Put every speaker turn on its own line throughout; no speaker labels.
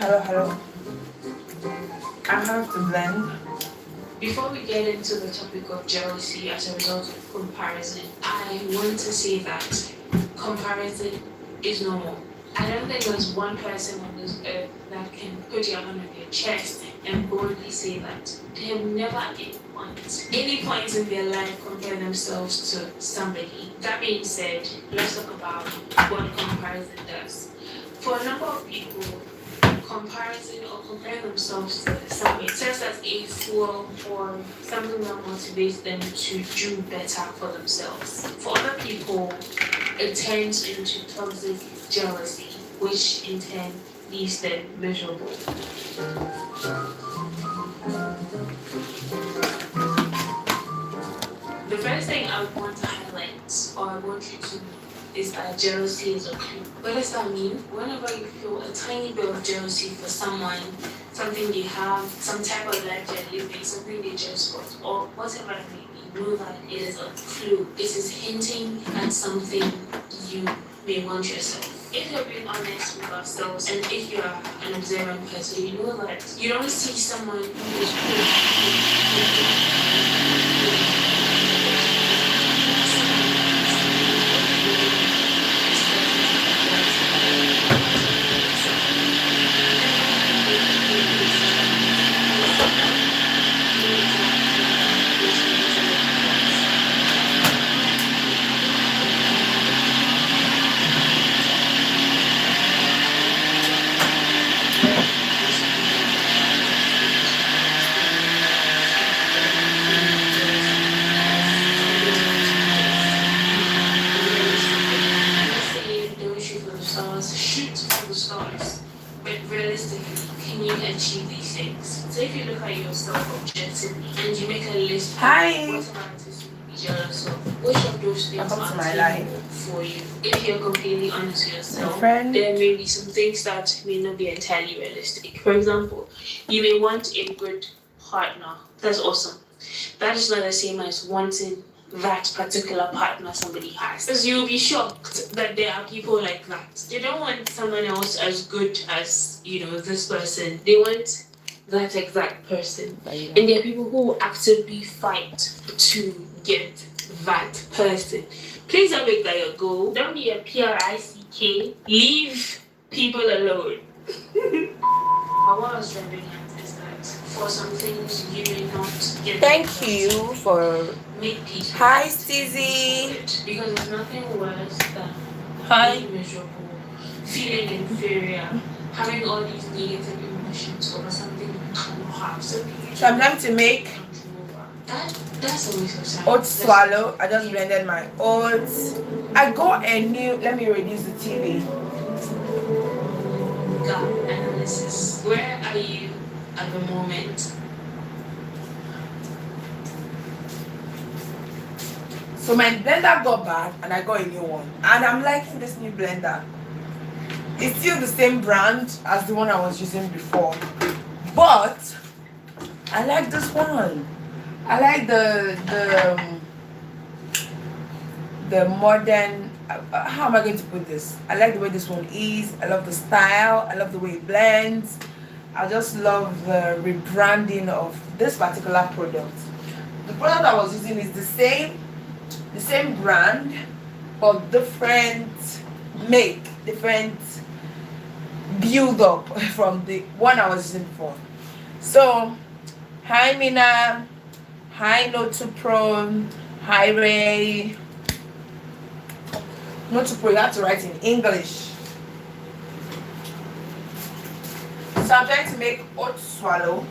Hello, hello. I have to blend.
Before we get into the topic of jealousy as a result of comparison, I want to say that comparison is normal. I don't think there's one person on this earth that can put your hand on their chest and boldly say that they have never at any point in their life compare themselves to somebody. That being said, let's talk about what comparison does. For a number of people, comparison or comparing themselves to someone serves as a fuel or something that motivates them to do better for themselves. For other people, it turns into toxic jealousy, which in turn leaves them miserable. The first thing I would want to highlight, or I want you to know, is that jealousy is okay. What does that mean? Whenever you feel a tiny bit of jealousy for someone, something they have, some type of life they're living, something they just got, or whatever it may be, know that it is a clue. It is hinting at something you may want yourself. If you're being honest with ourselves and if you're an observant person, you know that you don't see someone who is shoot for the stars, but realistically, can you achieve these things? So if you look at yourself objectively and you make a list of what artists you would be jealous of, which of those things are for you? If you're completely honest with yourself, there may be some things that may not be entirely realistic. For example, you may want a good partner. That's awesome. That is not the same as wanting that particular partner somebody has. Because you'll be shocked that there are people like that. They don't want someone else as good as, this person. They want that exact person. And there are people who actively fight to get that person. Please don't make that your goal. Don't be a PRICK. Leave people alone. But what I was driving at is that for some things you may not get.
Thank you for.
Make peace.
Hi, Stizzy.
Because there's nothing worse than being miserable, feeling inferior, having all these negative emotions over something you cannot have. So
I'm going to make
that's a waste of time.
oat swallow. I just blended my oats. I got a new. Let me reduce the TV.
Gap analysis. Where are you at the moment?
So my blender got bad and I got a new one. And I'm liking this new blender. It's still the same brand as the one I was using before. But I like this one. I like the modern, how am I going to put this? I like the way this one is. I love the style. I love the way it blends. I just love the rebranding of this particular product. The product I was using is the same brand, but different make, different build up from the one I was using before. So, hi Mina, hi Note Pro, hi Ray. Note Pro, you have to write in English. So I'm trying to make oat swallow.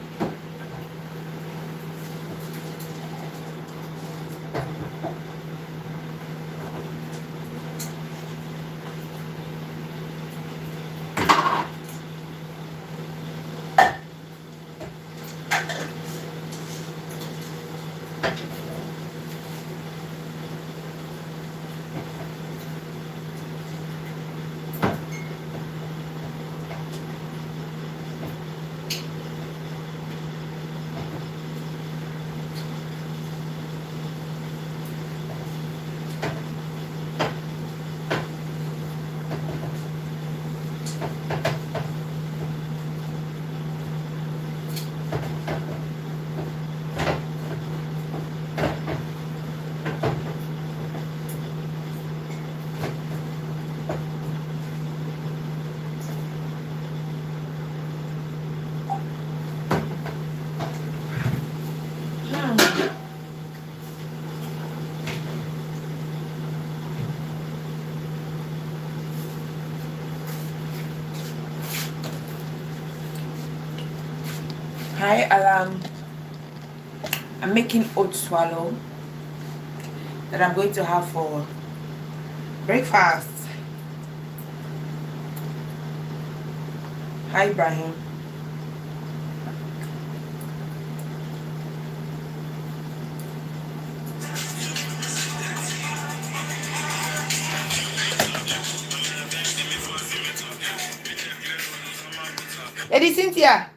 Hi, Alam. I'm making oat swallow that I'm going to have for breakfast. Hi, Ibrahim. Lady Cynthia.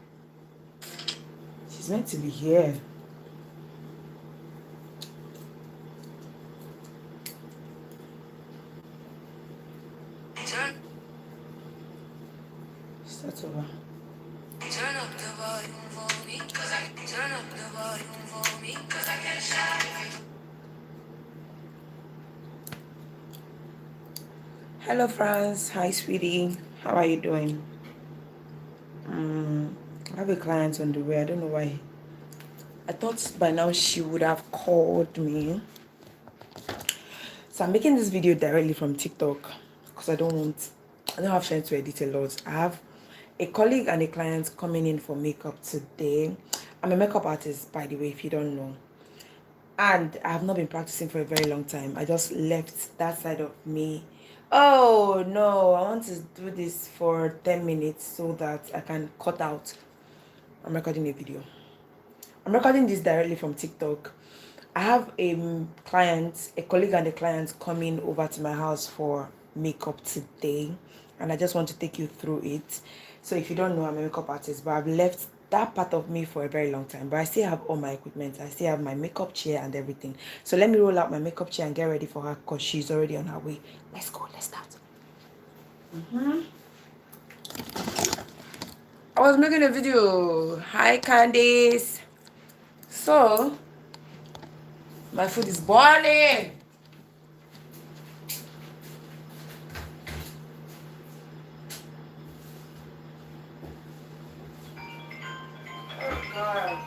She's meant to be here. Start over. Turn up the volume for me. Turn up the volume for me. I can shine. Hello, France. Hi, sweetie. How are you doing? I have a client on the way. I don't know why. I thought by now she would have called me. So I'm making this video directly from TikTok because I don't have time to edit a lot. I have a colleague and a client coming in for makeup today. I'm a makeup artist, by the way, if you don't know. And I have not been practicing for a very long time. I just left that side of me. Oh no, I want to do this for 10 minutes so that I can cut out. I'm recording a video. I'm recording this directly from TikTok. I have a colleague and a client coming over to my house for makeup today, and I just want to take you through it. So if you don't know, I'm a makeup artist, but I've left that part of me for a very long time, but I still have all my equipment. I still have my makeup chair and everything. So let me roll out my makeup chair and get ready for her because she's already on her way. Let's go. Let's start. I was making a video. Hi, Candice. So my food is boiling. Oh God.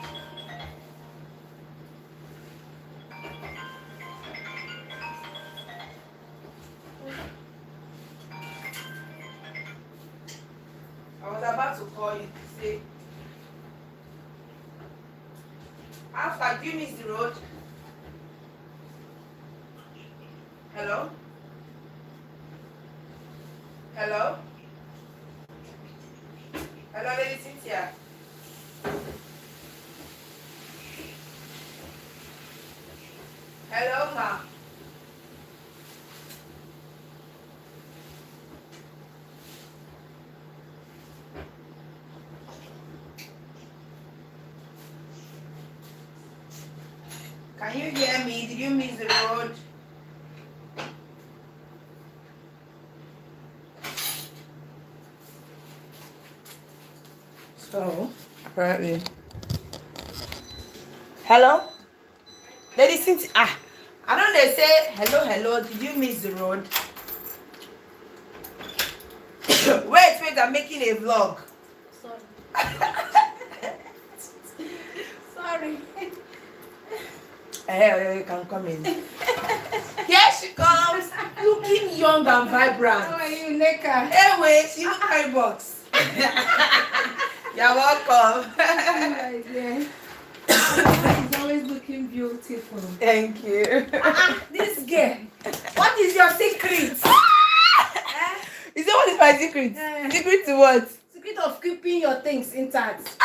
I was about to call you to say, Alpha, do you miss the road? Hello? Hello? Hello, Lady Cynthia. Hello, ma. Can you hear me? Did you miss the road? So, apparently. Hello? Lady Cynthia. I know they say, hello, did you miss the road? wait, I'm making a vlog.
Sorry.
Hey, you can come in. Here she comes, looking young and vibrant.
How are you, Neka?
Hey, wait, she look my box. You're welcome.
She's always looking beautiful.
Thank you.
This girl, what is your secret?
You say what is my secret? Secret to what?
Secret of keeping your things intact.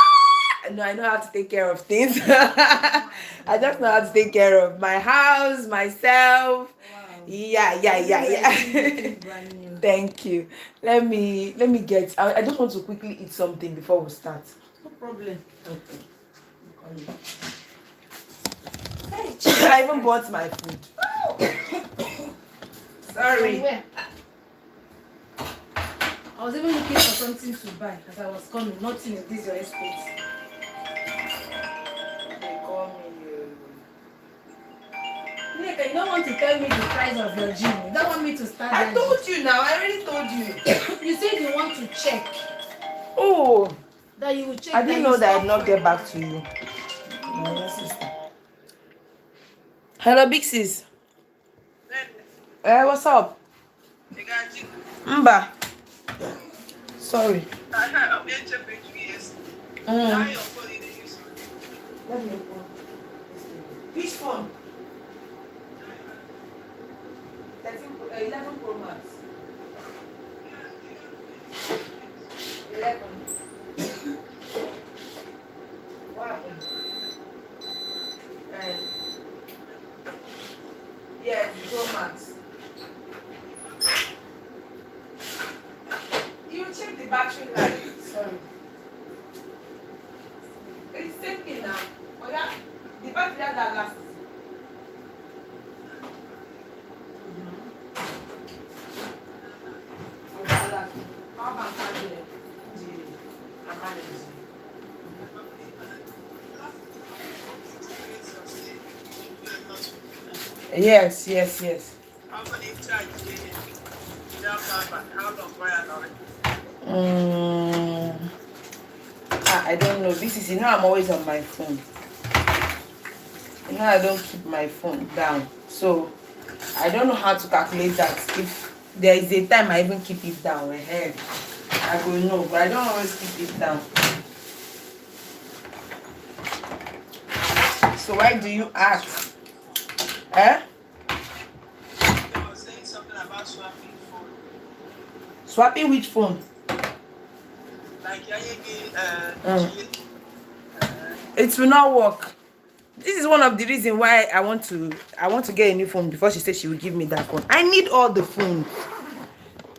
No, I know how to take care of things. I just know how to take care of my house, myself.
Wow.
Yeah. Thank you. Let me get. I just want to quickly eat something before we start.
No problem.
Okay. I even bought my food. Sorry.
Where? I was even looking for something to buy as I was coming. Nothing in this your estate.
They call me.
Neka, you don't want to tell me the price of your gym. You don't want me to start.
I told you now. I already told you.
You said you want to check.
Oh.
That you will check.
I didn't know that I'd not get back to you. My sister. Hello, Big Sis. What's up? Mba. Sorry. Yes, yes, yes. I don't know. This is, I'm always on my phone. I don't keep my phone down. So I don't know how to calculate that. If there is a time I even keep it down ahead, I will know. But I don't always keep it down. So why do you ask? Eh?
I was saying something about swapping phone.
Swapping which phone?
Like
It will not work. This is one of the reasons why I want to get a new phone before she said she will give me that phone. I need all the phones.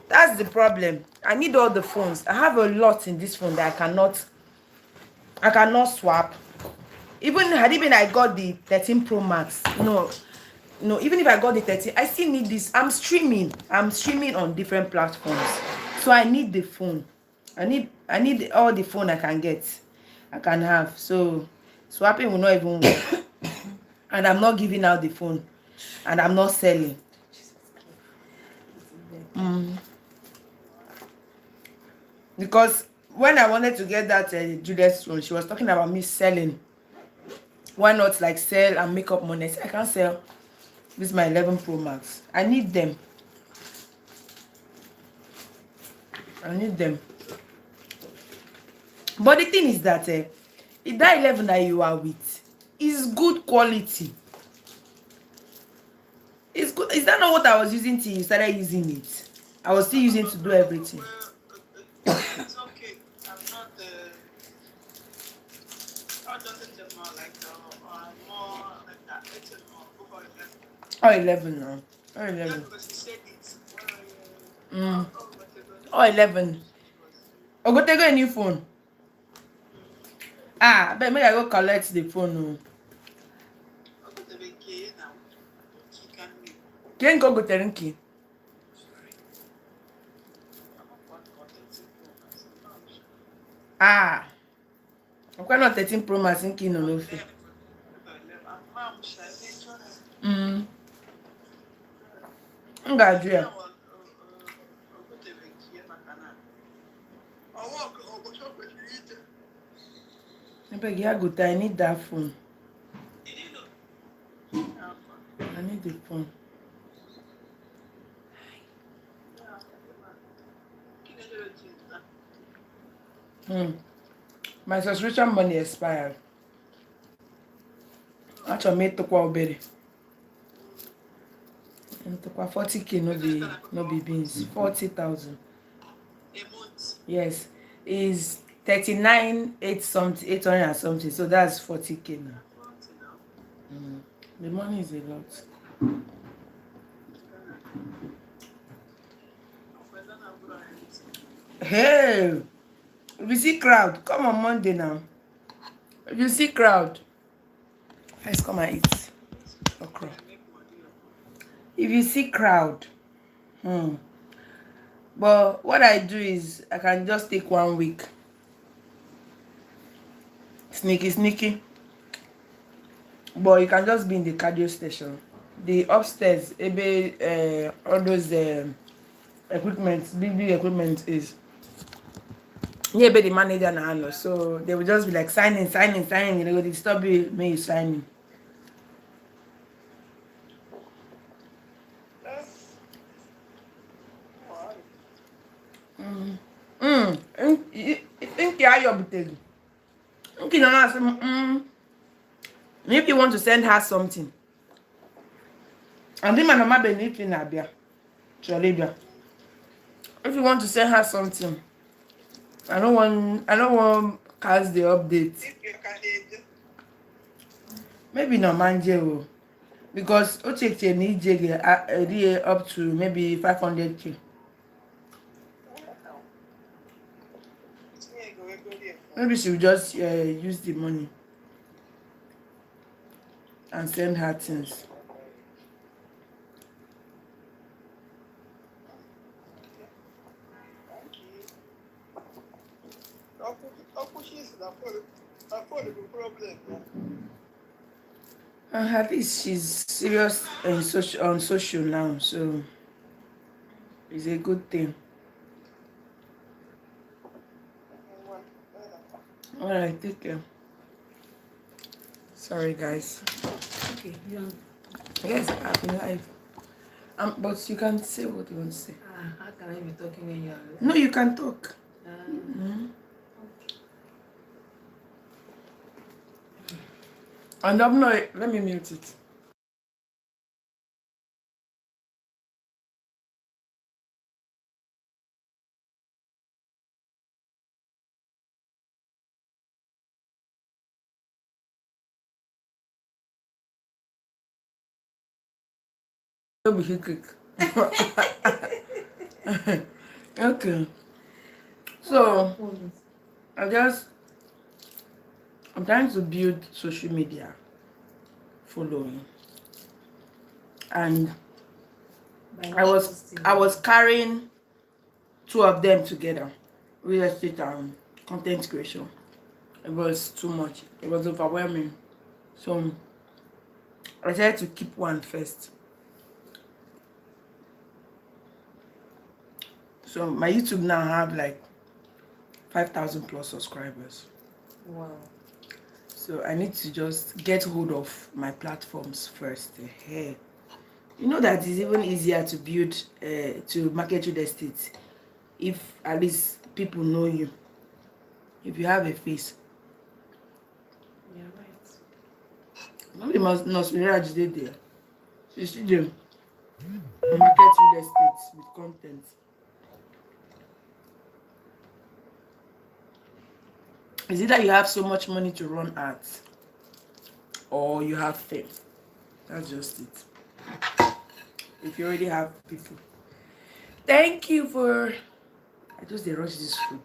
That's the problem. I need all the phones. I have a lot in this phone that I cannot swap. Even I got the 13 Pro Max. No, even if I got the 13, I still need this. I'm streaming on different platforms. So I need the phone. I need all the phone I can have. So swapping will not even work. And I'm not giving out the phone. And I'm not selling. Because when I wanted to get that Juliet's phone, she was talking about me selling. Why not like sell and make up money? I said, I can't sell. This is my 11 Pro Max. I need them. But the thing is that that 11 that you are with is good quality. It's good. Is that not what I was using till you started using it? I was still using to do everything.
It's okay. I'm not more like that. It's more over 11.
11 now. 11.
Because he said it's
Mm. 11. Oh, go take a new phone. But maybe I go collect the phone. Can't go Terinki. I'm quite not 13 Pro Max in Kino. Ngadria. I need that phone. I need the phone. My subscription money expired. Actually, I made to quite better. 40K no be beans. 40,000. Yes, is 800 and something. So that's 40K now. The money is a lot. Hey, if you see crowd, come on Monday now. If you see crowd, let's come and eat okra. If you see crowd, but what I do is I can just take 1 week. Sneaky. But you can just be in the cardio station. The upstairs, all those equipment, big equipment is but the manager now. So they will just be like signing. They will disturb me signing. Think you are your buteg. If you want to send her something, and then my mama be need in Abia. If you want to send her something, I don't want cast the update. Maybe no manje, because Ocheche need up to maybe 500K. Maybe she will just use the money and send her things.
affordable problem.
At least she's serious on social now, so it's a good thing. Alright, take care. Sorry, guys.
Okay, you
Yes, I've been live. But you can say what you want to say.
how can I be talking when you're
No, you can talk. And I'm not. Let me mute it. Don't be quick. Okay. So I'm trying to build social media following, and I was carrying two of them together, real estate and content creation. It was too much. It was overwhelming. So I decided to keep one first. So my YouTube now have like 5,000 plus subscribers.
Wow.
So I need to just get hold of my platforms first. Hey, you know that it's even easier to build, to market real estate if at least people know you. If you have a face.
You're right.
Nobody must be there. You see them market real estate with content. Is it that you have so much money to run ads, or you have fame? That's just it. If you already have people. Thank you for. I just they rush this food.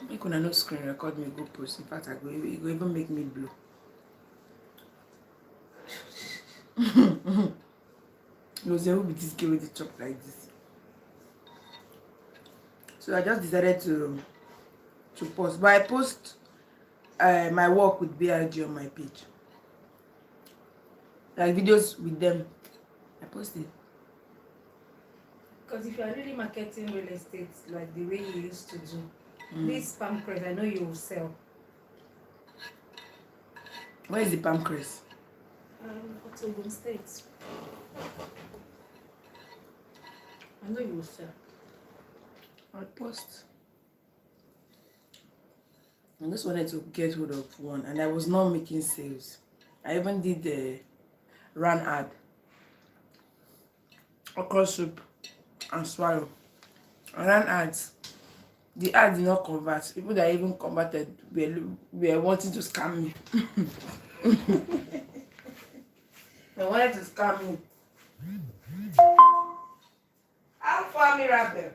Make una no screen record me go post. In fact, it go even make me blow. No, there will be this girl with the chop like this. So I just decided to post, but I post my work with BRG on my page, like videos with them. I post it.
Because if you are really marketing real estate like the way you used to do, this palm crest, I know you will sell.
Where is the palm crest?
What's Ogun State? I know you will sell.
I'll post. I just wanted to get hold of one, and I was not making sales. I even did the run ad, okra soup and swallow. I ran ads. The ad did not convert. People that even converted were wanting to scam me. They wanted to scam me. How far, Mirabel?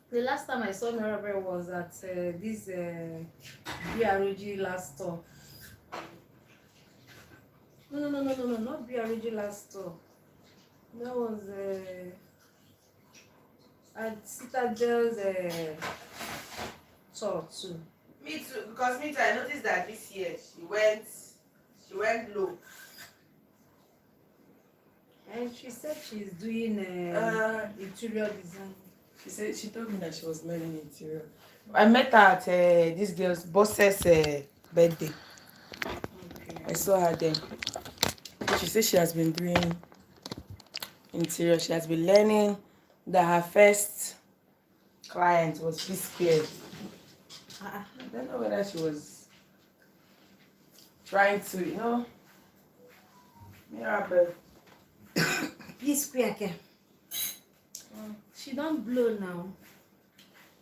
The last time I saw Mirabel was at this BROG last store. No, not BROG last store. That was at Citadel's store too.
Me too, because me too, I noticed that this year she went low.
And she said she's doing interior design.
She told me that she was learning interior. I met her at this girl's boss's birthday.
Okay.
I saw her then. She said she has been doing interior. She has been learning. That her first client was P-Squared. I don't know whether she was trying to, Mirabel.
P-Square. She don't blow now.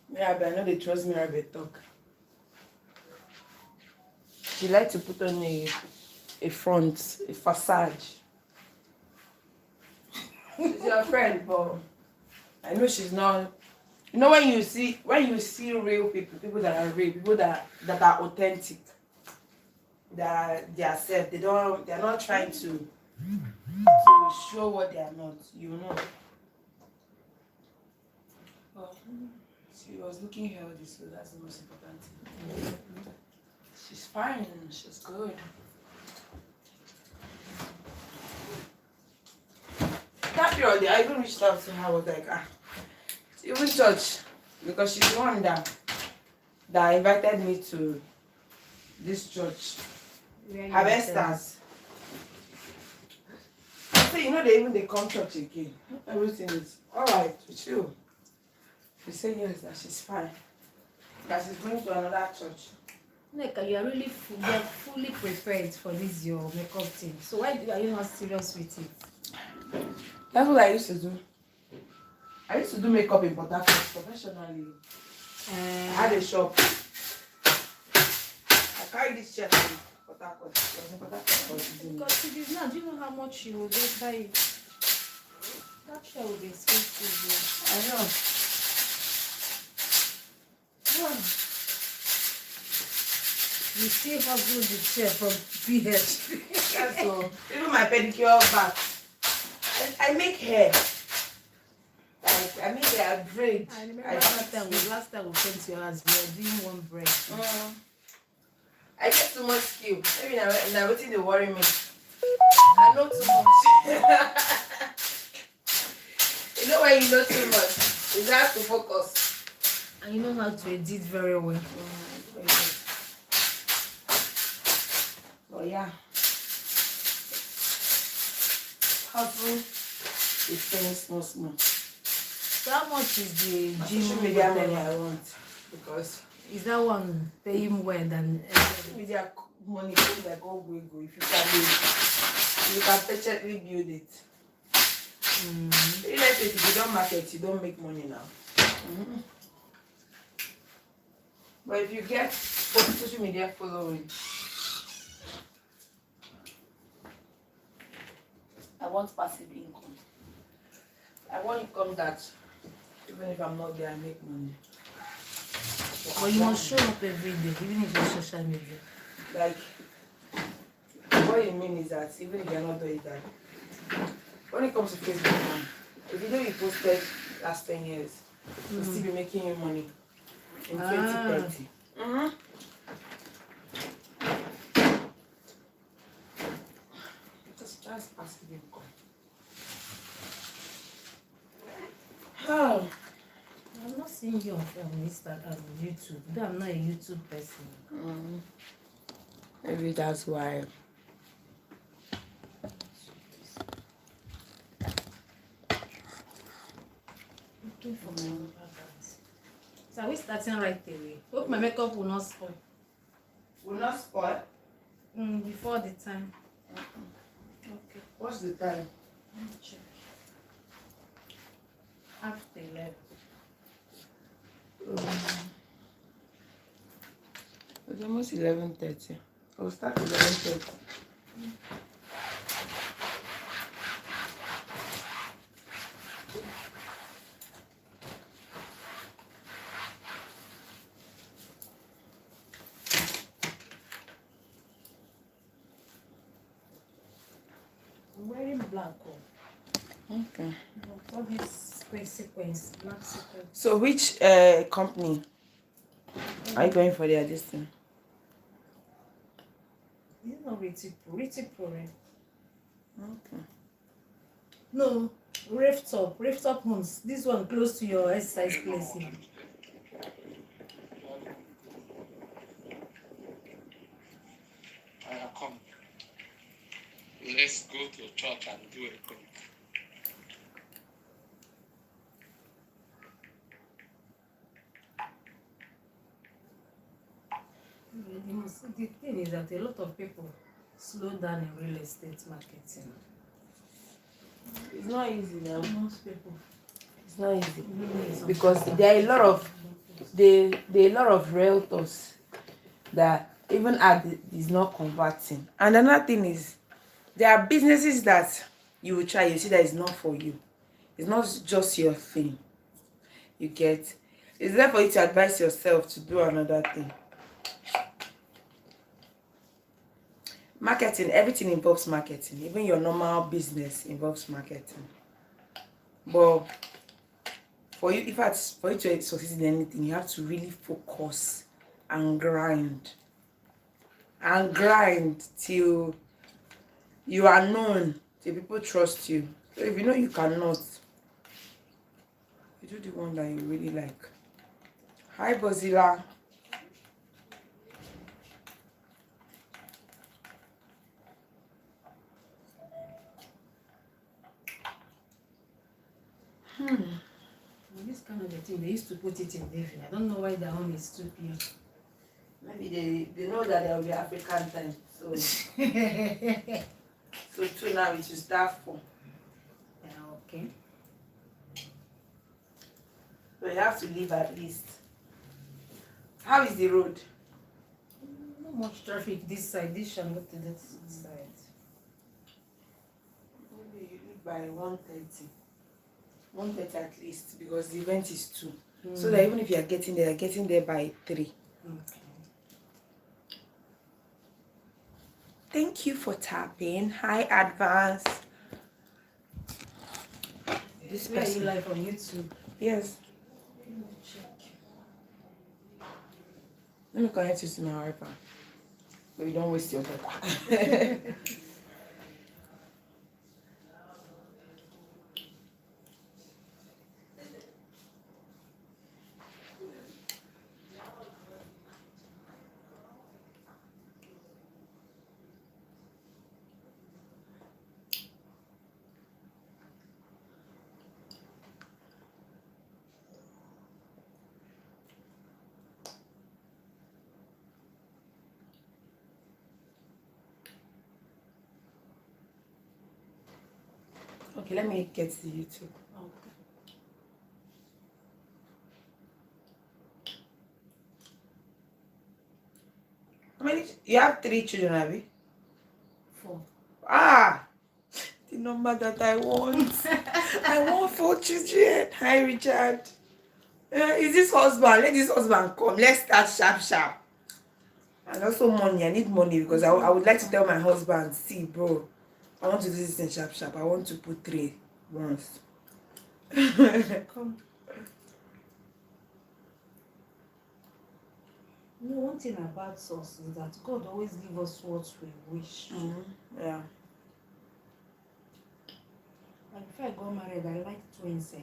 Mirabel, I know they trust Mirabel talk. She like to put on a front, a facade. She's your friend, but I know she's not. You know, when you see real people that are real, people that are authentic, that they are self, they're not trying to show what they are not,
Oh,
She was looking healthy, so that's the most important thing. She's fine. She's good. That period, I even reached out to her. I was like, even church, because she's the one that invited me to this church. Harvesters. So they come church again. Everything is alright with you. She said yes, that she's fine. That she's going to another church.
Neka, you are really fully prepared for this your makeup thing. So why are you not serious with it?
That's what I used to do. I used to do makeup in Port Harcourt professionally. I had a shop. I carried this shirt in Port Harcourt. It was in Port Harcourt.
Because it is now, do you know how much you will get by it? That shirt will be expensive.
I know.
You still hustle the chair from PH.
That's all. Even my pedicure back. I make hair. Like, I make hair braid.
I remember last time we came to your house, we were doing one braid.
I get too much skill. Maybe now waiting they worry me. I know too much. You know when you know too much, it's hard to focus.
And you know how to edit very well.
Oh yeah. Hustle is paying small.
So how much is the gym
Social media money I want? Because
is that one paying well than
social media money is like go. If you can patiently build it. If you don't market, you don't make money now. But if you get social media following, I want passive income. I want income that even if I'm not there, I make money.
But you must show up every day, even if it's social media.
Like, what you mean is that even if you're not doing that, when it comes to Facebook now, the video you posted last 10 years will still be making you money in 2030. That's passive income. Oh.
I'm not seeing you on Instagram, YouTube. Though I'm not a YouTube person.
Maybe that's why.
Looking for my bags. So are we starting right away? Hope my makeup will not spoil.
Will not spoil?
Before the time. Okay.
What's the time?
Let me check. After 11.
It's almost 11:30. I'll start 11:30.
I'm wearing black.
Okay.
For this sequence, black sequence.
So which company are you going for their distance?
Is it not Ritipro, right?
Okay.
No, Rave Top Homes. This one close to your exercise place here.
Come. Let's go to church and do a quick.
The thing is that a lot of people slow down in real estate marketing.
It's not easy now.
Most people.
It's not easy because there are a lot of realtors that even ad is not converting. And another thing is there are businesses that you will try, you see that it's not for you. It's not just your thing. You get. It's there for you to advise yourself to do another thing. Marketing, everything involves marketing. Even your normal business involves marketing. But For you, in fact, for you to succeed in anything, you have to really focus and grind. And grind till you are known, till people trust you. So if you know you cannot, you do the one that you really like. Hi, Bozilla.
This kind of a thing, they used to put it in Navy. I don't know why that one is 2 p.m.
Maybe they know that there will be African time. So so 2 now it will start 4.
Yeah, okay.
So you have to leave at least. How is the road?
Not much traffic this side. This shall not to that side.
Maybe you leave by 1:30. 1:30 at least, because the event is 2. So that even if you are getting there, you're getting there by 3.
Okay.
Thank you for tapping. Hi, Advance. This
Where are you
person.
live on YouTube?
Yes.
Let me check.
Let me connect you to my Wi-Fi. So you don't waste your data. Okay, let me get to YouTube.
Okay.
How many? You have 3 children, Abby?
4.
Ah, the number that I want. I want 4 children. Hi, Richard. Is this husband? Let this husband come. Let's start sharp, sharp. And also money. I need money because I would like to tell my husband, see, bro, I want to do this in sharp, sharp. I want to put 3 once.
Come. You know, one thing about us is that God always gives us what we wish.
Yeah.
Like before I got married, I liked twins.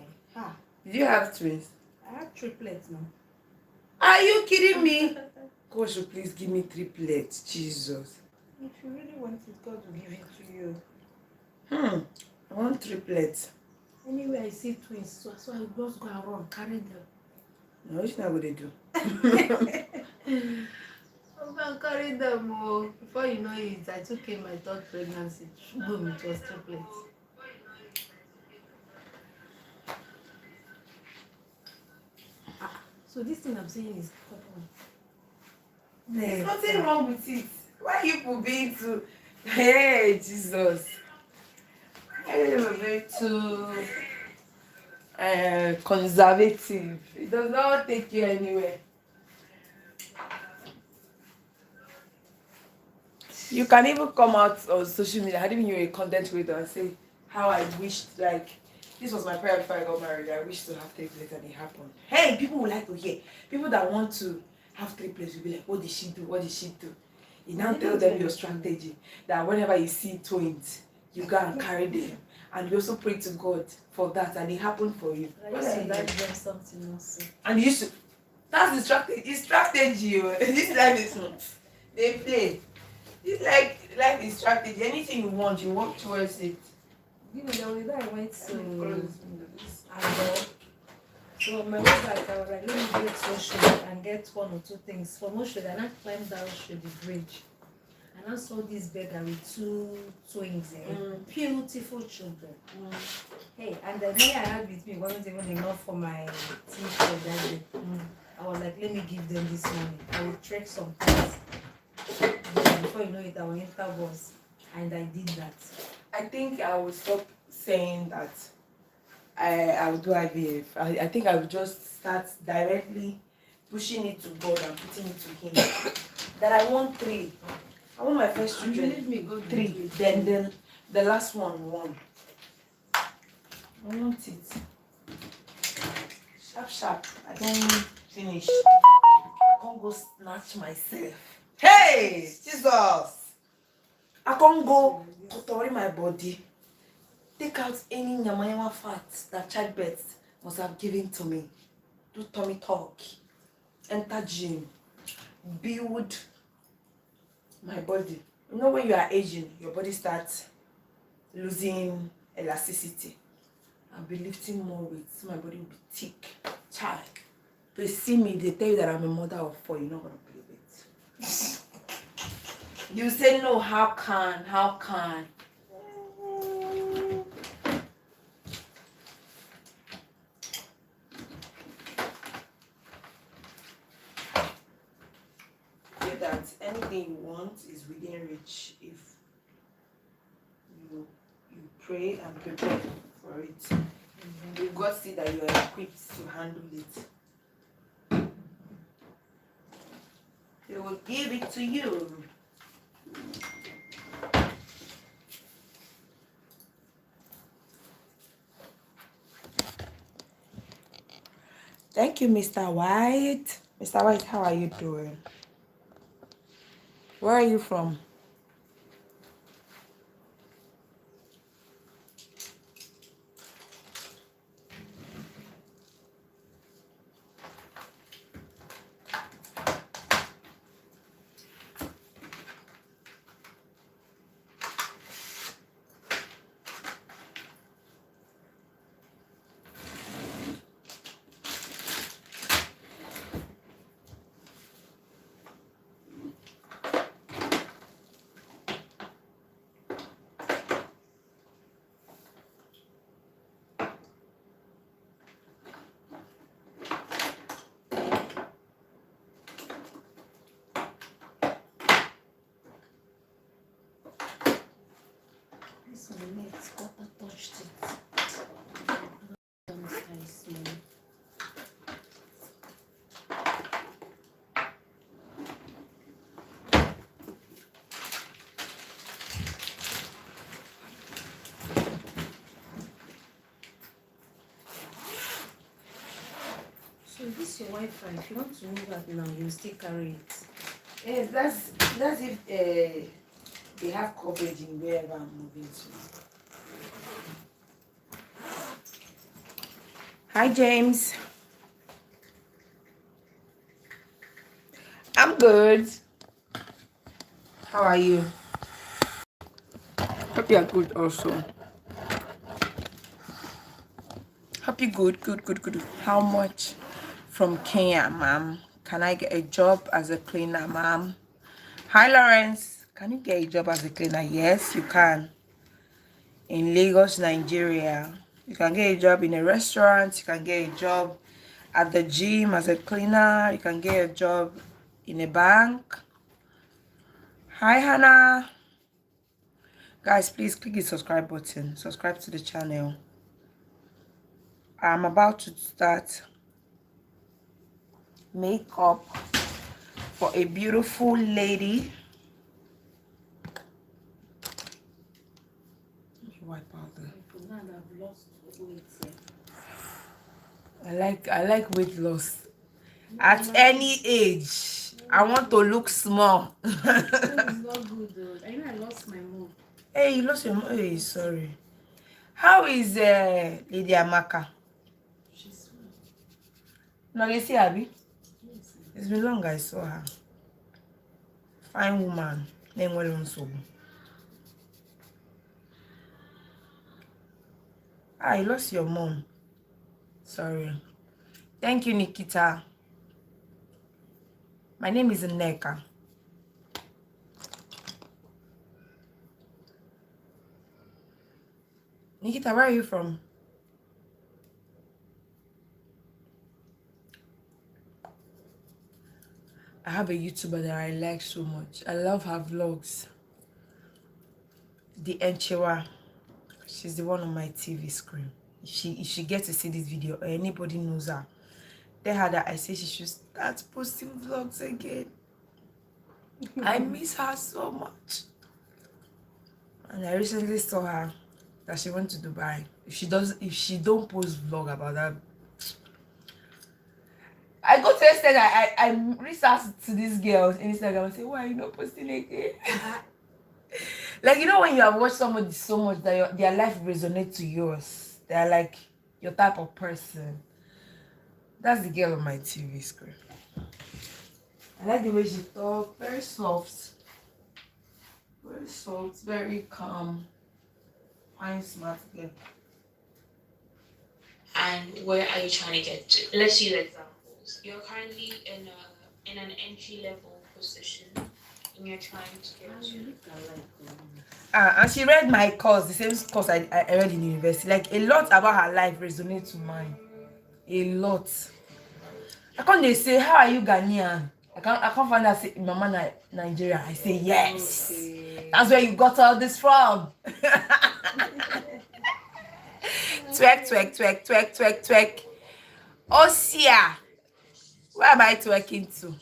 Did you have twins?
I have triplets now.
Are you kidding me? God should please give me triplets. Jesus.
If you really want it, God will give it to you.
I want triplets.
Anyway, I see twins, so I just go around, carry them.
No, which one would they do?
I'm gonna carry them. Oh. Before you know it, I took in my 3rd pregnancy. Boom, it was triplets. So this thing I'm saying is common.
There's nothing wrong with it. Why you people being too? Hey, Jesus. I'm very too conservative. It does not take you anywhere. You can even come out on social media, having you a content creator, and say how I wished, like, this was my prayer before I got married. I wish to have triplets and it happened. Hey, people would like to hear. People that want to have triplets will be like, what did she do? What did she do? You now tell them your strategy that whenever you see twins, you go and carry them. And you also pray to God for that, and it happened for you.
I used to like them something else.
And you should. That's the strategy. It's strategy. This life is they play. This life is strategy. Anything you want, you work towards it.
You know, the only day I went to Andor. So on my way back, I was like, let me get social and get 1 or 2 things. For most and I climbed down to the bridge. And I saw this beggar with 2 twins, beautiful children. Hey, and the money I had with me wasn't even enough for my tea for that day. I was like, let me give them this money. I will trek some things. Before you know it, I will enter bus. And I did that.
I think I will stop saying that I will do IVF. I think I will just start directly pushing it to God and putting it to Him. That I want 3. I want my first children.
Believe me, God
3. Then the last one 1. I want it. Sharp, sharp. I don't finish. I can't go snatch myself. Hey, Jesus! I can't go to my body. Take out any nyama fat that childbirth must have given to me. Do tummy talk. Enter gym. Build my body. You know when you are aging, your body starts losing elasticity. I'll be lifting more weight. So my body will be thick. Child. They see me, they tell you that I'm a mother of 4. You're not gonna believe it. You say no, how can? Say that anything you want is within reach if you pray and prepare for it. If God see that you are equipped to handle it, He will give it to you. Thank you, Mr. White. Mr. White, how are you doing? Where are you from?
This one needs water touched it. Don't size small. So this is your Wi-Fi. If you want to move that now, you still carry it.
Yes, that's if they have coverage in wherever I'm moving to. Hi, James. I'm good. How are you? Hope you are good also. Hope you good. How much from Kenya, ma'am? Can I get a job as a cleaner, ma'am? Hi, Lawrence. Can you get a job as a cleaner? Yes, you can. In Lagos, Nigeria. You can get a job in a restaurant. You can get a job at the gym as a cleaner. You can get a job in a bank. Hi, Hannah. Guys, please click the subscribe button. Subscribe to the channel. I'm about to start makeup for a beautiful lady. Let me wipe out the...
I've lost weight.
I like weight loss. At any age, I want to look small.
It's not good though. I know I lost my mom.
Hey, you lost your mom. Hey, sorry. How is Lady Amaka?
She's fine.
No, you see Abby?
Yes.
It's been long I saw her. Fine woman. Name well on so. Ah, you lost your mom. Sorry. Thank you, Nikita. My name is Neka. Nikita, where are you from? I have a YouTuber that I like so much. I love her vlogs. The Enchewa. She's the one on my TV screen. If she gets to see this video or anybody knows her, tell her that I say she should start posting vlogs again. I miss her so much. And I recently saw her that she went to Dubai. If she don't post vlog about that, I go to the extent I reach out to these girls in Instagram and say, why are you not posting again? Like, you know, when you have watched somebody so much that their life resonates to yours, they're like your type of person. That's the girl on my TV screen. I like the way she talks, very soft, very calm, fine, smart girl.
And where are you trying to get to? Let's use examples. You're currently in an entry level position, and you're trying to get to.
And she read my course, the same course I read in university. Like, a lot about her life resonates with mine. A lot. I can't they say, how are you Ghanaian? I can't find that say Mama Nigeria. I say yes. Okay. That's where you got all this from. Twerk. Osia. Where am I twerking to?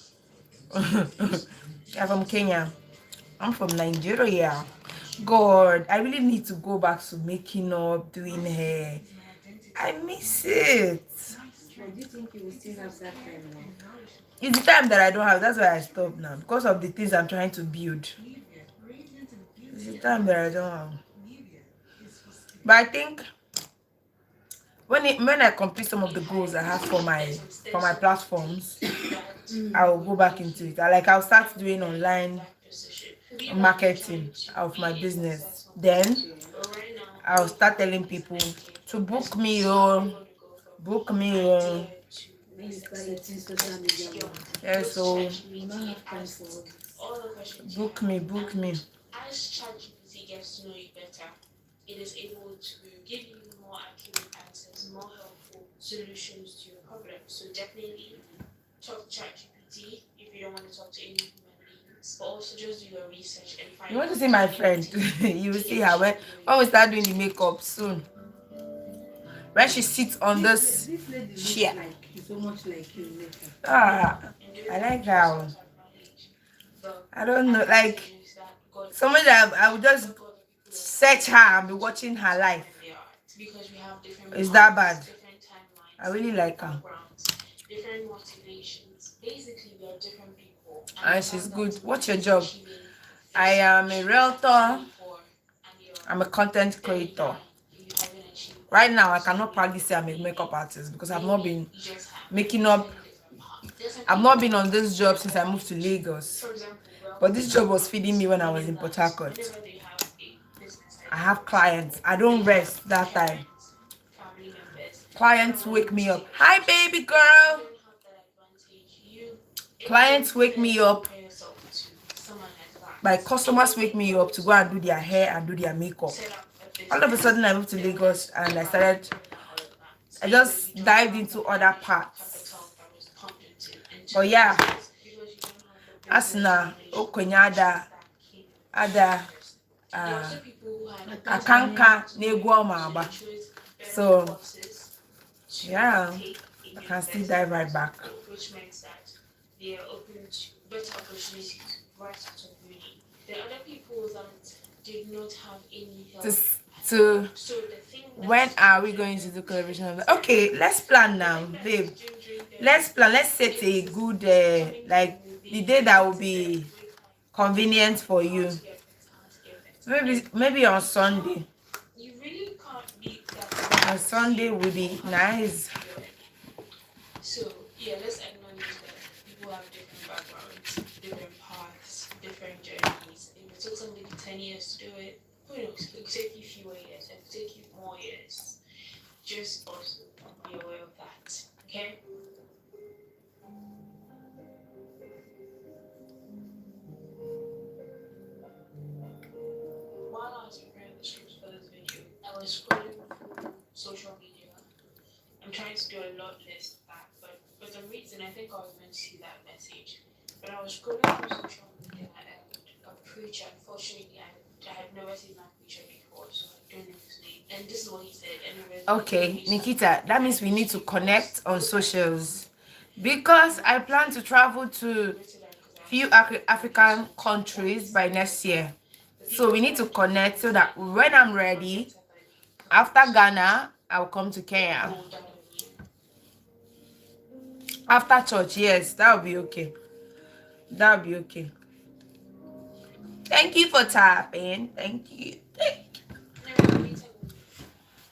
You're from Kenya. I'm from Nigeria. God, I really need to go back to making up, doing hair. I miss it.
Do you think you will still have that time now?
It's the time that I don't have. That's why I stopped now. Because of the things I'm trying to build. It's the time that I don't have. But I think when I complete some of the goals I have for my platforms, I will go back into it. I'll start doing online marketing of my business. Then I'll start telling people to book me. Yeah, so book me.
As ChatGPT gets to know you better, it is able to give you more accurate answers, more helpful solutions to your problems. So definitely talk to ChatGPT if you don't want to talk to any human beings, but also just do your research and find.
You want to see my friend? You will see her when we start doing the makeup soon. When she sits on this chair.
So much like you later.
I like her. I don't know, like somebody that I would just search her and be watching her life. Is that bad? I really like her.
Different motivations. Basically, we are different people.
And she's good. What's your job? I am a realtor. I'm a content creator. Right now, I cannot proudly say I'm a makeup artist because I've not been making up. I've not been on this job since I moved to Lagos. But this job was feeding me when I was in Port Harcourt. I have clients. I don't rest that time. Clients wake me up. Hi, baby girl. Clients wake me up. My customers wake me up to go and do their hair and do their makeup. All of a sudden, I moved to Lagos and I just dived into other parts. But yeah, Asna, Okonyada, Ada, Akanka, Neguamaba. So, yeah, I can still dive right back.
Which means that they are open to better opportunities right out of uni. The other people that did not have any help.
When are we going to do collaboration? Okay, let's plan now, babe. Let's plan. Let's set a good like the day that will be convenient for you. Maybe on Sunday.
You really can't beat that.
On Sunday will be nice.
So yeah, let's acknowledge that people have different backgrounds, different paths, different journeys. If it took somebody 10 years to do it, who knows? It could take you fewer years, it could take you more years. Just also be aware of that. Okay? While I was preparing the script for this video, I was scrolling through social media. I'm trying to do a lot less of that, but for some reason I think I was meant to see that message. But I was scrolling through social media and a preacher, unfortunately I had never seen that preacher before, so I don't know his name. And this is what he said.
Okay, Nikita, that means we need to connect on socials. Because I plan to travel to few African countries by next year. So we need to connect so that when I'm ready, after Ghana, I'll come to Kenya. After church, yes, that'll be okay. That'll be okay. Thank you for tapping. Thank you.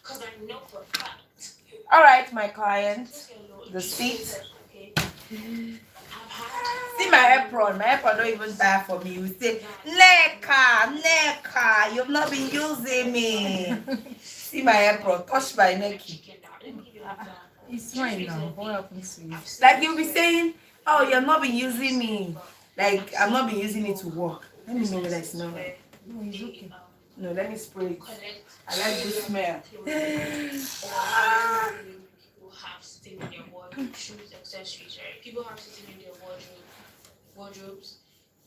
Because I know for a fact.
All right, my client. The seat.
Okay. I've had.
See my apron. My apron don't even die for me. You say, Neka, you've not been using me. See my apron. Touch my neck.
It's fine now. What happens to you?
Like you'll be saying, oh, you've not been using me. Like I've not been using it to work. Let me know whether it's not.
No, it's okay.
No, let me spray it. I like the smell.
People have sitting in their wardrobe, shoes, accessories, right? People have sitting in their wardrobes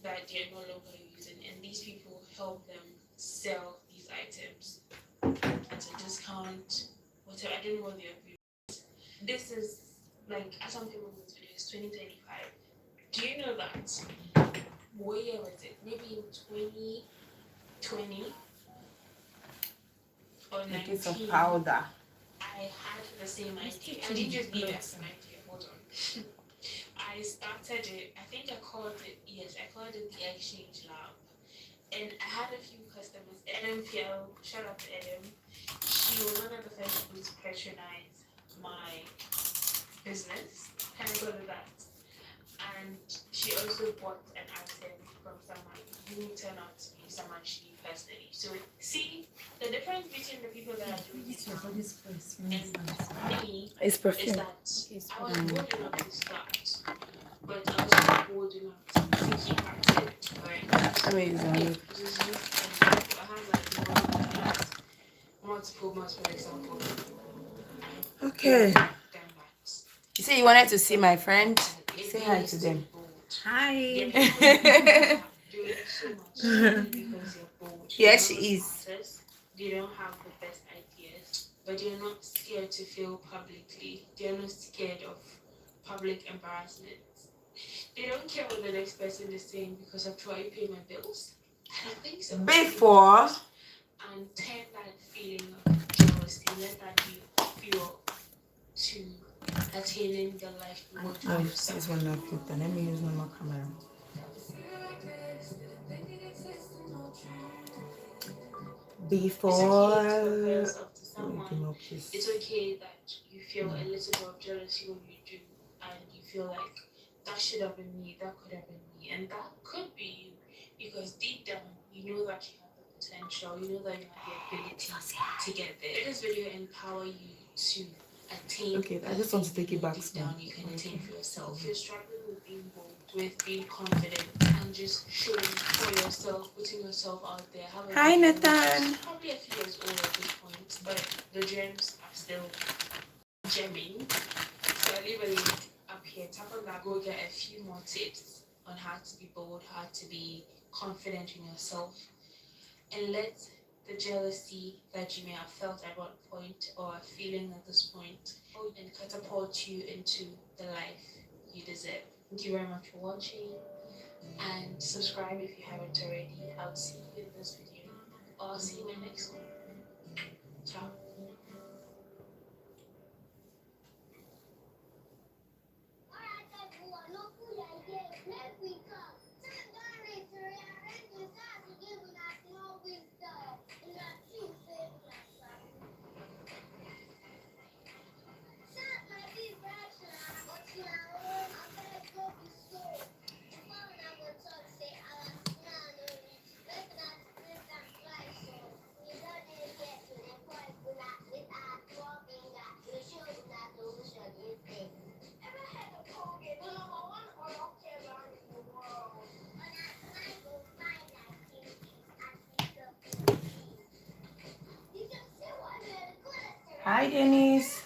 that they're no longer using, and these people help them sell these items at a discount, whatever. I don't know what they agree. This is like, as I'm filming this video, it's 2025. Do you know that? What year was it? Maybe in 2020 or
A
19.
piece of powder.
I had the same idea. I didn't just give it an idea. Hold on. I started it. I think I called it. Yes, I called it the Exchange Lab. And I had a few customers. Adam Piel, shout out to Adam. She was one of the first people to patronize my business. Can I go to that? And she also bought an item from someone who turned out to be someone she knew personally. So see the difference between the people that are doing it now and me
It's
is
perfume.
that I was bold enough to start, but I was not bold enough to keep at it. Right?
Amazing.
I have like multiple examples.
Okay. You say you wanted to see my friend? Say hi to them.
Hi.
Yes, she is.
They don't have the best ideas, but they're not scared to fail publicly. They're not scared of public embarrassment. They don't care what the next person is saying because I've tried to pay my bills. And I think so.
Before.
And turn that feeling of jealousy, let that be fuel to attaining the life you want for yourself.
This one not good. Then let me use normal camera. Before.
It's okay that you feel a little bit of jealousy when you do, and you feel like that should have been me, that could have been me, and that could be you, because deep down you know that you have the potential, you know that you have the ability to get there. Let this video empower you to attain.
Okay, I just want to take it back
down. You can attain for yourself. If you're struggling with being bold, with being confident, and just showing for yourself, putting yourself out there.
Hi, Nathan.
Probably a few years old at this point, but the gems are still gemming. So I leave a link up here. Tap on that. Go get a few more tips on how to be bold, how to be confident in yourself, and let the jealousy that you may have felt at one point or feeling at this point and catapult you into the life you deserve. Thank you very much for watching, and subscribe if you haven't already. I'll see you in this video, or I'll see you in my next one. Ciao.
Hi, Denise.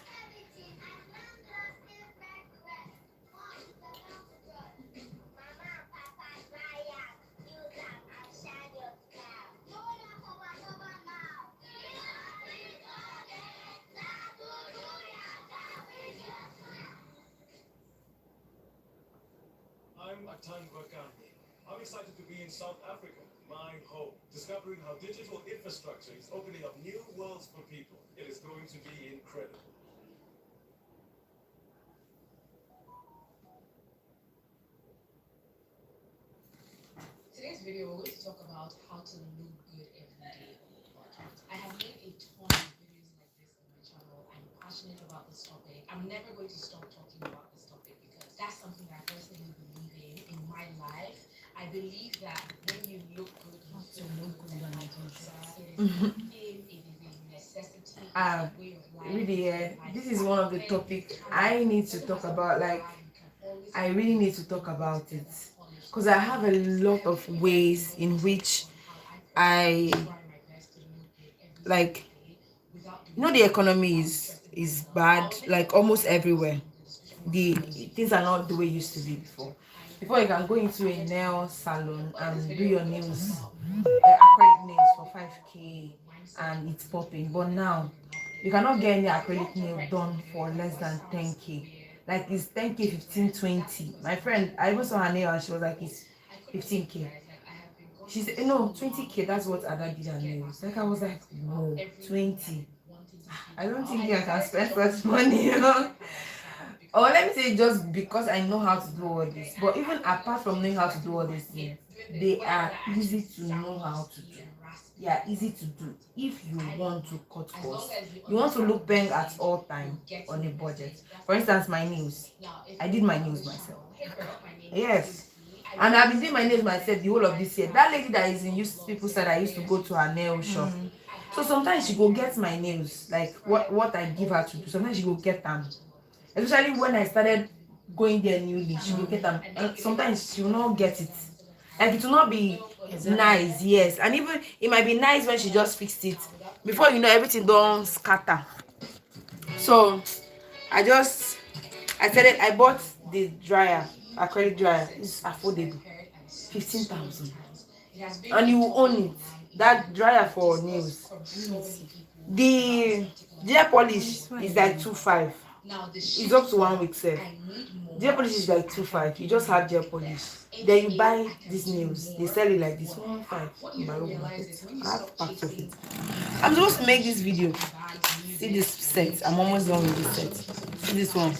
I'm Atan Gwakambi. I'm excited to be in South Africa, my home, discovering how digital infrastructure is opening up new worlds for people. It is going to be incredible.
video, we're going to talk about how to look good every day on the budget. I have made a ton of videos like this on my channel. I'm passionate about this topic. I'm never going to stop talking about this topic because that's something that I personally believe in my life. I believe that when you look good, you feel good. It is a thing, it is a necessity, it's a way of life.
Really, this is one of the topics I need to talk about. Like, I really need to talk about it because I have a lot of ways in which I like, the economy is bad, like almost everywhere. The things are not the way it used to be before. Before, you can go into a nail salon and do your nails, acrylic nails for 5k and it's popping. But now you cannot get any acrylic nail done for less than 10k. Like, it's 10k, 15, 20. My friend, I even saw her nail and she was like, it's 15k. She said no, 20k. That's what Ada did her nails. Like, I was like, whoa, 20. I don't think I can spend such money, Or let me say, just because I know how to do all this. But even apart from knowing how to do all these things, they are easy to know how to do. They are easy to do if you want to cut costs. You want to look bang at all time on a budget. For instance, my nails. I did my nails myself. Yes. And I've been doing my nails myself the whole of this year. That lady that is in people said I used to go to her nail shop. So sometimes she go get my nails, like what I give her to do. Sometimes she go get them. Especially when I started going there newly, she will get them. And sometimes she will not get it. Like, it will not be nice, yes. And even it might be nice when she just fixed it. Before you know, everything don't scatter. So I bought the dryer, acrylic dryer. It's affordable. 15,000. And you own it. That dryer for nails. The gel polish is like 2.5. It's up to 1 week, sir. Gel polish is like 2.5. You just have gel polish. Then you buy these nails. They sell it like this 1.5. I have packs of it. I'm supposed to make this video. See this set. I'm almost done with this set. See this one.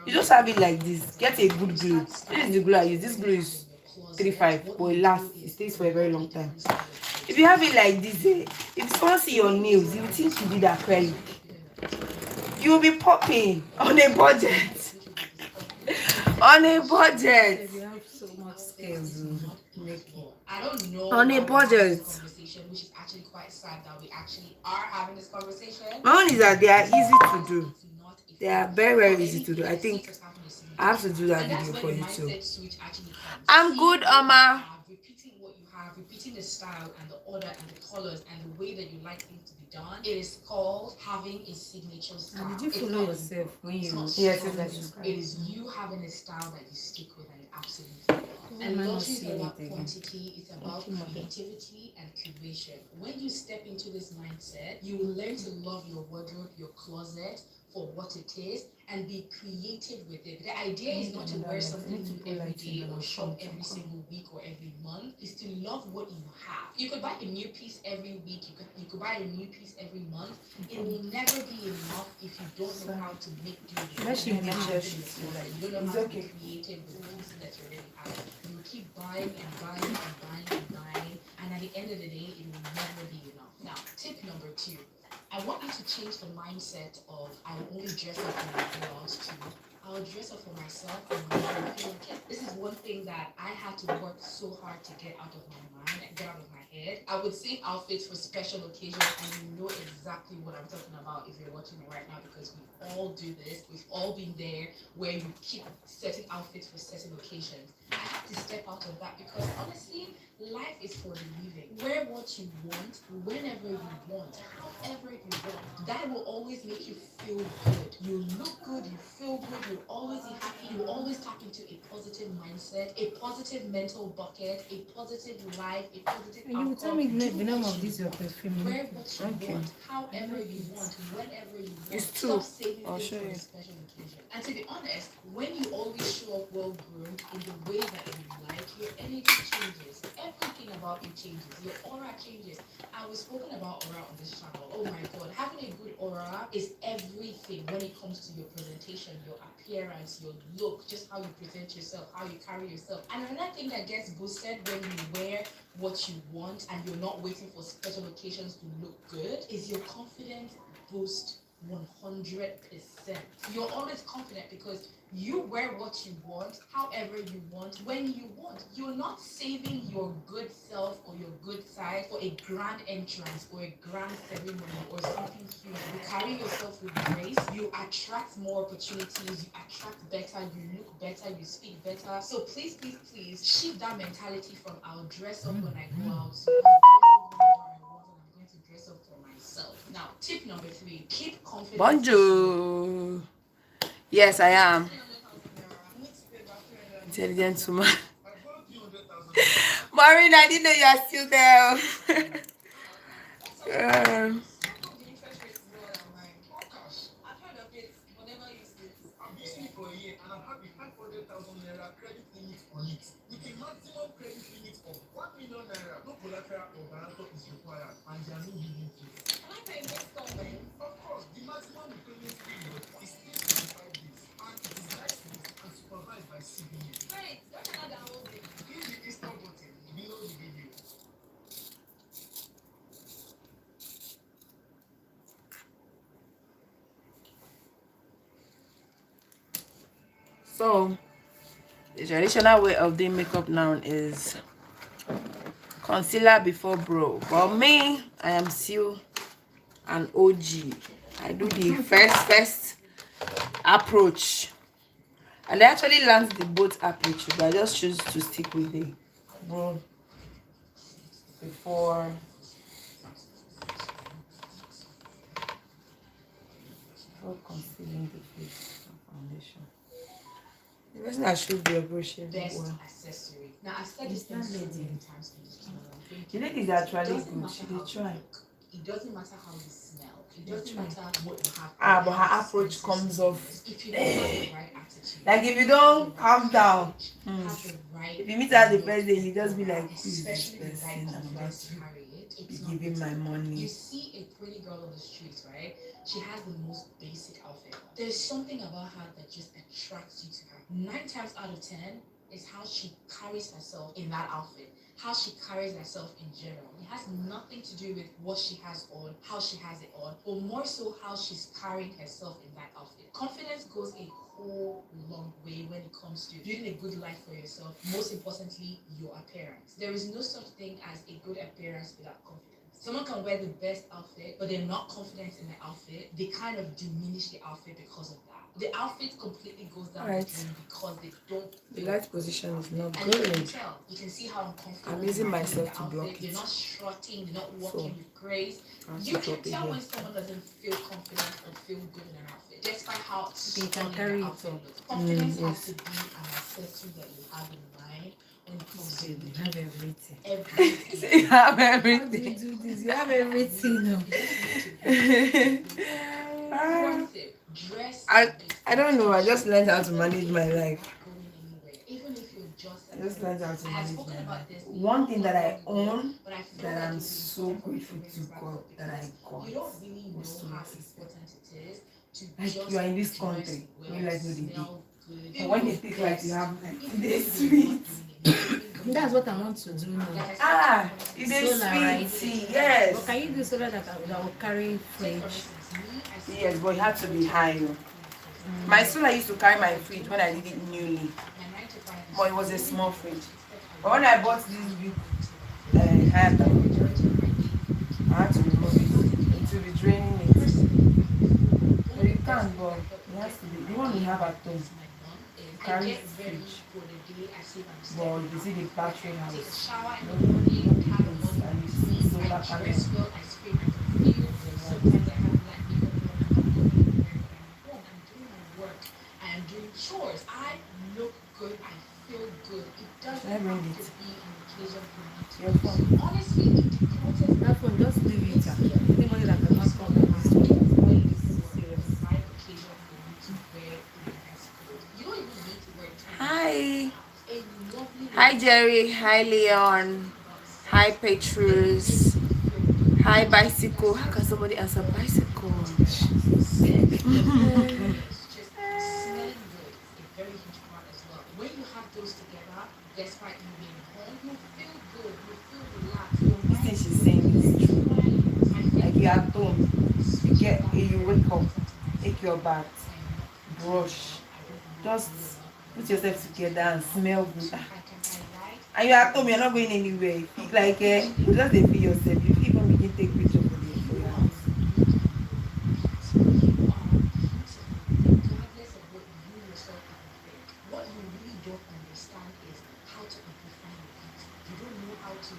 You just have it like this. Get a good glue. This is the glue I use. This glue is 3.5, but it lasts. It stays for a very long time. If you have it like this, if someone see your nails, you think you did acrylic. You will be popping on a budget. On a budget.
You have so much skills.
I don't know.
On a budget.
Which is actually quite sad that we actually are having this conversation.
My own is that they are easy to do. They are very, very easy to do. I think I have to do that video for you too. I'm good, Oma.
Repeating what you have, repeating the style and the order and the colors and the way that you like things to be done. It is called having a signature style.
And did you follow yourself when you?
Yes,
it is you having a style that you stick with and you absolutely love. And launching is about quantity, it's about creativity and curation. When you step into this mindset, you will learn to love your wardrobe, your closet for what it is, and be creative with it. The idea is not to wear something new every day or shop every single week or every month. Is to love what you have. You could buy a new piece every week. You could buy a new piece every month. It will never be enough if you don't know how to make do with it. You don't know how to be creative with the pieces that you already have. You will keep buying and buying and buying and buying, and at the end of the day, it will never be enough. Now, tip number 2. I want you to change the mindset of I will only dress up for my girls to I'll dress up for myself and my feel like this is one thing that I had to work so hard to get out of my mind and get out of my head. I would save outfits for special occasions, and you know exactly what I'm talking about if you're watching me right now, because we all do this. We've all been there where you keep certain outfits for certain occasions. I had to step out of that because honestly, life is for the living. Wear what you want, whenever you want, however you want. That will always make you feel good. You look good, you feel good, you'll always be happy, you always tap into a positive mindset, a positive mental bucket, a positive life, a positive outcome.
You tell me the name of this your perfume.
Wear what you want, however you want, whenever you want.
It's
Stop
true.
saving
I'll
things
show
for
you.
a special occasion. And to be honest, when you always show up well groomed in the way that you like, your energy changes. Everything about you changes. Your aura changes. And we've spoken about aura on this channel. Oh my god, having a good aura is everything when it comes to your presentation, your appearance, your look, just how you present yourself, how you carry yourself. And another thing that gets boosted when you wear what you want and you're not waiting for special occasions to look good is your confidence boost 100%. You're always confident because you wear what you want, however you want, when you want. You're not saving your good self or your good side for a grand entrance or a grand ceremony or something huge. You carry yourself with grace, you attract more opportunities, you attract better, you look better, you speak better. So please, please, please shift that mentality from I'll dress up when I go out to I'll dress up whenever I want and I'm going to dress up for myself. Now, tip number 3, keep confidence.
Bonjour. Yes, I am. Intelligent woman. Maureen, I didn't know you are still there.
I'm using it for a year and I've had the 500,000 naira credit limit on it with a maximum credit limit of 1 million naira. No collateral or guarantor is required and there are no hidden fees. Can I pay installment? Of course, the maximum repayment period is 365 days and it is licensed and supervised by CBA. Wait, where can I download it? Click the install button below the video.
So, the traditional way of doing makeup now is concealer before brow. But me, I am still an OG. I do the first approach. And I actually learned the both approaches, but I just choose to stick with the brow before concealing the face foundation. The person that should be a brush
best accessory. Now I've said this thing so many times on this channel.
The lady is actually good. She did try.
It doesn't matter how you smell. It doesn't matter what you have.
But her approach comes off.
If you don't have the right attitude.
Like if you don't calm down.
Have the right.
If you meet her the first day, you just be like, who is this
especially the right
person? I'm about
confidence
to
to carry it.
be
It's not
giving my money.
You see a pretty girl on the streets, right? She has the most basic outfit. There's something about her that just attracts you to her. 9 times out of 10 is how she carries herself in that outfit. How she carries herself in general. It has nothing to do with what she has on, how she has it on, but more so how she's carrying herself in that outfit. Confidence goes a whole long way when it comes to building a good life for yourself. Most importantly, your appearance. There is no such thing as a good appearance without confidence. Someone can wear the best outfit, but they're not confident in the outfit. They kind of diminish the outfit because of that. The outfit completely goes down the drain because they don't.
The light position is not
and you can
good.
tell. You can see how uncomfortable.
I'm using
they are in
myself
the
to block
outfit. They're
it.
not strutting. They're not walking
So,
with grace. You can tell when someone doesn't feel confident or feel good in an outfit, despite how stunning
carry
the
it
outfit
up.
looks. Confidence
yes.
has to be an accessory that you have in mind when it comes to
You have everything.
everything.
You have
How do
everything.
you do this? You have everything now.
One tip, dress.
I don't know. I just learned how to manage my life.
Going anywhere, even if you're just.
I just learned how to
I have
manage
spoken
my
about
life.
this.
One thing that I own
But I feel
that
like
I'm
it's
so
important
grateful
bring
to
this back
God
up
that I
because
got.
you don't really know
was so
how
necessary.
important it is to
Like
just
you are in this
dress
country,
well,
you like know the day.
smell good.
But when they take like you have like
Even
this
if you're not
sweet.
doing anything,
That's what I want to do now.
like I said,
Ah, it's a
Solar, right?
sweet tea,
But
yes.
can you do so that I will carry
take for
fridge?
instance, me, I see
Yes, but you have to be high. My solar used to carry my fridge when I did it newly,
my 9 to 5
but it was a small fridge. But when I bought this big hand, I had to remove it. It will be draining it. So you can't, but it has to be. The one we have at home carries fridge. But you see the battery house.
Shower in the morning, have a body
And you
routine,
see solar
I
panel.
dress well, I spray my perfume. Sometimes I have like makeup on, I'm not going anywhere, but I'm home, I'm doing my work, I am doing chores. I look good, I feel good. It doesn't
I
have
bring
to
it.
be an occasion for me to.
Your phone.
Honestly, it declutters
That one, just leave it. Anybody that cannot come on this one, serious.
right occasion for you to wear a nice clothes. You don't even need to wear it.
Hi.
A lovely
Jerry. Hi, Leon. Hi, Petrus. Hi, Bicycle. How can somebody answer Bicycle?
Very huge part as well. When you have those together, despite you being home, you feel good, you feel relaxed. Your
This thing she's saying is true. Like you are home, you wake up, take your bath, brush, just put yourself together and smell good. And you are at home, you're not going anywhere. You feel like you just dey feel yourself. You even begin take picture for your house.
What you really don't understand is how to amplify your beauty. You don't know how to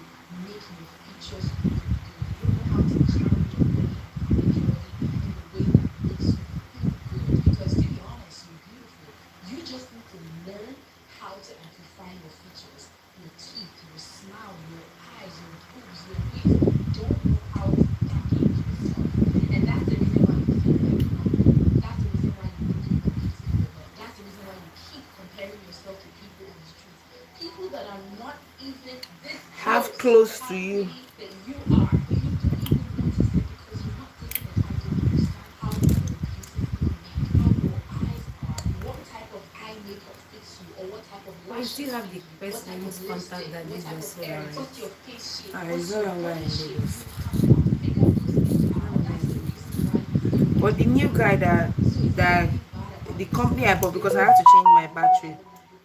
make your features look good. You don't know how to carry your body individually in a way that makes you feel good. Because to be honest, you're beautiful. You just need to learn how to amplify your features, your teeth, your smile, your eyes, your boobs, your lips. You don't know how to package yourself. And that's the reason why you feel like you're not good. That's the reason why you think you're not beautiful enough. That's the reason why you keep comparing yourself to people on the street. People that are not even this
Have close to you.
that you are, but you don't even notice it because you're not taking the time to understand how you are beautifully made, how your eyes are, what type of eye makeup fits you, or what type of
But you
lashes
still have the
fit you, what
person
type of
whose contact
lipstick,
that
what
lives
type
in
of hair,
Solar,
what's
right?
your face shape,
It's
what's
no
your
longer
body
in
shape.
Lagos.
You have not figured those things out. That's the reason why you feel
But the new guy that
so it's not
that
being bad about
the
yourself.
company I bought, because I had to change my battery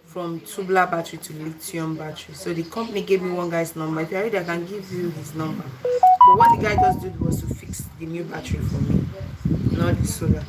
from tubular battery to lithium battery. So the company gave me one guy's number. If you're ready, I can give you his number. But what the guy just did was to fix the new battery for me, not the solar.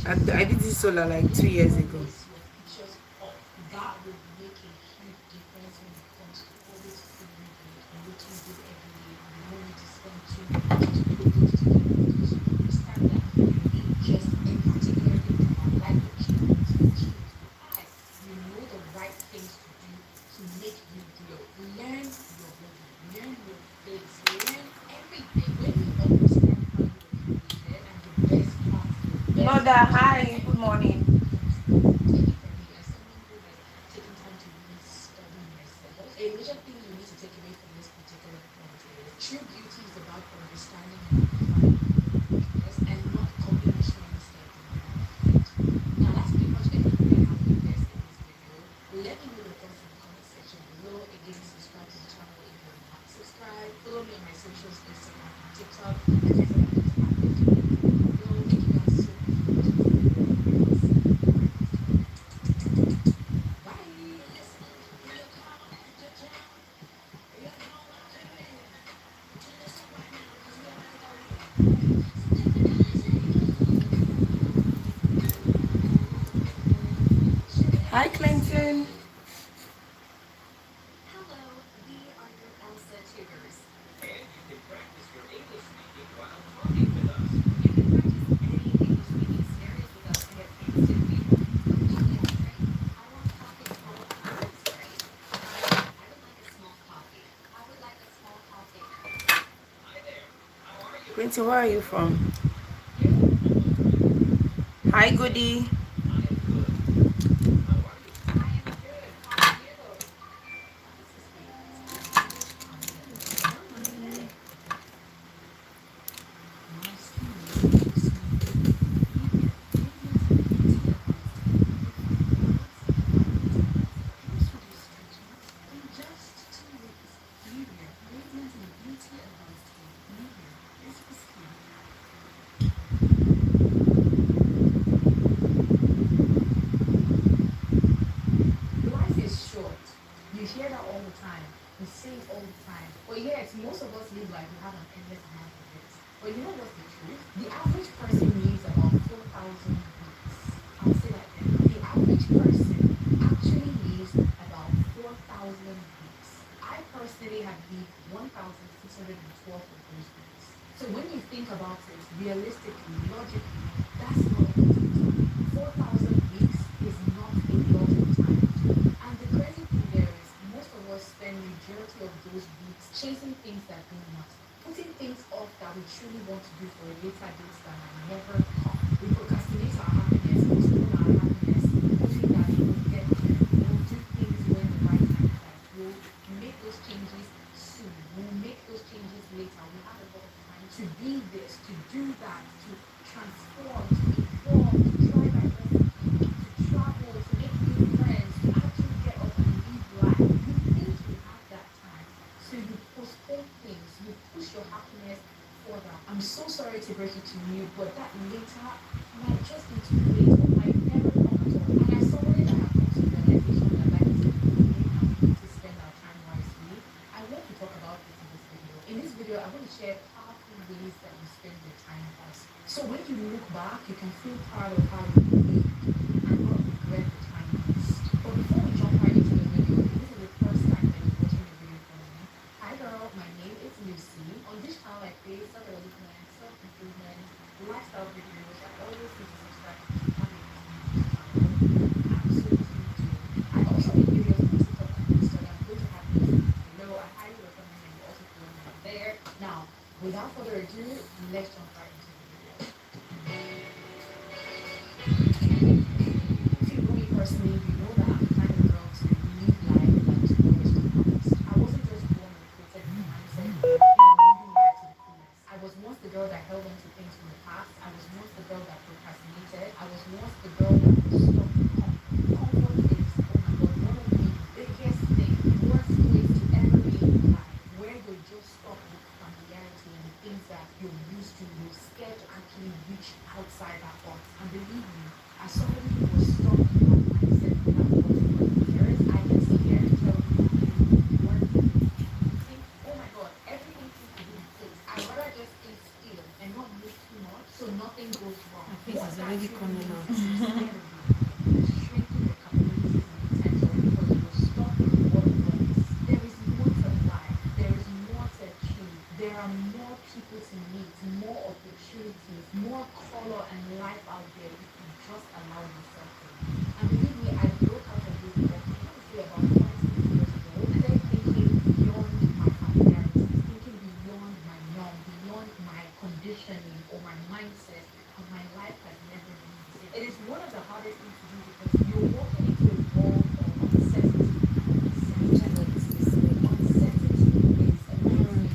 I did this solar like 2 years ago.
Features up, that would make a huge difference when it comes to always feeling good, looking good every day. You don't need to spend too much to put those together because you understand that you need just a particular thing to highlight your cheekbones, your cheeks, your eyes. You know the right things to do to make you glow. Learn your body, learn your face, learn everything. When you understand how you were created and the best part, the best
Mother, hi, good morning.
take it from me, as someone who has taken time to really study myself, a major thing you need to take away from this particular point is true beauty is about understanding and amplifying your uniqueness and not copying trends that do not fit you. Now, that's pretty much everything I have for you guys in this video. Let me know your thoughts in the comment section below. Again, subscribe to the channel if you're not subscribed. Follow me on my socials, Instagram and TikTok. Like I said, I'm just happy to be in the video. Thank you guys so much for watching this video. I'll see you in my next one.
Hi, Clinton. Clinton, where are you from? Hi, Goody.
Life is short. You hear that all the time. You say it all the time. But yet, most of us live like we have an endless amount of it. But you know what's the truth? The average person lives about 4,000 weeks. I'll say that again. The average person actually lives about 4,000 weeks. I personally have lived 1,612 of those weeks. So when you think about it, realistically, logically, that's not a lot of time. 4,000 weeks is not a lot of time. And the crazy thing there is, most of us spend majority of those weeks chasing things that don't matter, putting things off that we truly want to do for a later date that might never come. We procrastinate our happiness, postpone our happiness, hoping that it will get there. Do things when the right time comes. We'll
those changes soon. We'll make those changes later. We have a lot of time to be this, to do that, to transform, to evolve, to try diversity, to travel, to make new friends, to actually get up and live life. You think you have that time, so you postpone things, you push your happiness further. I'm so sorry to break it to you, but that later might just be too late or might never come at all. And as somebody that have come to the realization that life is evolving and we need to spend our time wisely, I want to talk about this in this video. In this video, I want to share powerful ways that you spend your time wisely. So when you look back, you can feel proud of how you lived and not regret the time you missed. But before we jump right into the video, if this is the first time that you're watching the video from me, hi girl, my name is Lucy. On this channel, I create self-development, self-improvement, lifestyle videos. I always need to subscribe to have a absolutely do. I also make videos on TikTok and Instagram. I'm going to have those below. I highly recommend that you also follow me there. Now, without further ado, let's jump right into the video. If you know me personally, you know that I'm the kind of girl to live life like tomorrow is not promised. I wasn't just born and created with the mindset of living life to the fullest. I was once the girl that held on to things from the past. I was once the girl that procrastinated. I was once the girl that was stuck in comfort. Comfort is, oh my god, one of the biggest thing, worst place to ever be in life, where you're just stuck with familiarity and the things that you're used to. You're scared to actually reach outside that box. And believe me, as somebody who was stuck in that mindset for that box for years, I can sit here and tell you that you weren't moving. You think, oh my god, everything seems to be in place. I'd rather just stay still and not move too much so nothing goes wrong.
My face is already coming out.
Shrinking your capabilities and potential because you're stuck with what was. There is more to life. There is more to achieve. There are more people to meet, more opportunities, more color and life out there if you just allow yourself to. And believe me, I broke out of this box, I want to say about 20 years ago. I started thinking beyond my familiarity, thinking beyond my norm, beyond my conditioning or my mindset, and my life has never been the same. It is one of the hardest things to do because you're walking into a world of uncertainty. Uncertainty is amazing.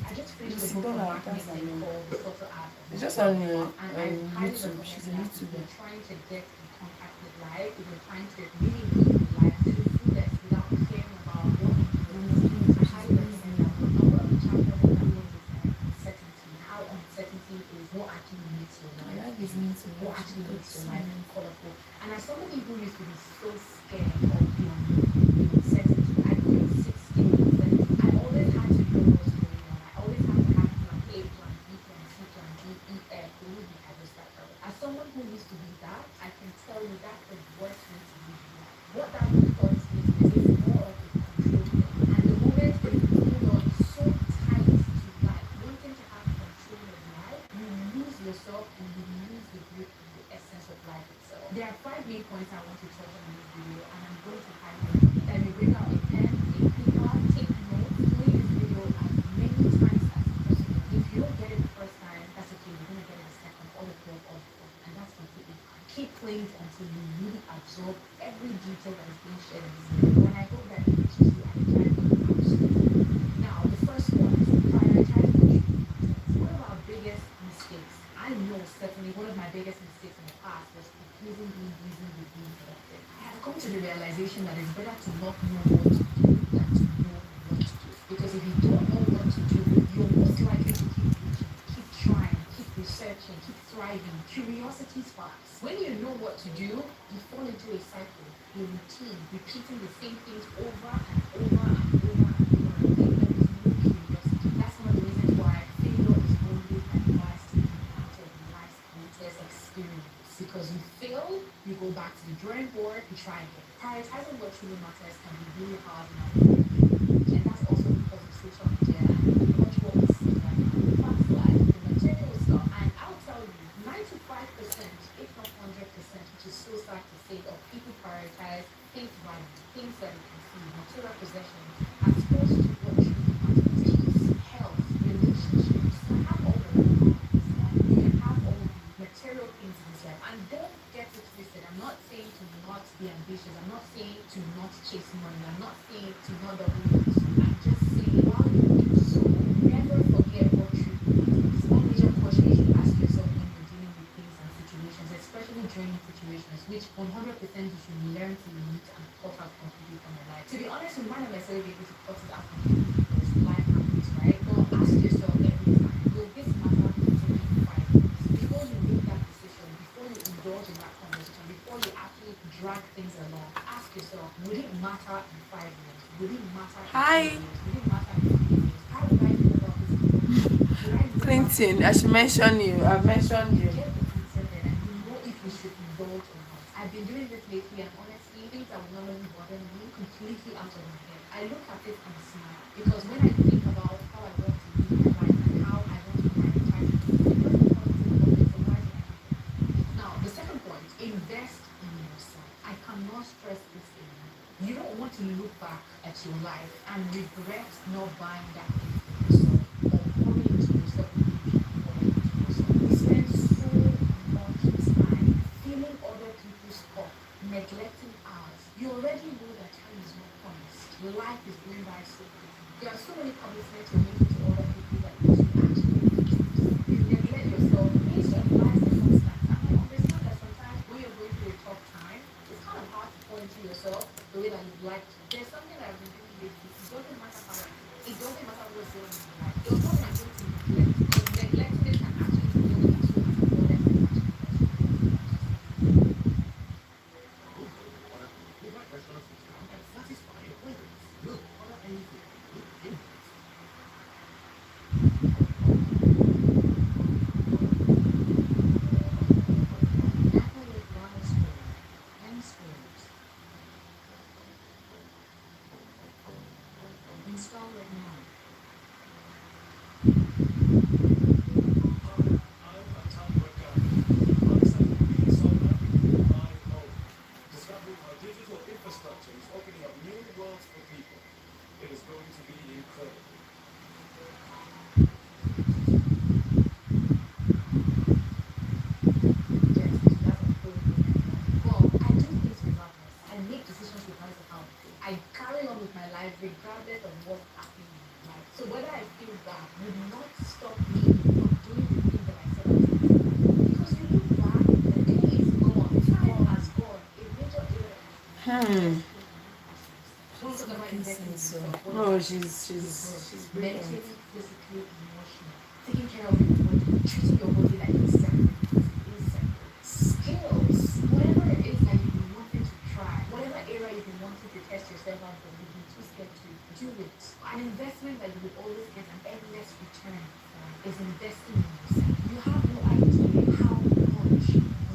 I just finished a book on Mark Manson called The Subtle Art of
It's just
Living.
on
And I highly
YouTube.
recommend
She's a
that if
YouTuber.
you're trying to get in contact with life, if you're trying to really live life to the fullest without caring about what you do, I highly recommend that book. And one of the chapters in that book is uncertainty, how uncertainty is what actually makes your life,
Life is meant to
what
be
actually makes your
so
life
much.
colorful. And as somebody who used to be so scared of the unknown, the uncertainty, I feel sick scared of uncertainty. I always had to know what's going on. I always had to have plan A, plan B, plan C, plan D, E, F. Believe me, I was that girl. As someone who used to be that, I can tell you that's the worst way to live your life. What that really turns into is more of a control thing. And the moment when you hold on so tight to life, wanting to have control of life, you lose yourself and you lose the grip and the essence of life itself. There are 5 main points I want to touch on in this video, and I'm going to highly recommend that you bring out a pen, a paper, take notes, play this video as many times as possible. If you don't get it the first time, that's okay. You're going to get it the second, or the third, or the fourth, and that's completely fine. Keep playing it until you really absorb every detail that is being shared in this video, and I hope that it reaches you at a time when you absolutely. Now, the first one is prioritize what truly matters. One of our biggest mistakes, I know certainly one of my biggest mistakes in the past was confusing being busy with being productive. I have come to the realization that it's better to not know what to do than to know what to do. Because if you don't know what to do, you're most likely to keep reaching, keep trying, keep researching, keep thriving. Curiosity sparks. When you know what to do, you fall into a cycle, a routine, repeating the same things over and over and over and over again. There is no curiosity. That's one of the reasons why failure is always advised to be part of life's greatest experience. Because you fail, you go back to the drawing board, you try again. Prioritizing what truly matters can be really hard in our modern day and age, and that's also because of social media and much what we see right now. The fast life, the material stuff, and I'll tell you, 95%, if not 100%, which is so sad to say, of people prioritize things value, things that you can see, material possessions, as opposed to what truly matters. Peace, health, relationships. You can have all the money in this life. You can have all the material things in this life. And don't get it twisted. I'm not saying to not be ambitious. I'm not saying to not chase money. I'm not saying necessarily be able to cut it out completely because life happens, right? But ask yourself every time, will this matter to me in 5 years? Before you make that decision, before you indulge in that conversation, before you actually drag things along, ask yourself, would it matter in 5 years? Would it matter in 2 years? Would it matter in 3 years? How would I feel about this conversation? Would I look
Clinton,
back?
I should mention you. I've mentioned
You
you.
get the mindset then and you know if you should indulge or not. I've been doing this lately and honestly, things that would normally bother me completely out of my head. I look at it and smile because when I think about how I want to live my life and how I want to prioritize things, it doesn't come into the moment. So why did I do that? Now, the second point, invest in yourself. I cannot stress this enough. You don't want to look back at your life and regret not buying that thing for yourself or pouring into yourself the way you should be pouring into yourself. We spend so much time filling other people's cup, neglecting ours. You already know that time is not promised. Life is going by so quickly. There are so many commitments you're making to other people that you actually need to do yourself. You neglect yourself. Yes, you realize the constant. And I understand that sometimes when you're going through a tough time, it's kind of hard to pour into yourself the way that you'd like to. There's something that I've been doing lately. It doesn't matter how I feel. It doesn't matter what's going on in my life. There's nothing I'm going to neglect because neglecting it can actually feel like so much burden that it actually causes me to feel like just
With my personal system and satisfy your cravings. Look, order anything. Look infinite.
Napa with water spray and sprays. Install it now.
I'm a top workout. Alongside being solar, live home. Discovering how digital infrastructure is opening up new worlds for people. It is going to be incredible.
Yes, that's absolutely right. Well, I do things regardless. I make decisions regardless of how I feel. I carry on with my life regardless of what's happening in my life. So whether I feel bad would not stop me from doing the thing that I said I was going to do. Because you look back, the day is gone, time has gone. A major area that you should
Hmm.
invest in you as yourself. When we talk about investing in
So
yourself, what
no,
does that mean?
she's brilliant.
Mentally, physically, emotionally. Taking care of your body, treating your body like it's sacred because it is sacred. Skills, whatever it is that you've been wanting to try, whatever area you've been wanting to test yourself out for, you've been too scared to do it. An investment that you will always get an endless return from is investing in yourself. You have no idea how much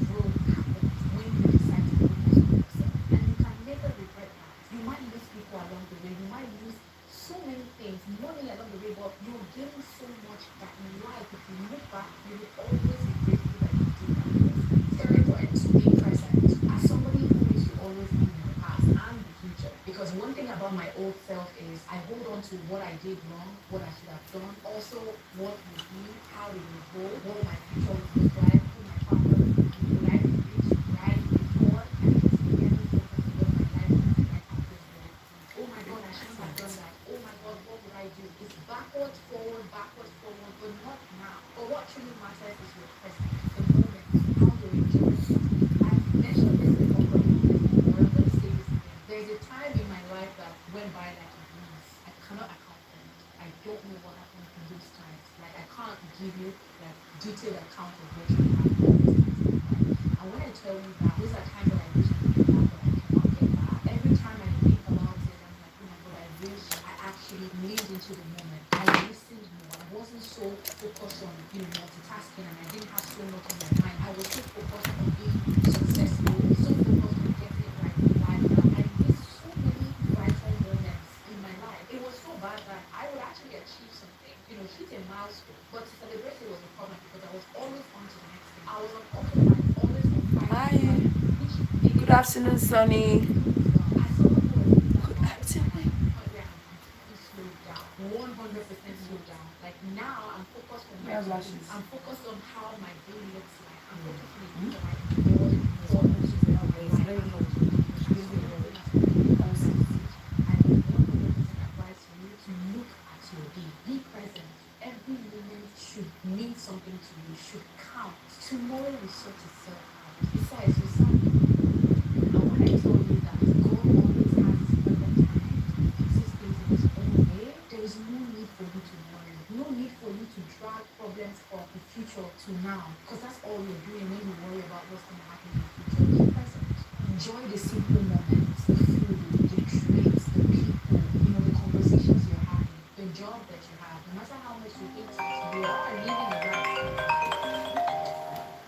growth happens when you decide to focus on yourself. And you can never regret that. You might lose people along the way, you might lose so many things, money along the way, but you're gaining so much that in life, if you look back, you will always be grateful that you did that investment. Third point, be present. As somebody who used to always live in the past and the future, because one thing about my old self is I hold on to what I did wrong, what I should have done, also what would be, how it would go, what my future would look like, who my partner would be, would I be rich, would I be poor, and I just barely focus on what my life and my life happens very quickly. Oh my God, I shouldn't have done that. Oh my God, what would I do? It's backwards, forward, but not now. But what truly matters is your present, the moment, how you're enjoying it. I've mentioned this a couple of times before. I'm going to say this again. There's a time in my life that went by like a breeze. I cannot account for it. I don't know what happened in those times. Like I can't give you like detailed account of what really happened in those times in my life. And when I tell you that those are times that I wish I could get back, but I cannot get back. Every time I think about it, I'm like, oh my God, I wish I actually leaned into the moment. I listened more. I wasn't so focused on, multitasking and I didn't have so much on my mind. I was so focused on being successful, so focused on getting it right in life that I missed so many vital moments in my life. It was so bad that I would actually achieve something, hit a milestone. But to celebrate it was a problem because I was always on to the next thing. I was on autopilot, always on
Hi.
5 which
Good afternoon, Sonny.
as someone who was living
Good
abroad, I
afternoon.
had to the point where I'm completely slowed down, 100% slowed down. Like now, I'm focused on my
Yeah,
to-do.
lashes.
I'm focused on how my day looks like. I'm focused on the things that I enjoy more than my life and my to-do list. And so much thing has completely changed my decision. I would 100% advise for you to look at your day. Be present. Every moment should mean something to you, should count. Tomorrow will sort itself out. Besides, you sound and when I tell you that God always has his perfect time to fix things is no need for you to worry. No need for you to drag problems of the future to now. Because that's all you're doing when you worry about what's going to happen in the future. Be present. Enjoy the simple moments, the food, the drinks, the people, the conversations you're having, the job that you have. No matter how much you hate it, you are living a life.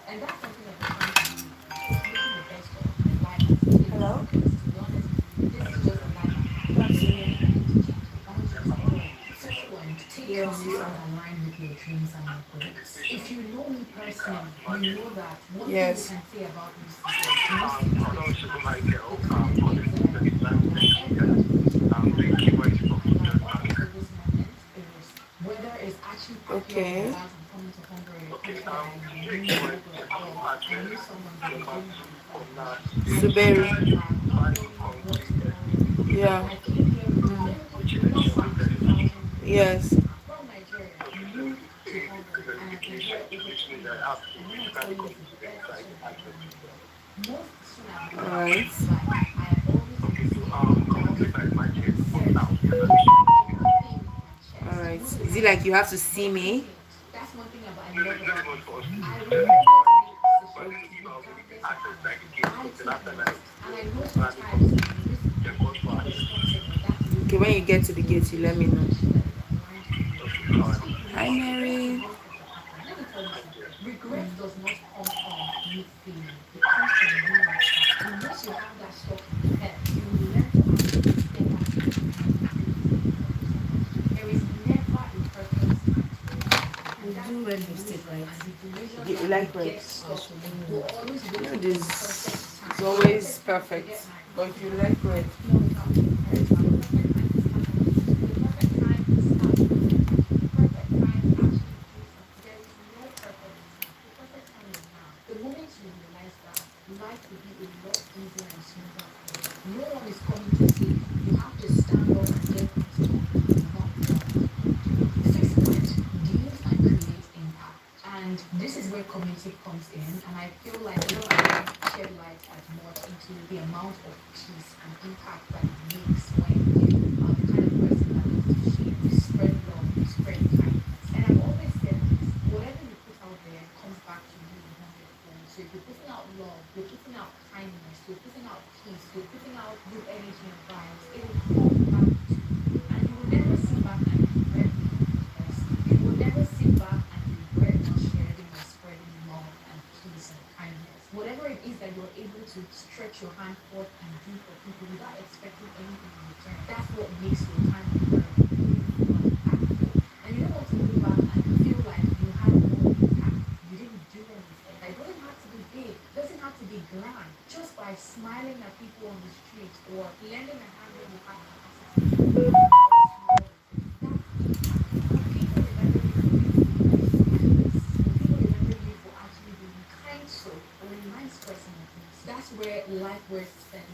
And that's something that we're trying to do. Just making the best of the life as it is.
Hello?
Because to be honest with you, this is just the life I have. There's nothing to change it. Why don't you just enjoy it? Second, take
Yes.
choices that align with your dreams and your goals. If you know me personally, you know that one thing you
Yes.
can say about me is most things get to pass. The kind of things that I do, whatever dreams that I have in my life, up until this moment, it was whether it's actually packing up my
Okay.
bags and coming to Hungary, a country that I really love or love. I knew someone that would bring me before. I
Subaru.
came here back, not knowing what tomorrow would bring.
Yeah.
I came here
Mm.
willingly less than 2,000 euros
Yes.
from Nigeria, moved to Hungary, and I've been here over 2 years. And when I tell you it's the best decision I've ever made, most soon I've
All
made
right.
in life, I am always in the same 1,000 set everything in my
All
chest.
right.
You know the
Is it
kind of
like you have to see me?
that's one thing about I love about myself. I refuse to make decisions regardless of how I feel. I take notes. And I know sometimes when you listen to me, irresponsible, that's really
Okay, when you get to the
so
gate, you let me
just
know.
make sure that you're aligned with your dreams. Take
Hi,
risks. Take the
Mary.
worst that can happen. Let me tell you something. Regret does not come from you failing. It comes from you not trying. And once you have that stuck in your head, you will learn to actually step back in time and actively focus on what to do. There is never a perfect time to do anything. And that's
Do
the
red lipstick,
illusion
right?
and the delusion
You
that we
like red?
get stuck in. We're always
You know
waiting for
this
the perfect time.
is
The
always
perfect time to
perfect,
get married.
but if you like red,
No, it's not. It's not the perfect time to start a business. The perfect time to start a relationship. The perfect time to actually do something. There is no perfect time. The perfect time is now. The moment you realize that, life will be a lot easier and smoother for you. No one is coming to save you. You have to stand up and get things done and not run. Fifth point, give and create impact. And this is where community comes in. And I feel like we don't really shed light as much into the amount of peace and impact that it makes when you are the kind of person that loves to share. You spread love, you spread kindness. And I've always said this, whatever you put out there comes back to you in hundredfold. So if you're putting out love, you're putting out kindness, you're putting out peace, you're putting out good energy and vibes, it will come back to you. And you will never sit back and regret being a good person. You will never sit back and regret not sharing or spreading love and peace and kindness. Whatever it is that you're able to stretch your hand forth and do for people without expecting anything in return, that's what makes your time on earth meaningful and impactful. And you don't want to look back and feel like you had no impact. You didn't do anything. It doesn't have to be big. It doesn't have to be grand. Just by smiling at people on the street or lending a hand when you have capacity. No matter how small it is, that's impact. Will people remember you for being a good person? Yes. Will people remember you for actually being kind soul or a nice person at least? That's where life worth spent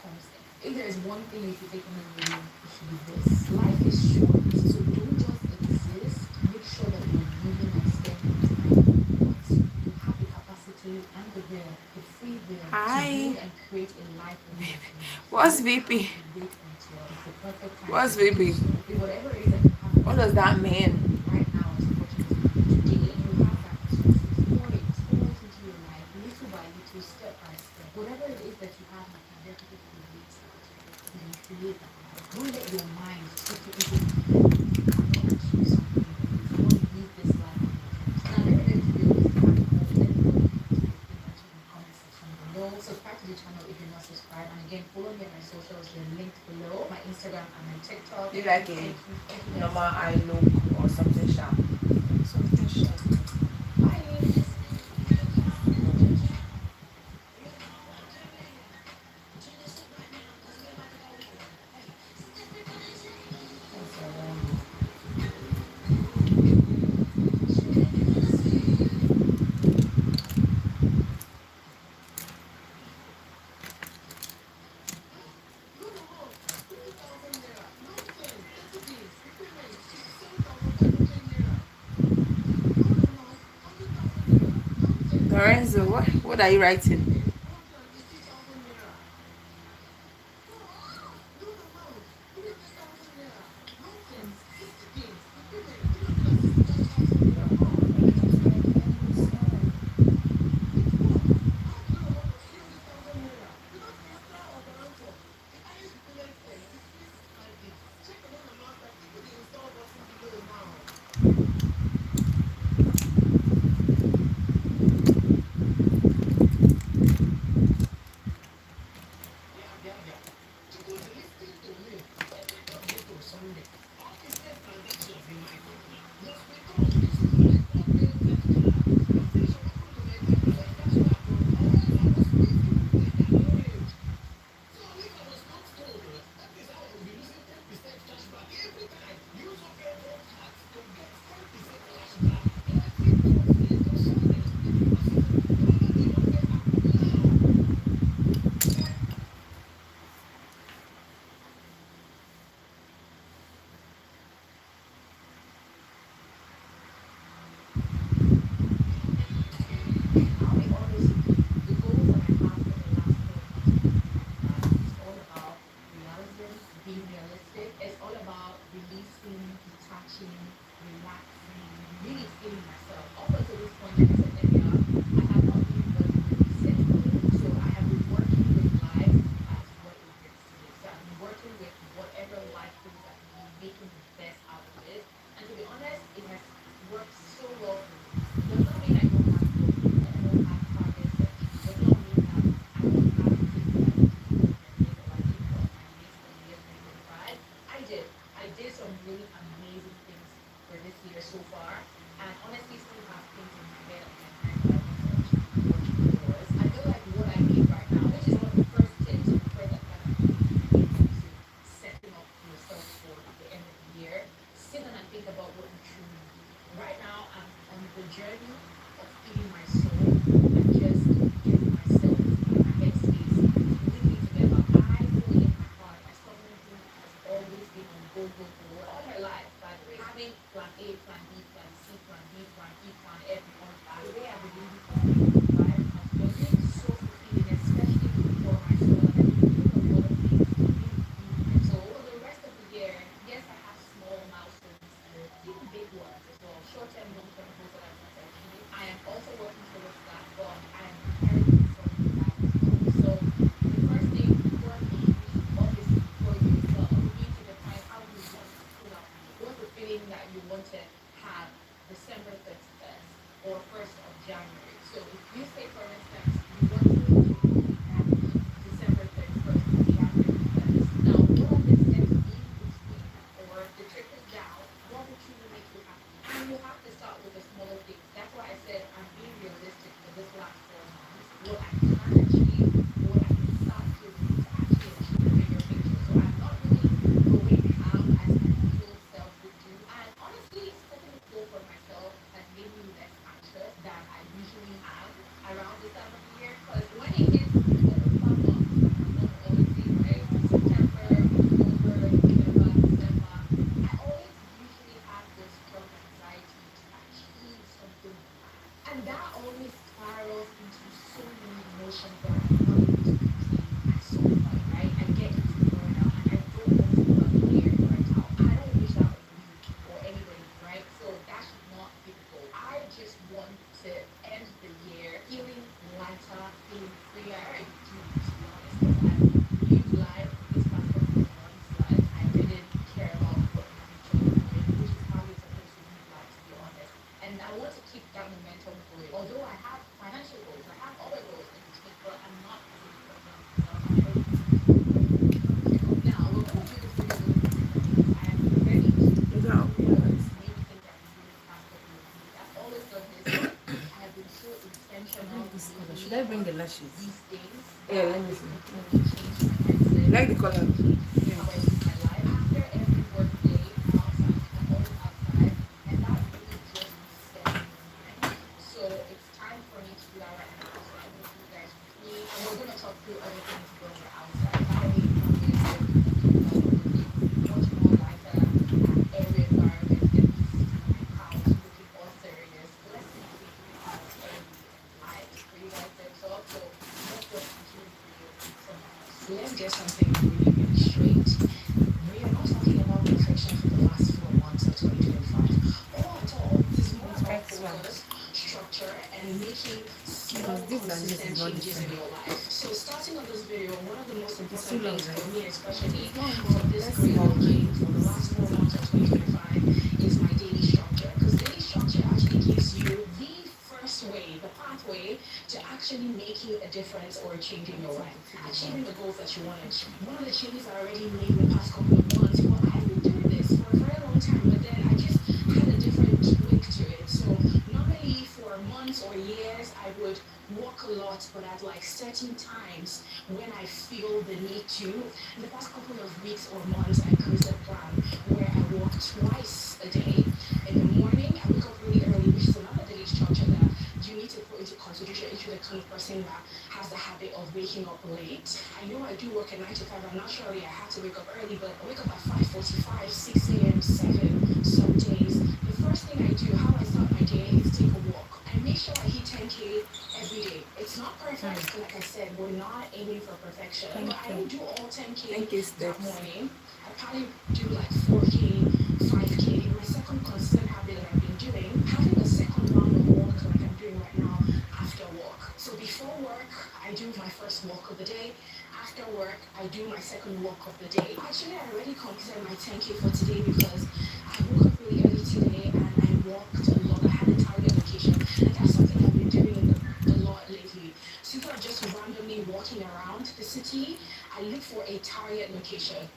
comes in. If there's one thing you should take from the video, it should be this. Life is short, so don't just exist. Make sure that you're living and spending time on what you have the capacity and the will, the free will to
Hi.
build and create a life of your dreams.
What's
You don't
VP?
have to wait until it's the perfect time
What's
to do
VP?
so. If whatever it is that you have
What does that mean?
right now is opportunity for you. Today you have that resources. Pour it into your life, little by little, step by step. Whatever it is that you have, you can definitely create that. You can create that life. Don't let your mind take you into thinking that you cannot achieve something or you cannot live this life of your dreams. Now let me know if you feel this impact the most. Let me know if you can type in into the comment section below. Subscribe to the channel if you're not subscribed. And again, follow me on my socials. They're linked below. My Instagram and my TikTok.
Do you like a
Thank you. Thank you
normal
guys.
eye look or something sharp?
Something sharp. Bye.
That's around. Lorenzo, what are you writing?
I'll be honest with you, the goals that I have for the last 4 months of 2025 is all about realism, being realistic. It's all about releasing, detaching, relaxing, really feeling myself. Up until this point, like I said earlier, I have not really really set goals. So I have been working with life as what it brings to me. So I've been working with whatever life throws at me, making the best out of it. And to be honest, it has worked so well for me. Does not mean I don't have goals and I don't have targets set. Does not mean that I don't have things that I want to do in my list or I didn't put on my list for the year 2025. I did. I did some really amazing things for this year so far. And honestly, still have things in my head and my mind that I want to keep working towards. I feel like what I need right now, which is one of the first tips and the first advice I'm giving you when it comes to setting up yourself for the end of the year, sit down and think about what you truly need. Right now, I'm on the journey of feeding my soul and just getting myself in my headspace completely together. I know in my heart, as someone who has always been on go, go, go all my life, by the way, having plan A, plan B, plan C, plan D, plan E, plan F, on the way I've been living for 2025 has been so fulfilling, especially for my soul. And I've been doing a lot of things to really feed my soul. For the rest of the year, yes, I have small milestones and even big ones as well, short term, long term goals that I want to achieve. I am also working towards that, but I am preparing myself for that as well. So the first thing for me, obviously for you as well, you need to define how you want to fill out the year. What's the feeling that you want to have December 31st or 1st of January? So if you say, for instance, you want to be happy December 31st or January 1st, now what are the steps in between or the trickle down? What would truly make you happy? And you have to start with the smaller things. That's why I said I'm being realistic for this last 4 months. What I can achieve, what I can start doing to actually achieve the bigger picture. So I'm not really going ham as my usual self would do. And honestly, setting a goal for myself has made me less anxious than I usually am around this time of the year. Because when it hits the fun months, like my mom will always say, right? September, October, November, December, I always usually have this strong anxiety to achieve something in life. And that always spirals into so many emotions that I'm not able to contain at some point, right? I get into burnout and I don't want to go out there and burn out. I don't wish that on you or anybody, right? So that should not be the goal. I just want to end the year feeling lighter, feeling freer. I already do, to be honest, because I've lived life this past couple of months like I didn't care about what my future was doing, which is how you're supposed to live life, to be honest. And I want to keep that momentum going. Although I have financial goals, I have other goals in between, but I'm not putting the pressure on myself. I'm letting things come chill. Now, we're going to do this video a little bit differently because I am ready to
Is
go
that
through what
okay?
made me think that I'm doing the past couple of weeks. I've always done this, but I have been so intentional
This color. Should
lately
I bring
on
the lashes?
these things
Yeah,
that
let
I
me
just
see.
completely changed my mindset,
Like the color?
completely changed
Yeah.
how I live my life. After every work day, I'm outside, I'm always outside, and that really just resets my mind. So it's time for me to do that right now. So I'm gonna take you guys with me, and we're gonna talk through other things when we're outside. That way, you come in here, we can talk about other things much more lighter and airy environment than me sitting on my couch looking all serious. Let's make things more airy and light for you guys to talk. So let's go continue the video from my house. So let's get something really, really straight. We are not talking about perfection for the last 4 months of 2025. Oh, at all. This is more about
Next one.
focus, structure, and making small,
Because this and this
consistent
is not the
changes in
same.
your life. So, starting on this video, one of the most
It's too
important
long,
things for
right?
me, especially
It's
for
not.
this
Let's see
great
how
looking
green it
for the
is.
last 4 months of 2025, is my daily structure. Because
actually making a difference or a change in your life, achieving the goals that you want to achieve. One of the changes I already made in the past couple of months, well, I've been doing this for a very long time, but then I just had a different tweak to it. So normally for months or years, I would walk a lot, but at like certain times when I feel the need to. In the past couple of weeks or months, I created a plan where I walk twice a day. In the morning, I wake up really early, which is another daily structure that you need to put into consideration if you're the kind of person that has the habit of waking up late. I know I do work at 9 to 5, and naturally I have to wake up early, but I wake up at 5:45, 6 a.m., 7 some days. The first thing I do, how I start my day, is take a walk. I make sure I hit 10K every day. It's not perfect, like I said, we're not aiming for perfection. But I don't do all 10K that morning. I probably do like 4K, 5K. My second consistent habit that I've been doing, having a second round of walk like I'm doing right now after work. So before work, I do my first walk of the day. After work, I do my second walk of the day. Actually, I already completed my 10K for today because I woke up really early today and I walked a lot. I had a target location, and that's something I've been doing a lot lately. So instead of just randomly walking around the city, I look for a target location.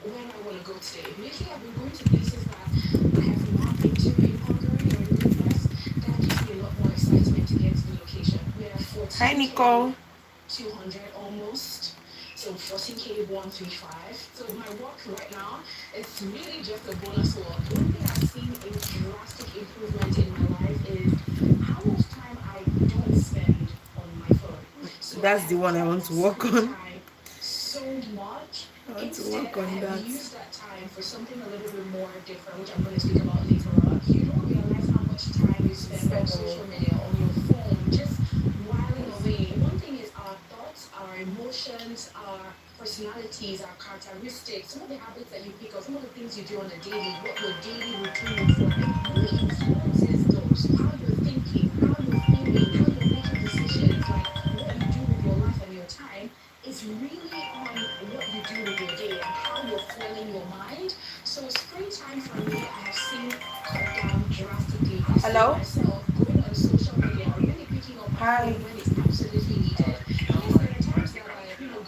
Where do I want to go today? Lately, I've been going to places that I have not been to in Hungary or in the US. That gives me a lot more excitement to get to the location. We are 14K,
Hi, Nicole.
200 almost. So 14K 135. So my work right now, it's really just a bonus walk. One thing I've seen a drastic improvement in my life is how much time I don't spend on my phone. So
that's the one I want to work on.
So much.
I want to
Instead,
work
I
on
have
that.
used that time for something a little bit more different, which I'm going to speak about later on. You don't realize how much time you spend on social media, on your phone, just whiling away. One thing is our thoughts, our emotions, our personalities, our characteristics, some of the habits that you pick up, some of the things you do on a daily, what your daily routine looks like, really influences those. How you're thinking, how you're feeling, how you're making decisions, like what you do with your life and your time is really on what you do with your day and how you're filling your mind. So screen time for me, I have seen cut down drastically.
Hello?
Myself going on social media, really picking up my phone when it's absolutely needed. Yes, there are times that I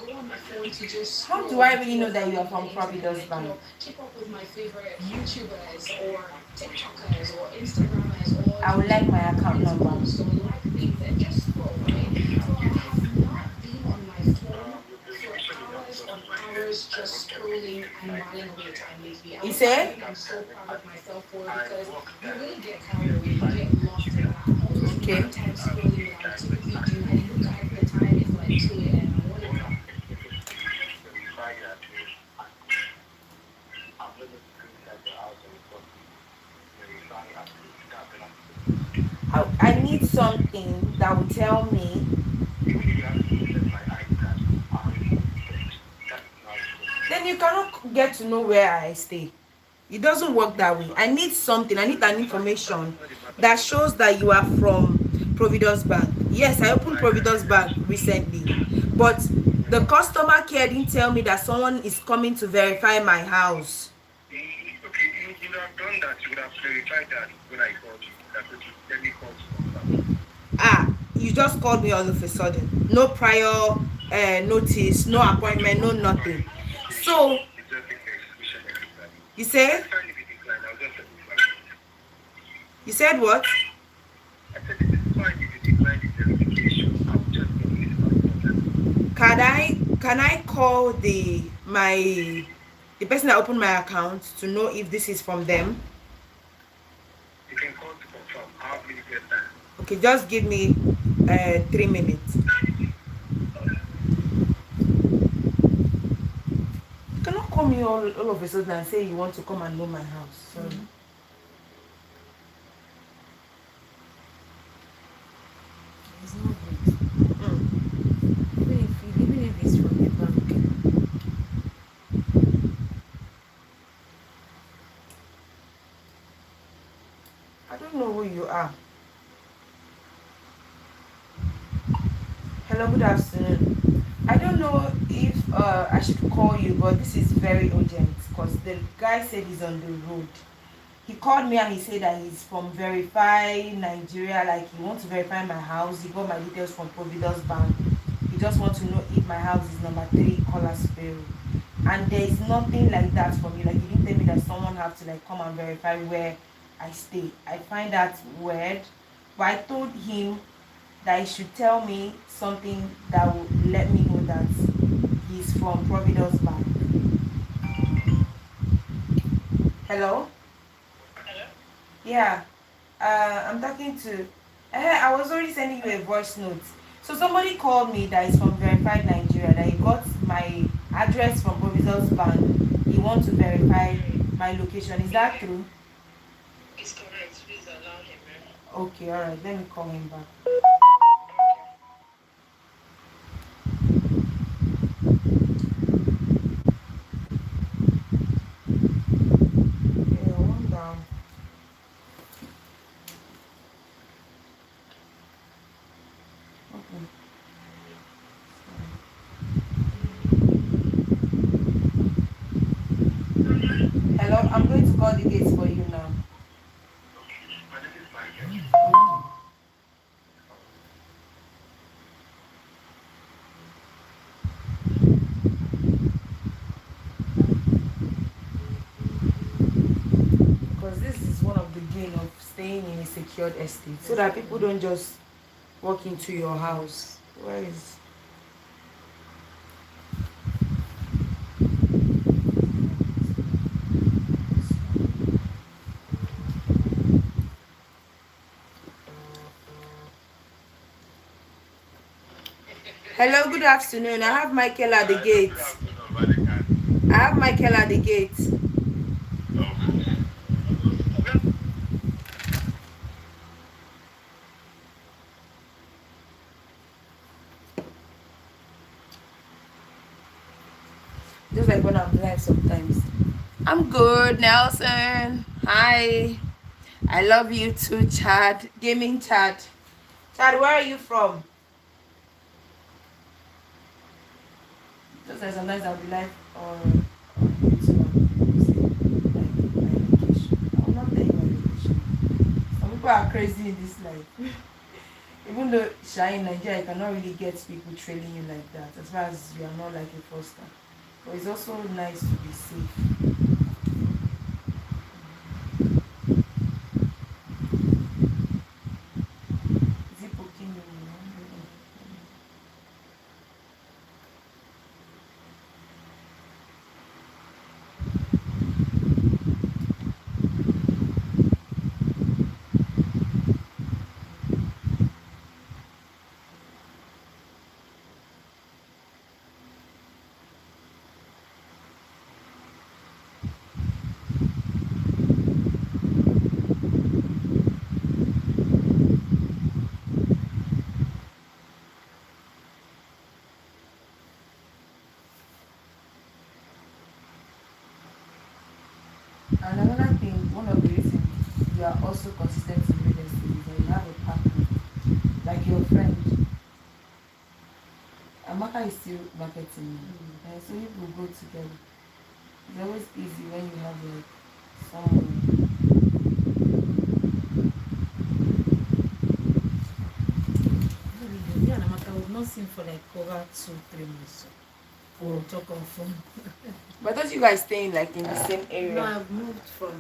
go on my phone to just
How do I really know that you are from Providence Bank?
Keep up with my favorite YouTubers or TikTokers or Instagrammers or
I would like my account number.
post or like things and just scroll, right? So I have not been on my phone for hours on hours just scrolling and whiling away time lately.
You say?
I'm so proud of myself for it because you really get carried away, you get lost in that. All those time scrolling that I typically do, I look at the time, it's like 2 a.m. and what is that?
I need something that will tell me. Then you cannot get to know where I stay. It doesn't work that way. I need something. I need an information that shows that you are from Providence Bank. Yes, I opened Providence Bank recently, but the customer care didn't tell me that someone is coming to verify my house.
Okay, you would have done that. You would have clarified that when I called you. That would let me call you.
You just called me all of a sudden. No prior notice, no appointment, no nothing. So, you say? You said what?
I said it is fine if you decline the verification. I'm just going to
Can I call the person that opened my account to know if this is from them?
You can call to confirm. How will you get that?
Okay, just give me 3 minutes. You cannot call me all of a sudden and say you want to come and know my house. Sorry.
It's not good. Even if it's from the bank.
I don't know who you are. Hello, good afternoon. I don't know if I should call you, but this is very urgent because the guy said he's on the road he called me and he said that he's from Verify Nigeria, like he wants to verify my house. He got my details from Providence Bank. He just wants to know if my house is number 3 Collasville. And there is nothing like that for me. Like he didn't tell me that someone have to like come and verify where I stay. I find that weird. But I told him that he should tell me something that will let me know that he's from Providence Bank. Hello?
Hello?
Yeah. I'm talking to. I was already sending you a voice note. So somebody called me that is from Verified Nigeria, that he got my address from Providence Bank. He wants to verify my location. Is that true?
It's correct. Please allow him.
Okay, alright. Let me call him back. Yeah, one down. Okay. Hello, I'm going to call the gates for you now.
My name is Michael.
Okay. Because this is one of the gain of staying in a secured estate, so that people don't just walk into your house. Where is? Hello, good afternoon. I have Michael at the gate. I have Michael at the gate. Just like when I'm live sometimes. I'm good, Nelson. Hi. I love you too, Chad. Gaming Chad. Chad, where are you from? Just like sometimes I'll be live on YouTube and say, like, my location. I'm not telling my location. Some people are crazy in this life. Even though Shy in Nigeria, you cannot really get people trailing you like that, as far as you are not like a foster. But it's also nice to be safe. Is it poking you? And another thing, one of the reasons you are also consistent in real estate is that you have a partner, like your friend. Amaka is still marketing, so you will go together. It's always easy when you have like someone.
Me and Amaka, we've not seen for like over 2-3 months. We'll talk on phone.
But don't you guys staying like in the same area?
No, I've moved from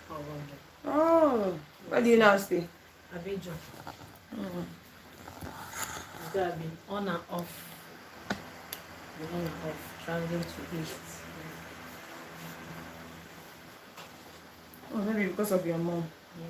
Hawaii.
Oh, where do you now stay?
Abidjan. So I've been on and off, traveling to East.
Oh, maybe because of your mom.
Yes.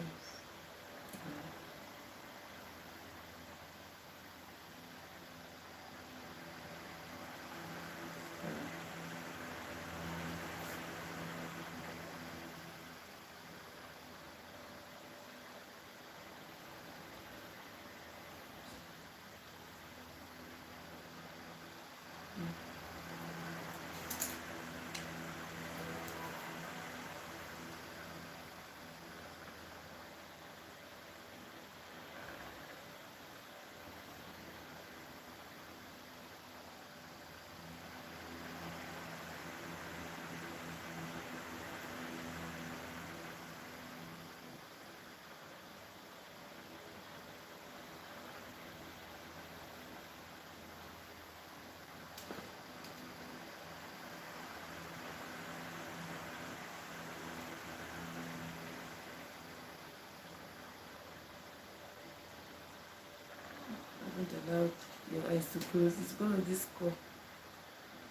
haven't allowed your eyes to close. It's going to this call.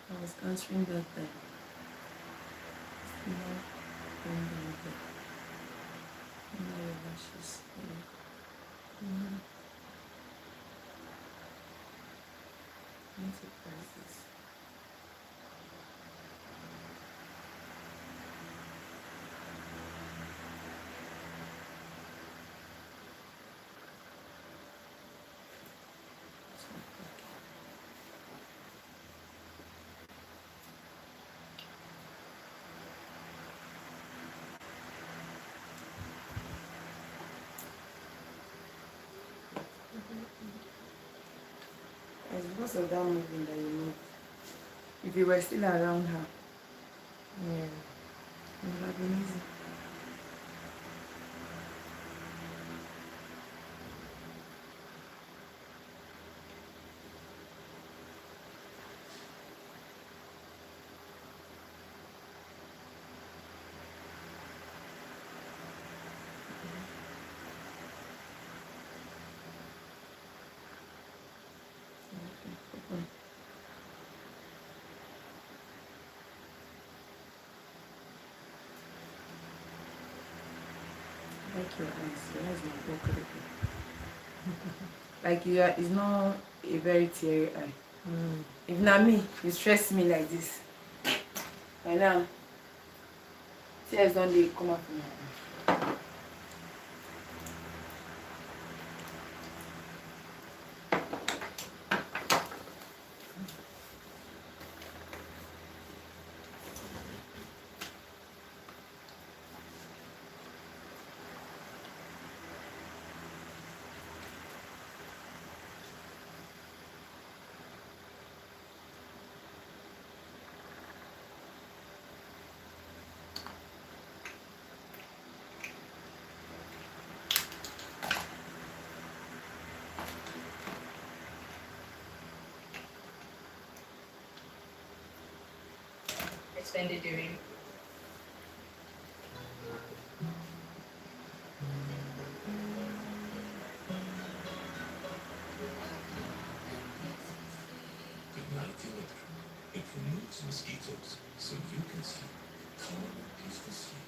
I was answering that time. It's now going down there. Now your lashes. Mm-hmm. No surprises. It's because of that moving that you moved. If you were still around her, yeah, it would have been easy. Open. Like your eyes. Your eyes are broken. Like you are, it's not a very teary eye. If not me, you stress me like this. Right now, tears don't they come up from my eye.
Extended doing.
Good night, Nekymodel. It removes mosquitoes so you can sleep calm and peaceful sleep.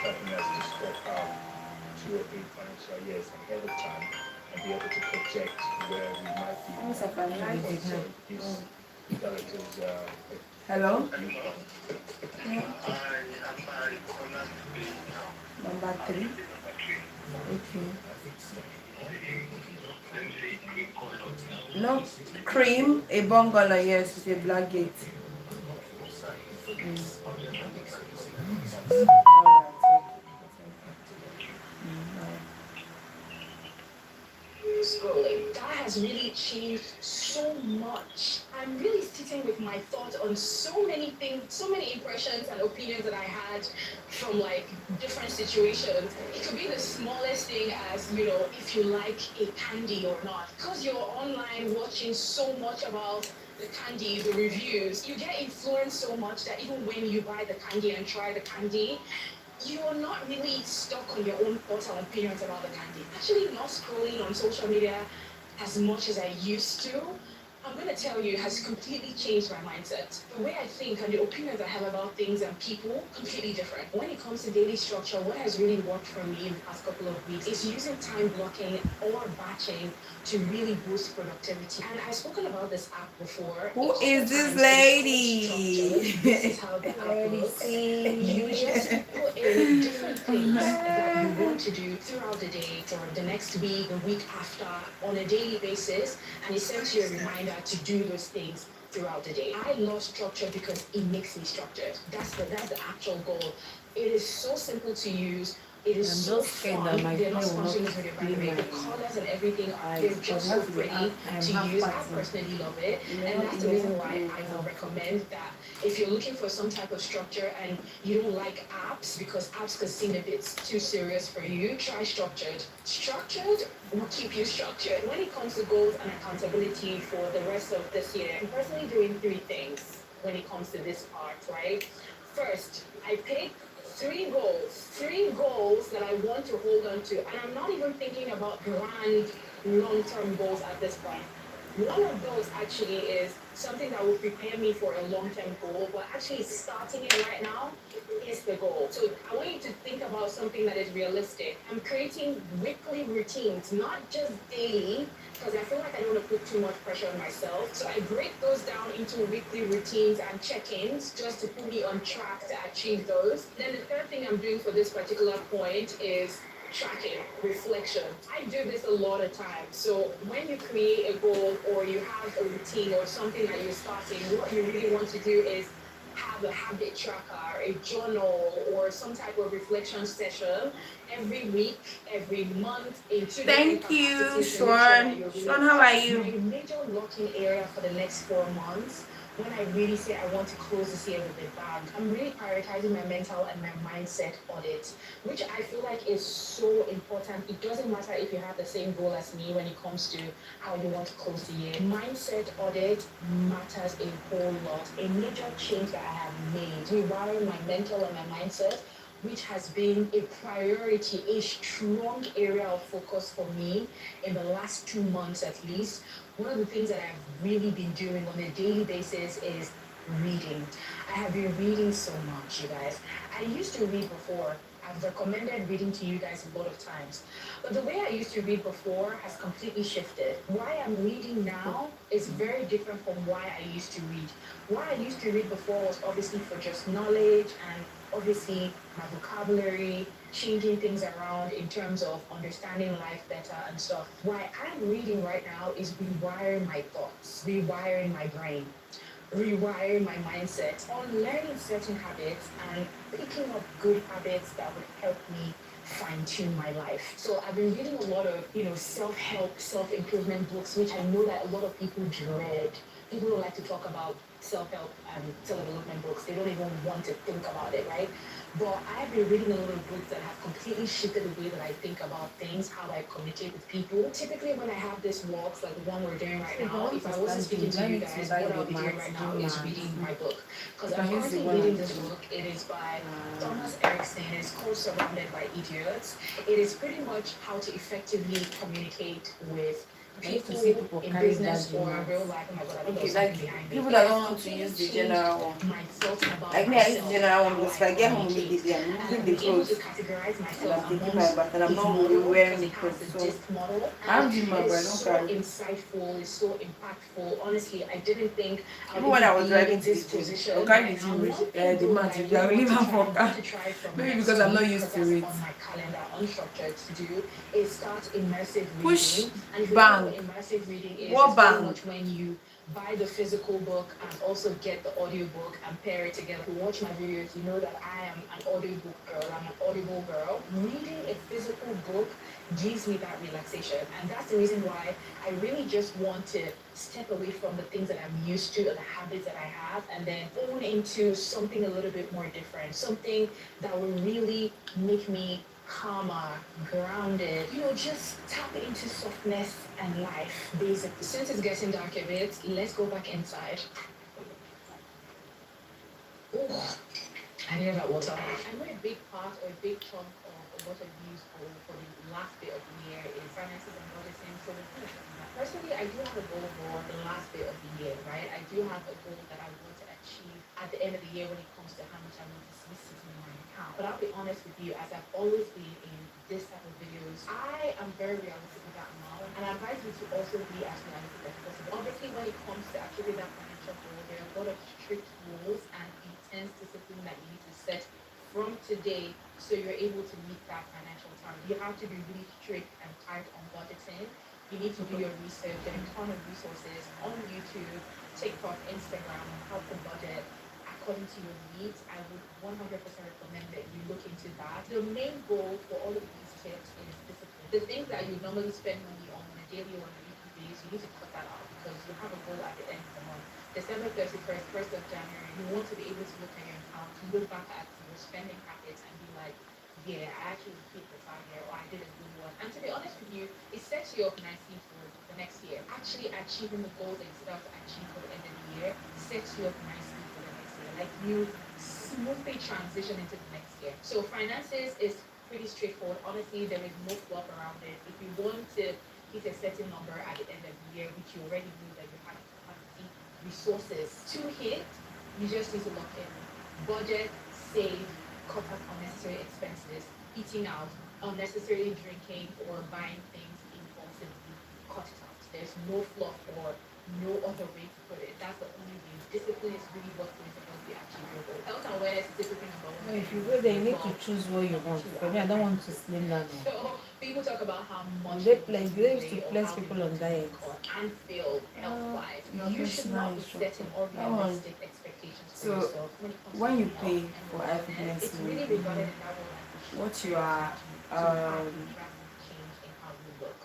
Helping us to scope out 2 or 3 financial years ahead of time and be able to project where we might be.
Almost like a light
So
signal.
it gives directors
Hello?
Yeah.
Number 3. Okay. No, cream, a bungalow, yes, with a black gate.
Scrolling. That has really changed so much. I'm really sitting with my thoughts on so many things, so many impressions and opinions that I had from like different situations. It could be the smallest thing as, if you like a candy or not. Because you're online watching so much about the candy, the reviews, you get influenced so much that even when you buy the candy and try the candy, you're not really stuck on your own thoughts and opinions about the candy. Actually, not scrolling on social media as much as I used to, I'm going to tell you, has completely changed my mindset. The way I think and the opinions I have about things and people, completely different. When it comes to daily structure, what has really worked for me in the past couple of weeks is using time blocking or batching to really boost productivity. And I've spoken about this app before.
Who is this lady?
This is how the app looks. You just put in different things that you want to do throughout the day, for the next week, the week after, on a daily basis, and it sends you a reminder to do those things throughout the day. I love structure because it makes me structured. That's the actual goal. It is so simple to use. It is so fun. They're not sponsoring this video, by the way. The colors and everything they're just so pretty to use. I personally love it, and that's the reason why I would recommend that if you're looking for some type of structure and you don't like apps because apps can seem a bit too serious for you, try structured. Structured will keep you structured. When it comes to goals and accountability for the rest of this year, I'm personally doing 3 things when it comes to this part, right? First, I pick Three goals that I want to hold on to. And I'm not even thinking about grand long-term goals at this point. One of those actually is something that will prepare me for a long-term goal, but actually starting it right now is the goal. So I want you to think about something that is realistic. I'm creating weekly routines, not just daily, because I feel like I don't want to put too much pressure on myself. So I break those down into weekly routines and check-ins just to put me on track to achieve those. Then the third thing I'm doing for this particular point is tracking, reflection. I do this a lot of times. So when you create a goal or you have a routine or something that you're starting, what you really want to do is have a habit tracker, a journal, or some type of reflection session every week, every month in two different
Thank you,
capacities to make sure that
Sean.
you're really.
Sean, how are
My
you?
major locking area for the next 4 months, when I really say I want to close this year with a bang, I'm really prioritizing my mental and my mindset audit, which I feel like is so important. It doesn't matter if you have the same goal as me when it comes to how you want to close the year. Mindset audit matters a whole lot. A major change that I have made, rewiring my mental and my mindset, which has been a priority, a strong area of focus for me in the last 2 months at least. One of the things that I've really been doing on a daily basis is reading. I have been reading so much, you guys. I used to read before. I've recommended reading to you guys a lot of times. But the way I used to read before has completely shifted. Why I'm reading now is very different from why I used to read. Why I used to read before was obviously for just knowledge and obviously my vocabulary, changing things around in terms of understanding life better and stuff. Why I'm reading right now is rewiring my thoughts, rewiring my brain, rewiring my mindset on learning certain habits and picking up good habits that would help me fine-tune my life. So I've been reading a lot of, self-help, self-improvement books, which I know that a lot of people dread. People don't like to talk about self-help and self-development books. They don't even want to think about it, right? But I've been reading a lot of books that have completely shifted the way that I think about things, how I communicate with people. Typically, when I have these walks, like the one we're doing right now, if I wasn't speaking to you guys, what I'll be doing right now is reading my book. Because I'm currently reading this book. It is by Thomas Erickson. It's called Surrounded by Idiots. It is pretty much how to effectively communicate with people in business or in real life. Oh my God, I think
Okay,
there's
like
something behind
people
it.
that
It
don't
has
want to use the
completely
general
changed
one.
my thoughts about
Like me, I use
myself,
the general one
how
because if
I
I get home
communicate.
immediately, I'm
And
removing
I've
the
been able to
clothes
categorize
and
myself
I'm taking my
amongst
bath and I'm
his
not
model
wearing
because
the
he has
clothes.
the
So
disc model.
I'm
And
doing my
it is
but I don't
so
carry.
insightful, it's so impactful. Honestly, I didn't think I
Even
would
when I was
be
driving
in
to the
this
gym,
position
I'll carry
right
the
now.
gym
One thing
the
though
mat
that I
if I
really
will leave
want to
her
try,
for
and I want
car.
to try from
Maybe
next
because I'm
week,
not
because
used to
that's
it.
on my calendar, unstructured to do, is start immersive
Push,
reading. And if you don't know what
bang,
immersive reading is,
what
it's pretty
bang.
much when you buy the physical book and also get the audiobook and pair it together. If you watch my videos, you know that I am an audiobook girl. I'm an audible girl. Reading a physical book gives me that relaxation. And that's the reason why I really just want to step away from the things that I'm used to or the habits that I have and then own into something a little bit more different, something that will really make me calmer, grounded, just tap into softness and life, basically. Since it's getting dark a bit, let's go back inside. Ooh, I need that water. I know a big part or a big chunk of what I've used for the last bit of the year is finances and budgeting. So we're going to talk about that. Personally, I do have a goal for the last bit of the year, right? I do have a goal that I want to achieve at the end of the year when it comes to how much I want to see sitting in my account. But I'll be honest with you, as I've always been in this type of videos, I am very realistic with that amount, and I advise you to also be as realistic as possible. Obviously, when it comes to achieving that financial goal, there are a lot of strict rules and intense discipline that you need to set from today so you're able to meet that financial target. You have to be really strict and tight on budgeting. You need to do your research, get a ton of resources on YouTube, TikTok, Instagram on how to budget according to your needs. I would 100% recommend that you look into that. The main goal for all of these tips is discipline. The things that you normally spend money on a daily or on a weekly basis, you need to cut that out because you have a goal at the end of the month. December 31st, 1st of January, you want to be able to look at your account, to look back at your spending habits and be like, yeah, I actually hit the target or I did a good one. And to be honest with you, it sets you up nicely for the next year. Actually achieving the goals that you set out to achieve for the end of the year sets you up nicely for the next year. like you smoothly transition into the next year. So finances is pretty straightforward. Honestly, there is no fluff around it. If you want to hit a certain number at the end of the year, which you already knew that you have the capacity, resources to hit, you just need to lock in. Budget, save, cut out unnecessary expenses, eating out, unnecessarily drinking or buying things impulsively, cut it out. There's no fluff or no other way to put it. That's the only way. Discipline is really what is supposed to be achievable. Health and awareness is discipline number one.
If you go there, you need to choose what you want. For me, I don't want to slim down.
So people talk about how much
They used to place people on diet.
And feel health-wise. You should not be setting unrealistic expectations for
So
yourself.
when you pay for iFitness,
It's really regarded in that way.
what you are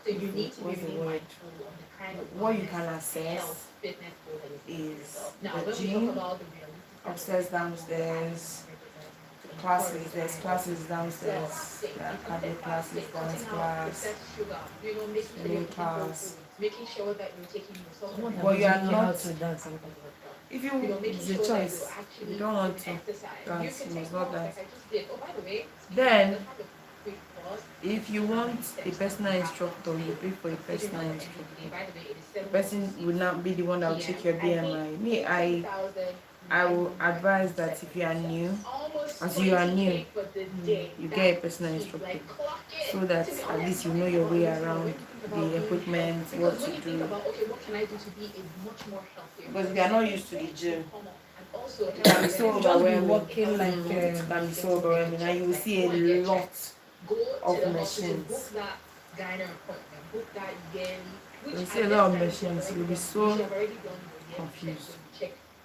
So you need to be
what's the
really
word?
mindful of the kind of
What you can
health,
access
fitness goal that you set for
is
yourself. Now,
the
when we
gym,
talk about the realistic
upstairs, downstairs, classes. There's classes downstairs. There are cardio classes, dance class, swimming class.
making sure that you're taking yourself.
But you are not.
to dance.
If you, it's a choice. You don't want to dance, you must not dance. Then, if you want a personal instructor, you pay for a personal instructor. The person will not be the one that will check your BMI. Me, I will advise that if you are new, as you are new, you get a personal instructor so that at least you know your way around the equipment, what to do. Because if you are not used to the gym, it can be so overwhelming.
Walking like
It can be so overwhelming, and you will see a lot of machines. You see a lot of machines, you'll be so confused.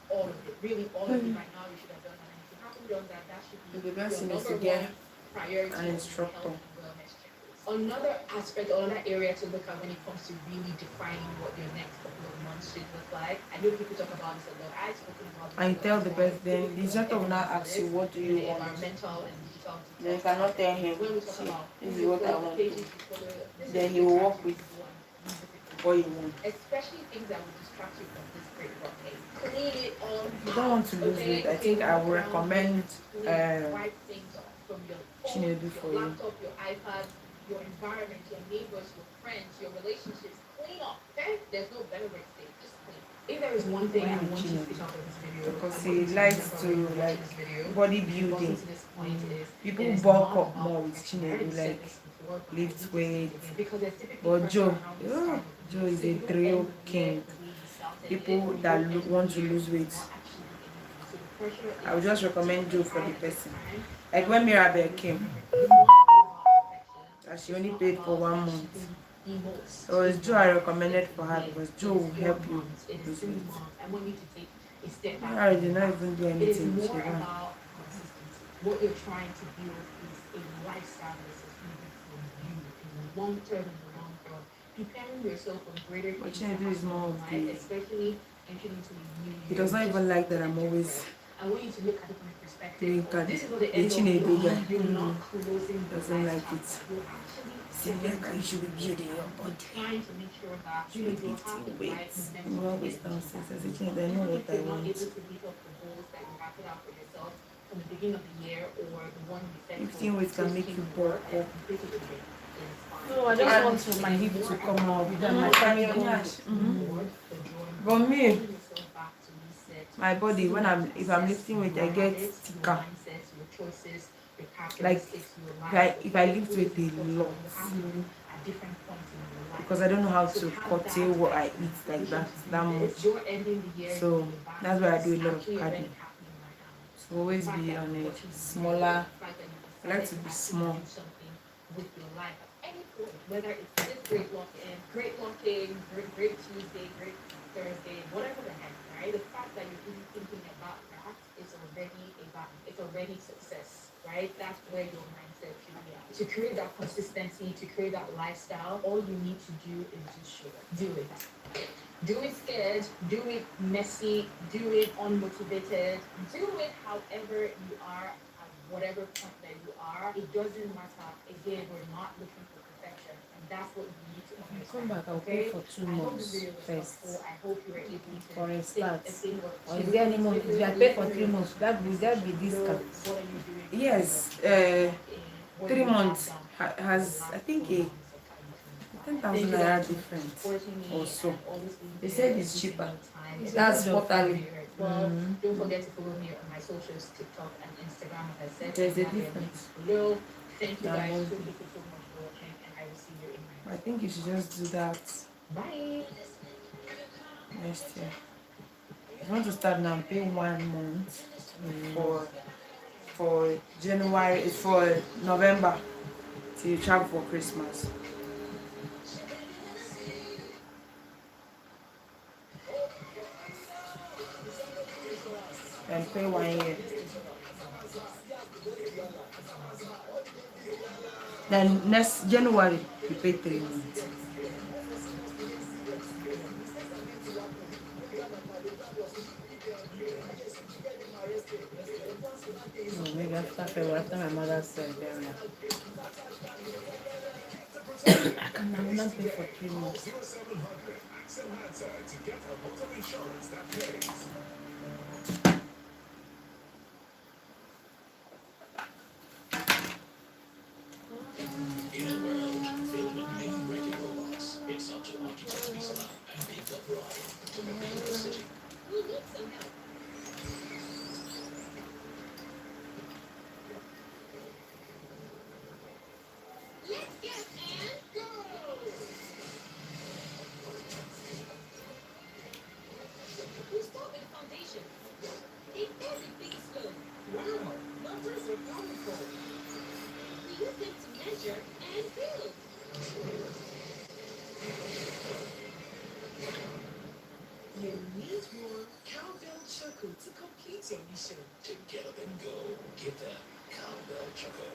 All of it, really all of it right now. You should have done that. And if you haven't done that, that should be
The best thing
your
is to
number
get
one priority
an instructor.
health and wellness checklist. Another aspect, another area to look at when it comes to really defining what your next couple of months should look like. I know people talk about this a lot. I've spoken about this.
And you tell the person, then the instructor will not ask you, what do you want?
Environmental and digital.
Then you cannot tell him,
When we talk
see,
about
this is what I want.
pages you follow, this
Then
is
he will
the
work
tracking
with
you want.
what you want.
Especially things that will distract you from this great work. Clean it on.
If you don't want to lose weight, I think I would recommend
wipe things off from your phone,
Chinedu for
your
you.
laptop, your iPad, your environment, your neighbors, your friends, your relationships. Clean up, okay? There's no better way to say it. Just clean. If there is one thing I want you to pick up in this video,
Because he likes to like bodybuilding. People bulk up more with Chinedu, like lift weight. But Joe is a drill king. People that want to lose weight, I would just recommend Joe for the person. Like when Mirabelle came, and she only paid for 1 month. So it's Joe I recommended for her because Joe will help you lose weight. I did not even do anything. She ran.
What you're trying to build is a lifestyle that is for you in the long term, in the long run. Preparing yourself for greater
What Chinedu is more of the.
especially entering into the new year.
He does not even like that I'm always
I want you to look at it from a perspective.
doing
This is not the
the
end of
Chinedu guy.
You're not closing the
Doesn't like
lifestyle.
it.
You're actually
See, like you should be building your body.
trying to make sure that you have the
Lifting
right
weights.
momentum.
I'm always downstairs. I say, Chinedu, I know what I
If you're not
want.
able to meet up the goals that you have put out for yourself from the beginning of the year or the one you set
Lifting weights can make you bulk up.
No, I just want to my hip to come out. Then my tummy goes.
But me, my body, if I'm lifting weight, I get thicker. Like if I lift weight a lot, because I don't know how to curtail what I eat like that much. So that's why I do a lot of cardio. So always be on a smaller. I like to be small.
With your life at any point, whether it's this great lock-in, great Tuesday, great Thursday, whatever the heck, right? The fact that you're even thinking about that is already success, right? That's where your mindset should be at. To create that consistency, to create that lifestyle, all you need to do is just show up. Do it. Do it scared, do it messy, do it unmotivated, do it however you are at whatever point that you are. It doesn't matter. Again, we're not looking for perfection. And That's what you need to understand.
Come back, I'll pay for 2 months first.
I hope you were able to
For a start.
think what
Or is there any money? If I pay for 3 months, will that be discount?
what are you doing?
Yes, 3 months has, I think, a 10,000 naira different or so. They said it's cheaper. That's quarterly.
Well, don't forget to follow me on my socials, TikTok and Instagram. As I said,
There's a difference.
below. Thank you
Yeah,
guys
there's-
so much for watching, and I will see you in my
I think you should just do that
bye.
next year. If you want to start now, pay 1 month for January, for November till you travel for Christmas. And pay 1 year. Then next January you pay 3 months.
No, maybe after February, after my mother's burial. I can now pay for 3 months.
You need more cowbell choco to complete your mission. To get up and go, get that cowbell choco.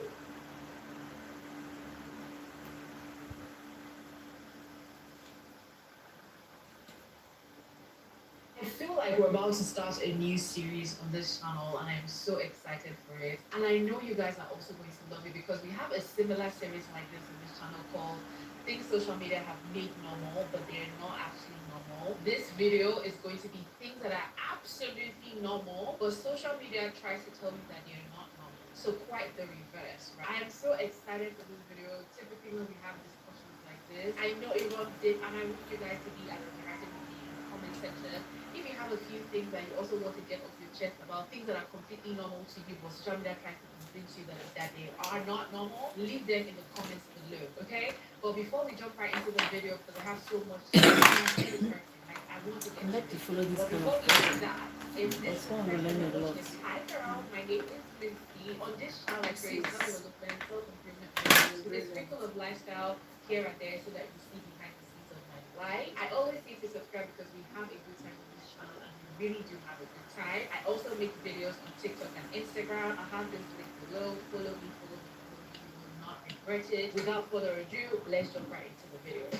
I feel like we're about to start a new series on this channel, and I'm so excited for it. And I know you guys are also going to love it because we have a similar series like this on this channel called Things Social Media Have Made Normal, but they're not actually normal. This video is going to be things that are absolutely normal, but social media tries to tell you that they're not normal. So quite the reverse, right? I am so excited for this video. Typically when we have discussions like this, I know it runs deep, and I want you guys to be as interactive with me in the comment section. If you have a few things that you also want to get off your chest about things that are completely normal to you, but social media tries to convince you that they are not normal, leave them in the comments below, okay? But before we jump right into the video, because I have so much to say, I want to get
I'd like to follow this
but
kind
before
of
we do
thing.
that, if this
This one will learn a lot.
Hi girl, my name is Lindsay. On this channel, I create self-development, self-improvement videos with a sprinkle of lifestyle here and there so that you see behind the scenes of my life. I always say to subscribe because we have a good time on this channel and we really do have a good time. I also make videos on TikTok and Instagram. I have those links below. Follow me, follow me, follow me. You will not regret it. Without further ado, let's jump right into the video.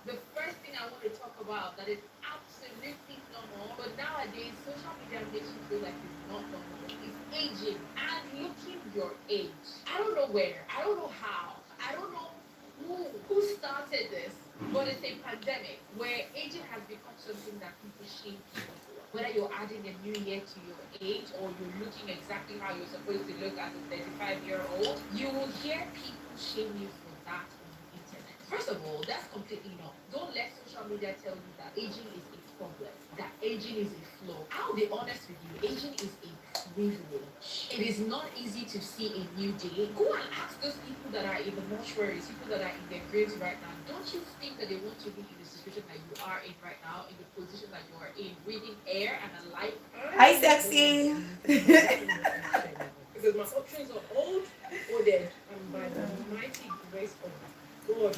The first thing I want to talk about that is absolutely normal, but nowadays social media makes you feel like it's not normal, is aging and looking your age. I don't know where, I don't know how, I don't know who started this, but it's a pandemic where aging has become something that people shame people for. Whether you're adding a new year to your age or you're looking exactly how you're supposed to look as a 35-year-old, you will hear people shame you for that on the internet. First of all, that's completely wrong. Don't let social media tell you that aging is a problem, that aging is a flaw. I'll be honest with you, aging is a privilege. It is not easy to see a new day. Go and ask those people that are in the mortuaries, people that are in their graves right now. Don't you think that they want to be in the situation that you are in right now, in the position that you are in, breathing air and alive?
Hi, sexy.
Because my options are old or dead, and by the mighty grace of God.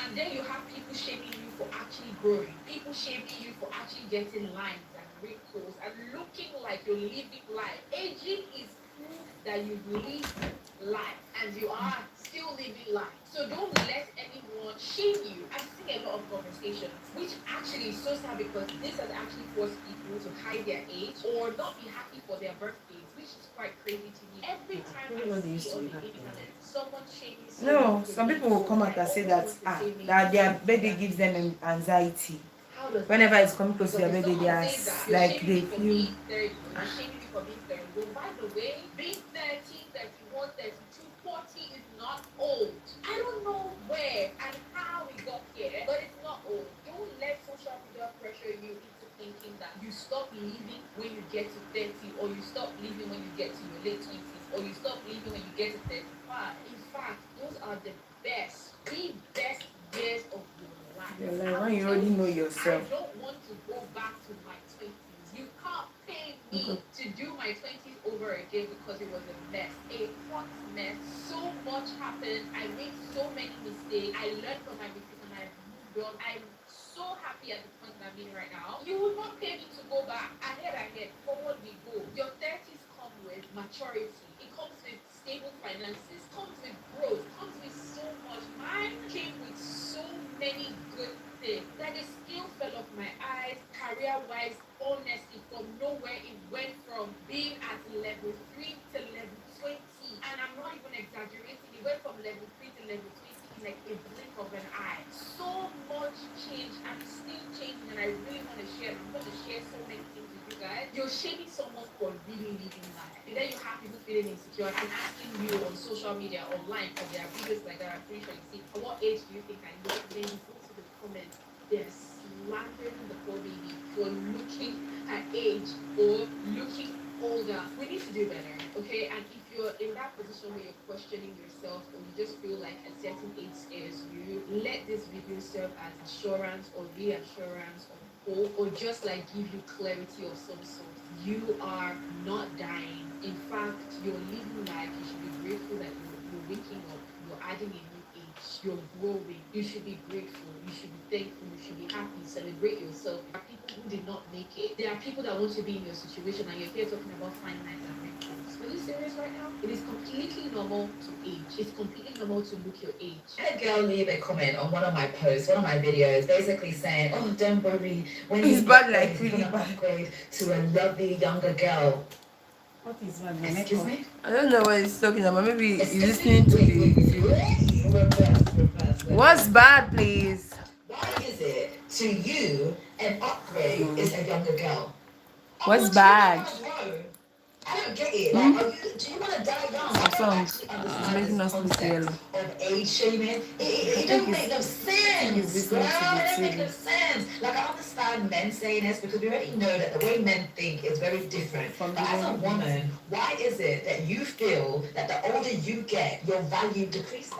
And then you have people shaming you for actually growing, people shaming you for actually getting lines and wrinkles and looking like you're living life. Aging is proof that you've lived life and you are still living life. So don't let anyone shame you. I've seen a lot of conversations, which actually is so sad because this has actually forced people to hide their age or not be happy for their birthdays, which is quite crazy to me. Every time I see on the internet, someone shaming
No,
someone for
some
being
people will come out
so
and say
almost
that
wants to say
that their
maybe
birthday gives them anxiety.
how does
Whenever
that
it's
sound?
coming close to
Because
their
if
birthday, they
someone
are
says that, you're
like
shaming
they
me for
feel.
being 30, or you're shaming me for being 31. By the way, being 30, 31, 32, 40 is not old. I don't know where and how we got here, but it's not old. Don't let social media pressure you into thinking that you stop living when you get to 30, or you stop living when you get to your late 20s, or you stop living when you get to 35. In fact, those are the best years of your life.
Your life, when you already know yourself.
I don't want to go back to my 20s. You can't pay me to do my 20s over again because it was a mess, a hot mess. So much happened. I made so many mistakes. I learned from my mistakes and I've moved on. I'm so happy at the point that I'm in right now. You will not pay me to go back. Ahead, forward we go. Your 30s come with maturity. It comes with stable finances. Comes with growth. Comes with so much. Mine came with so many good things that the scale fell off my eyes. Career-wise, honestly, from nowhere it went from being at level 3 to level 20. And I'm not even exaggerating. It went from level 3 to level 20 in like a blink of an eye. So much change. I'm still changing and I really want to share. I'm going to share so many things with you guys. You're shaming someone for really living life. And then you have people feeling insecure and asking you on social media, online, for their videos like that. I'm pretty sure you see, at what age do you think I look? Then you go to the comments, they're slandering the poor baby for looking her age or looking older. We need to do better, okay? And if you're in that position where you're questioning yourself or you just feel like a certain age scares you, let this video serve as assurance or reassurance or hope, or just like give you clarity of some sort. You are not dying. In fact, you're living life. You should be grateful that you're waking up, you're adding a new age, you're growing. You should be grateful, you should be thankful, you should be happy, celebrate yourself. There are people who did not make it. There are people that want to be in your situation and you're here talking about fine lines and wrinkles. Are you serious right now? It is completely normal to age. It's completely normal to look your age.
I had a girl leave a comment on one of my posts, one of my videos, basically saying, "Oh, don't worry, when
It's
you
bad,
get
like
there, you're
really
gonna
bad.
upgrade to a lovely younger girl."
What is one?
Excuse me?
I don't know what he's talking about. Maybe he's
Excuse me?
listening to
Wait,
the.
reverse.
What's bad, please?
Why is it to you an upgrade is a younger girl?
What's
Well, do you not
bad?
want to grow? I don't get it. Like, do you want to die young? I
Some
don't
songs
actually
is
understand
making
this
us look
concept
yellow.
of age shaming.
I
It
think
don't make no
he's
sense, girl.
listening to the
It don't make no
TV.
sense. Like, I understand men saying this because we already know that the way men think is very different.
From
But as a
the
woman, why is it that you feel that the older you get, your value decreases?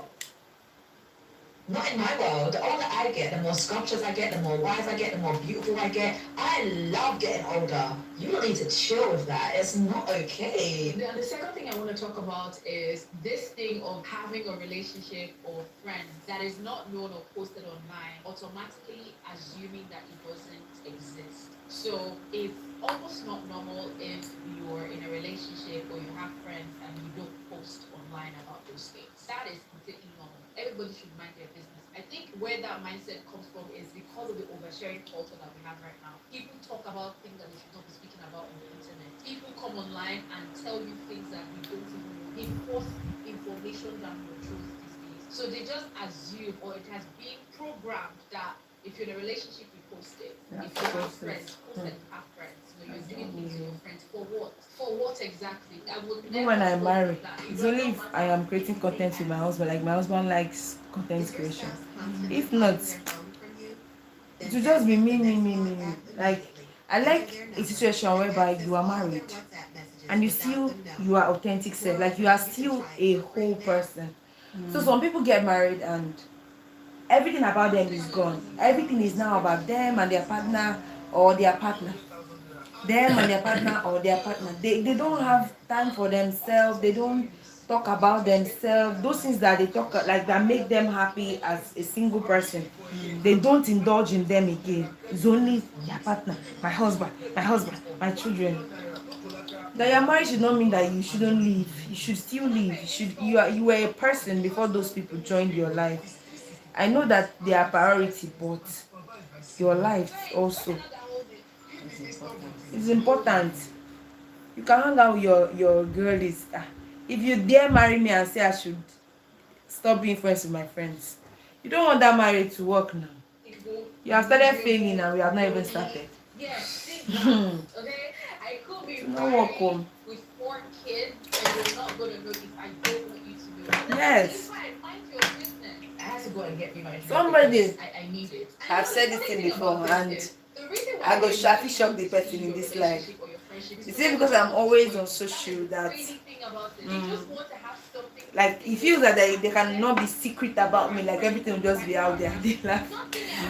Not in my world. The older I get, the more sculptures I get, the more wise I get, the more beautiful I get. I love getting older. You don't need to chill with that. It's not okay.
The second thing I want to talk about is this thing of having a relationship or friends that is not known or posted online, automatically assuming that it doesn't exist. So it's almost not normal if you're in a relationship or you have friends and you don't post online about those things. That is completely normal. Everybody should mind their business. I think where that mindset comes from is because of the oversharing culture that we have right now. People talk about things that we should not be speaking about on the internet. People come online and tell you things that we don't even know. They force information than the truth these days. So they just assume, or it has been programmed that if you're in a relationship, you post it. If you have friends, post that you have friends. You know, you're doing things with your friends. For what? For what exactly? I would
Even
never
when I'm
post
married,
that.
it's only if I am creating content with my husband. Like my husband likes content creation. If not, it will just be me. Like I like a situation whereby you are married and you are authentic self. Like you are still a whole person. So some people get married and everything about them is gone. Everything is now about them and their partner or their partner. Them and their partner or their partner. They don't have time for themselves. They don't talk about themselves. Those things that they talk like that make them happy as a single person. They don't indulge in them again. It's only their partner, my husband, my children. That your marriage should not mean that you shouldn't live. You should still live. You were a person before those people joined your life. I know that they are priority, but your life also is important. You can hang out with your girl is if you dare marry me and say I should stop being friends with my friends, you don't want that marriage to work now. You have started failing and we have not even started.
Yes, think that. Okay, I could be
To not work
married
home.
with 4 kids, and you're not gonna notice. I don't want you to know. That's
Yes.
fine. Mind your business. I had to go and get me my drink
Somebody
because I need it.
I've said this thing before, and I go shafi shock the person in this life. You see, because I'm always on social that like it feels that they cannot be secret about me, like everything will just be out there. They laugh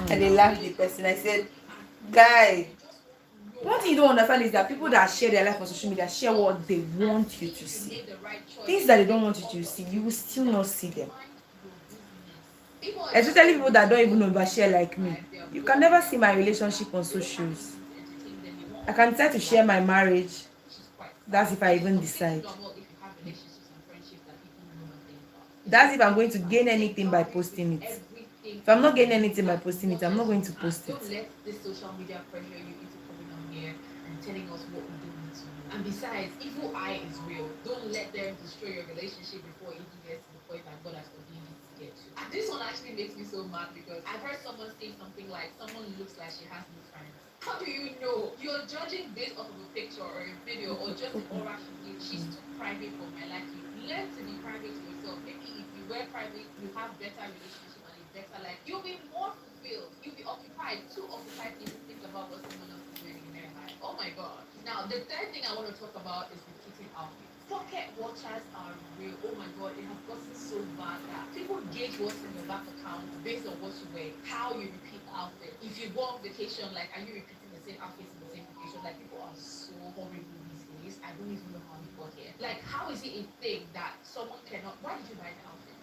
and they laugh the person. I said, guy, one thing you don't understand is that people that share their life on social media share what they want you to see. Things that they don't want you to see, you will still not see them. Especially people that don't even overshare like me. You can never see my relationship on socials. I can decide to share my marriage. That's if I even decide. That's if I'm going to gain anything by posting it. If I'm not gaining anything by posting it, I'm not going to post it.
Don't let this social media pressure you into coming on here and telling us what we don't need to know. And besides, evil eye is real. Don't let them destroy your relationship before it even gets to the point that God has ordained it to get to. And this one actually makes me so mad because I've heard someone say something like, someone looks like she has no friends. How do you know? You're judging based off of a picture or a video or just the aura she gives. She's too private for my liking. Learn to be private to yourself. Maybe if you were private, you have better relationship and a better life. You'll be more fulfilled. You'll be occupied. Too occupied to even think about what someone else is doing in their life. Oh my god. Now the third thing I want to talk about is repeating outfits. Pocket watchers are real. Oh my god, it has gotten so bad that people gauge what's in your bank account based on what you wear, how you repeat the outfit. If you go on vacation, like are you repeating the same outfits in the same vacation? Like people are so horrible these days. I don't even know how we got here. Like how is it a thing that someone cannot? Why did you buy the outfit?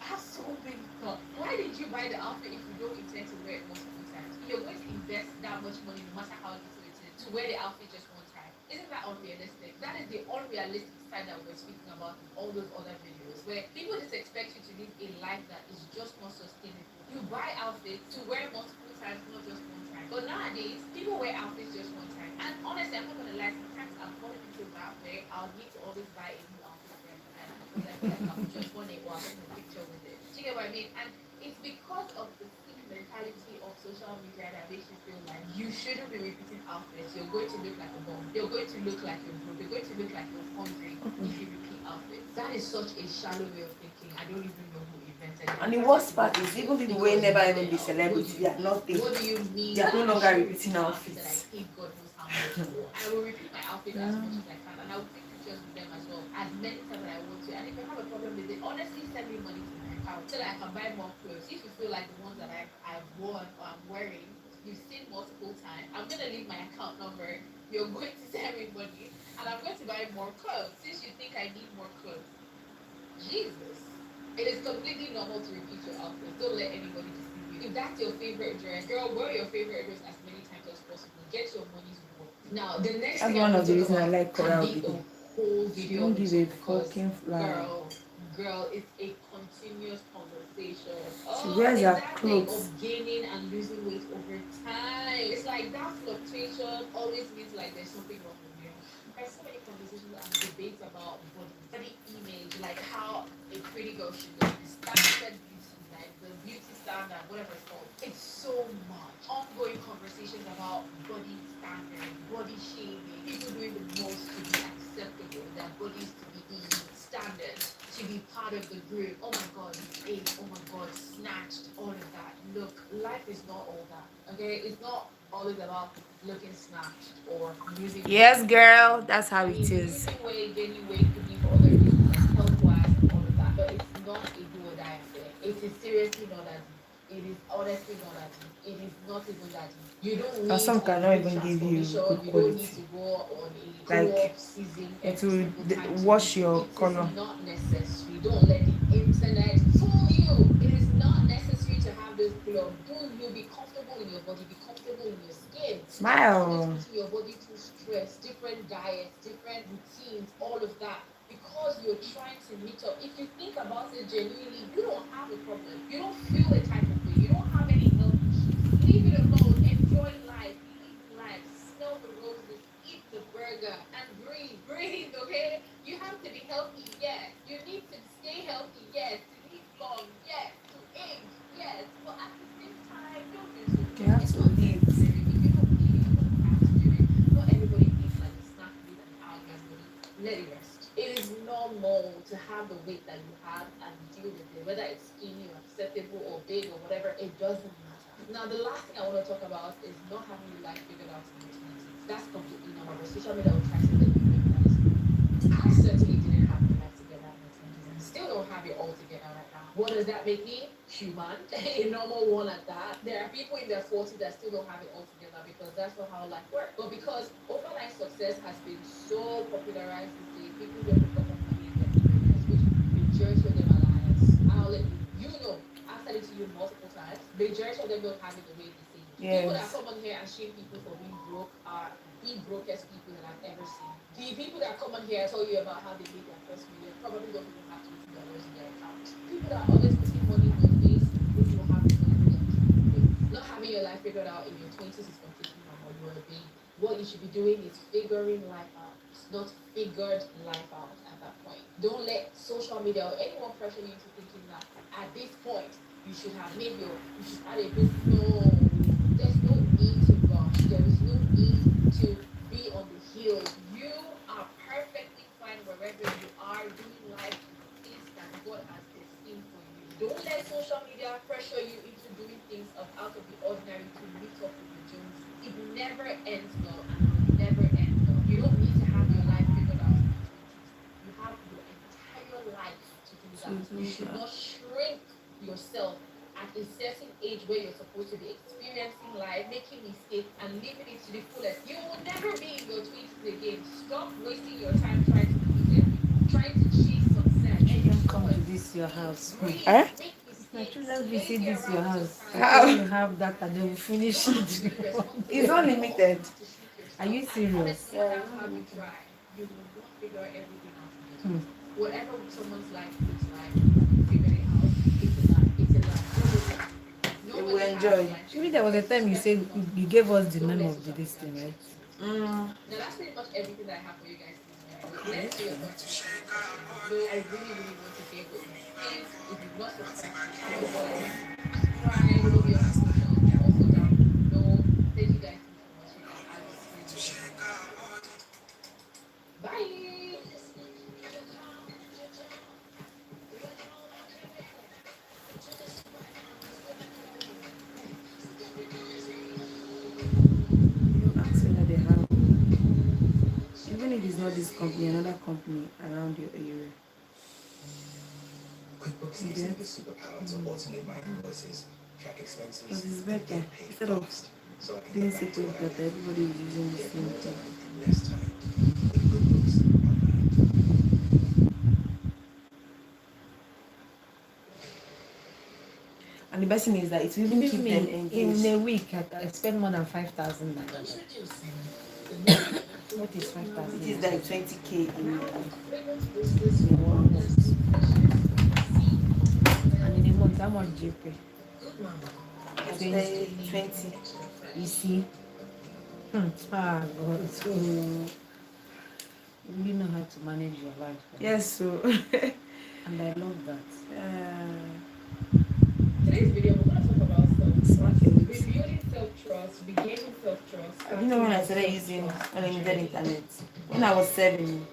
I have so many thoughts. Why did you buy the outfit if you don't intend to wear it multiple times? You're going to invest that much money, no matter how little it is, to wear the outfit just one time. Isn't that unrealistic? That is the unrealistic side that we're speaking about in all those other videos, where people just expect you to live a life that is just not sustainable. You buy outfits to wear multiple times, not just one time. But nowadays, people wear outfits just one time. And honestly, I'm not gonna lie, sometimes I'm falling into that where I'll need to always buy a new outfit for every time because I feel like I've just worn it or I'm in a picture with it. Do you get what I mean? And it's because of the sick mentality of social media that makes you feel like you shouldn't be repeating outfits. You're going to look like a bum. You're going to look like you're broke. You're going to look like you're hungry if you repeat outfits. That is such a shallow way of thinking. I don't even know who invented it.
And the worst part is even people will never even be celebrities. They are nothing.
What do you mean?
They are no longer repeating outfits.
That I paid God knows how much for. I will repeat my outfit as much as I can, and I will take pictures with them as well as many times as I want to. And if you have a problem with it, honestly, send me money to my account so that I can buy more clothes. If you feel like the ones that I've worn or I'm wearing, you've seen multiple times, I'm gonna leave my account number. You're going to send me money, and I'm going to buy more clothes since you think I need more clothes. Jesus. It is completely normal to repeat your outfit. Don't let anybody deceive you. If that's your favorite dress, girl, wear your favorite dress as many times as possible. Get your money's worth. Now, the next
That's
thing
one
I
of the
want
reasons
to
I
talk
like
about
choral
can be
video.
a whole video
Don't give a
because,
fucking fly.
girl, it's a continuous conversation.
She wears
It's
her
that thing
clothes.
of gaining and losing weight over time. It's like that fluctuation always means like there's something wrong with you. There's so many conversations and debates about body image, like how a pretty girl should look, the standard beauty, like the beauty standard, whatever it's called. It's so much. Ongoing conversations about body standards, body shaming, people doing the most to be acceptable, their bodies to be the standard, to be part of the group. Oh my god, ate, oh my god, snatched, all of that. Look, life is not all that. Okay? It's not always about looking snatched or losing weight.
Yes, girl, that's how it is.
Losing weight, gaining weight could be for other reasons like health wise and all of that. But it's not a do or die affair. It is seriously not that deep. It is honestly not that deep. It is not even that deep. You don't need
And some cannot
a
even give you
transformation.
good
You don't need
quality.
to go on a
Like,
co-op season
it
every
will
single time to
wash
meet you.
your
It
color.
is not necessary. Don't let the internet fool you. It is not necessary to have those clothes. Do you be comfortable in your body? Be comfortable in your skin.
Smile.
Always putting your body through stress, different diets, different routines, all of that. Because you're trying to meet up. If you think about it genuinely, you don't have a problem. You don't feel a type of way. You don't have any health issues. Leave it alone. Enjoy life. Live life. Smell the roses. Eat the burger. And breathe. healthy, yes. You need to stay healthy, yes. To live long, yes. To age, yes. But at the same time, don't be too
You have to live.
necessary. If you don't need it, you don't have to do it. Not everybody needs like a snack meat and hourglass body. Let it rest. It is normal to have the weight that you have and deal with it, whether it's skinny or acceptable or big or whatever, it doesn't matter. Now, the last thing I want to talk about is not having your life figured out in your 20s. That's completely normal. But social media will try to let you think that is normal. I certainly didn't have my life together in my 20s and still don't have it all together right now. What does that make me? Human. A normal one at that. There are people in their 40s that still don't have it all together because that's not how life works. But because overnight success has been so popularized these days, people don't pick up on money in their 20s, which majority of them are liars. I'll let you know. I've said it to you multiple times. Majority of them don't have it the way they say. People that
Yes.
come on here and shame people for being broke are the brokest people that I've ever seen. The people that come on here and tell you about how they made their first million probably don't even have $20 in their account. People that are always putting money in your face when you have the money that you can pay. Not having your life figured out in your 20s is completely normal. You're a baby. What you should be doing is figuring life out. It's not figured life out at that point. Don't let social media or anyone pressure you into thinking that at this point you should have made you should have a business. No, there's no need to rush. There is no need to be on the heels. You are perfectly fine wherever you are doing life to the things that God has destined for you. Don't let social media pressure you into doing things out of the ordinary to meet up with the Joneses. It never ends well and it will never end well. You don't need to have your life figured out in your 20s. You have your entire life to do that. You should not shrink yourself at a certain age where you're supposed to be experiencing life, making mistakes, and living it to the fullest. You will never be in your 20s again. Stop wasting your time trying to please everyone, trying to chase success. And you
Children come to
know
this your house.
breathe,
Eh?
make
My
mistakes,
children
lazy
visit this your
around
house.
sometimes.
When you have that and they will finish it.
It's unlimited.
Are you serious?
No matter how you try, you will not figure everything out in your 20s. Whatever someone's life looks like, you figured it out. It's a lie. It's a lie.
You will
Nobody has
enjoy.
a life.
Maybe there was a time you said you gave us the name of this thing, right?
Now that's pretty much everything that I have for you guys this morning. Let's see your thoughts. No, I really want to hear what you think. If you've not subscribed to the channel, all I need to do is subscribe, follow me on social, also down below. Thank you guys so much, and I will see you tomorrow. Bye.
You ask whether they have, even if it's not this company, another company around your area.
QuickBooks
You
gives you
get?
the superpower to automate my invoices, track expenses,
Because it's
and
better.
get paid
Instead of
fast, so I can
doing
get back to
separate
what I
data,
do.
everybody is using the
Get
same
more
thing.
done in less time. With QuickBooks Online.
And the best thing is that it will even
Believe
keep them
me,
engaged.
in a week, I spend more than 5,000 naira. What is 5,000?
It is like 20K in
In 1 month. And in a month, how much do you pay?
I say 20.
You see? Ah, God. So, you really know how to manage your life.
Yes, so
And I love that.
Today's video, we're going to talk about
Smart
self-trust.
elite.
Rebuilding self-trust, regaining self-trust.
You know when I started using unlimited internet? When I was 7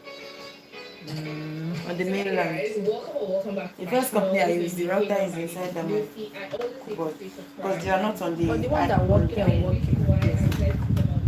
on the mainland.
Guys, welcome back to
The
my
first company I
channel.
used, the router is inside the
Lucy, I always say
cupboard
to stay subscribed.
because they are not on the.
On the one that
on
work
the-
here,
The
work
reason
here.
why I
Yes.
decided to come on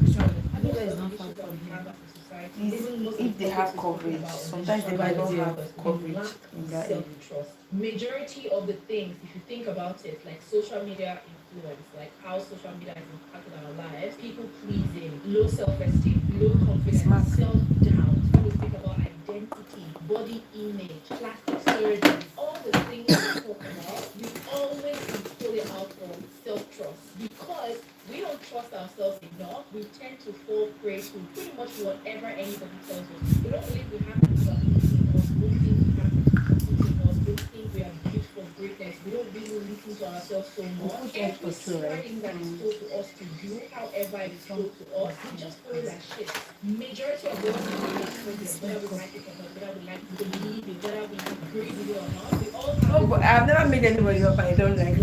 this topic is because
Abuja is
most of
not
the
far
issues that
from
we
here.
have as a society,
Is
even most of
if
the
they have
topics we're talking
coverage,
about on
sometimes
this
they might
channel
not
is
have
because we
coverage
lack
in that area.
self-trust. Majority of the things, if you think about it, like social media influence, like how social media has impacted our lives, people pleasing, low self-esteem, low confidence,
Smart.
self-doubt. When we speak about identity, body image, plastic surgery, all the things we talk about, we always can pull it out from self-trust because we don't trust ourselves enough. We tend to fall prey to pretty much whatever anybody tells us. We don't believe we have the ability in us. We don't think we have the capacity in us. We don't think we are built for
greatness, we don't really listen to ourselves so much. Every single thing that is told to us to do, however it is told to us, we just follow that shit. Majority of us have that problem, whether we like it or not, whether we like to believe it, whether we agree with it or not. We all have
No, but I've never made anybody up I don't like.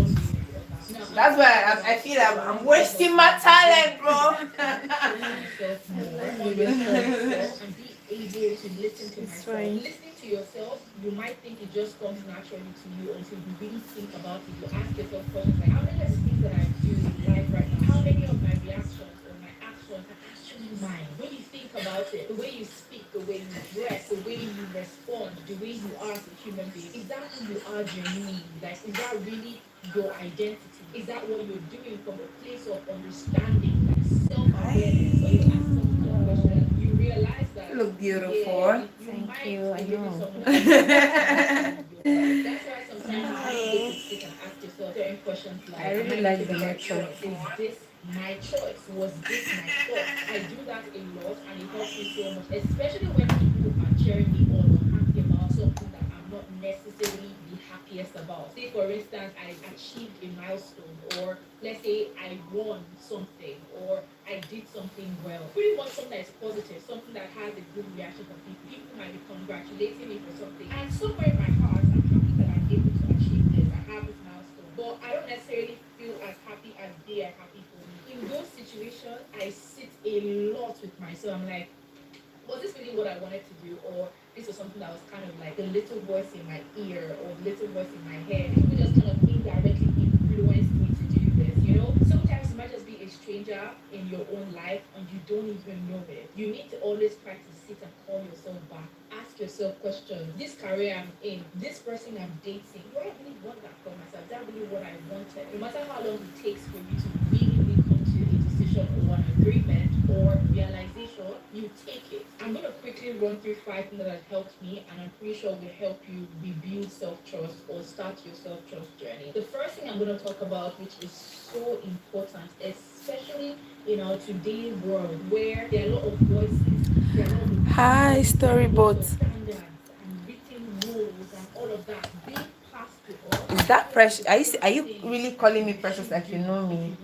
That's why I feel I'm wasting my talent, bro.
And be able to listen to myself. Listening to yourself, you might think it just comes naturally to you until you really think about it. You ask yourself questions like, how many of the things that I do in life right now, how many of my reactions or my actions are actually mine? When you think about it, the way you speak, the way you dress, the way you respond, the way you are as a human being, is that who you are genuinely? Like, is that really your identity? Is that what you're doing from a place of understanding, like self-awareness? When you ask someone a question, you realize that
You look beautiful.
yeah,
Thank you, I know.
That's why sometimes you need to sit and ask yourself certain questions like,
I really like the
my
lecture.
choice? Is this my choice? Was this my thought? I do that a lot and it helps me so much, especially when people are cheering me on or happy about something that I'm not necessarily the happiest about. Say for instance, I achieved a milestone, or let's say I won something, or I did something well. Pretty much something that is positive, something that has a good reaction from people. People might be congratulating me for something. And somewhere in my heart, I'm happy that I'm able to achieve this. I have this milestone. But I don't necessarily feel as happy as they are happy for me. In those situations, I sit a lot with myself. I'm like, was this really what I wanted to do, or this was something that was kind of like the little voice in my ear or the little voice in my head? People just kind of indirectly influenced me to do this, you know? Sometimes it might just be a stranger in your own life and you don't even know it. You need to always try to sit and call yourself back. Ask yourself questions. This career I'm in, this person I'm dating, do I really want that for myself? Is that really what I wanted? No matter how long it takes for you to really come to a decision or an agreement or realization, you take it. I'm going to quickly run through 5 things that have helped me, and I'm pretty sure will help you rebuild self-trust or start your self-trust journey. The first thing I'm going to talk about, which is so important, especially in our today's world where there are a lot of voices, there are a lot of
Hi, storyboat.
standards and written rules and all of that being passed to us.
Is that precious? Are you really calling me precious like you know me?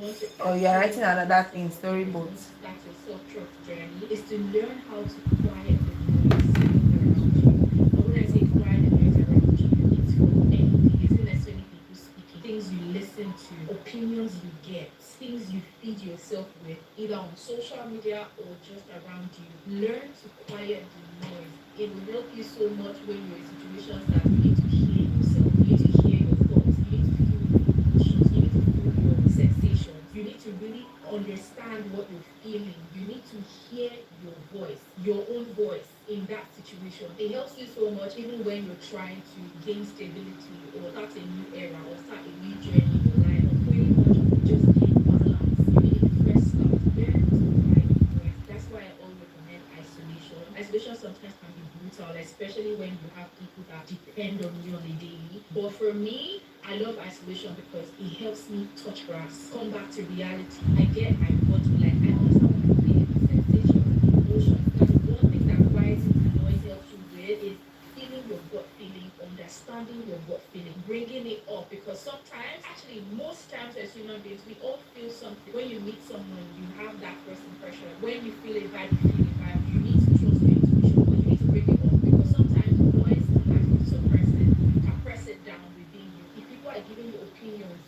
Or you are writing another thing, storyboat?
That's your self-trust journey, is to learn how to quiet the noise around you. And when I say quiet the noise around you, it's from anything. It isn't necessarily people speaking, things you listen to, opinions you get, things you feed yourself with, either on social media or just around you. Learn to quiet the noise. It will help you so much when you're in situations that you need to hear yourself, you need to hear your thoughts, you need to feel your emotions, you need to feel your sensations. You need to really understand what you're feeling. You need to hear your voice, your own voice in that situation. It helps you so much even when you're trying to gain stability or start a new era or start a new journey in your life, or pretty much just gain balance. You need a fresh start. Learn to quiet your voice. That's why I always recommend isolation. Isolation sometimes can be brutal, especially when you have people that depend on you on a daily. But for me, I love isolation because it helps me touch grass, come back to reality. I get my body, like I understand what I'm feeling, sensation, emotion. And one thing that quieting the noise helps you with is feeling your gut feeling, understanding your gut feeling, bringing it up. Because sometimes, actually most times as human beings, we all feel something. When you meet someone, you have that first impression. When you feel a vibe, you feel a vibe. You need to trust your intuition, but you need to bring it up because sometimes noise can actually suppress it. You can press it down within you. If people are giving you opinions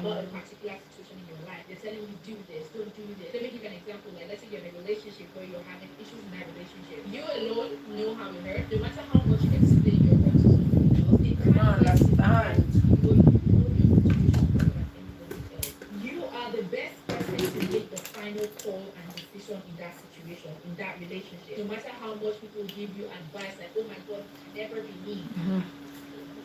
about a particular situation in your life, they're telling you do this, don't do this. Let me give you an example. Like, let's say you're in a relationship where you're having issues in that relationship. You alone know how it hurts. No matter how much you explain your hurt to someone else, they can't
understand.
you, but you know your situation better than anybody else. You are the best person to make the final call and decision in that situation, in that relationship. No matter how much people give you advice, like, oh my God, it can never be me.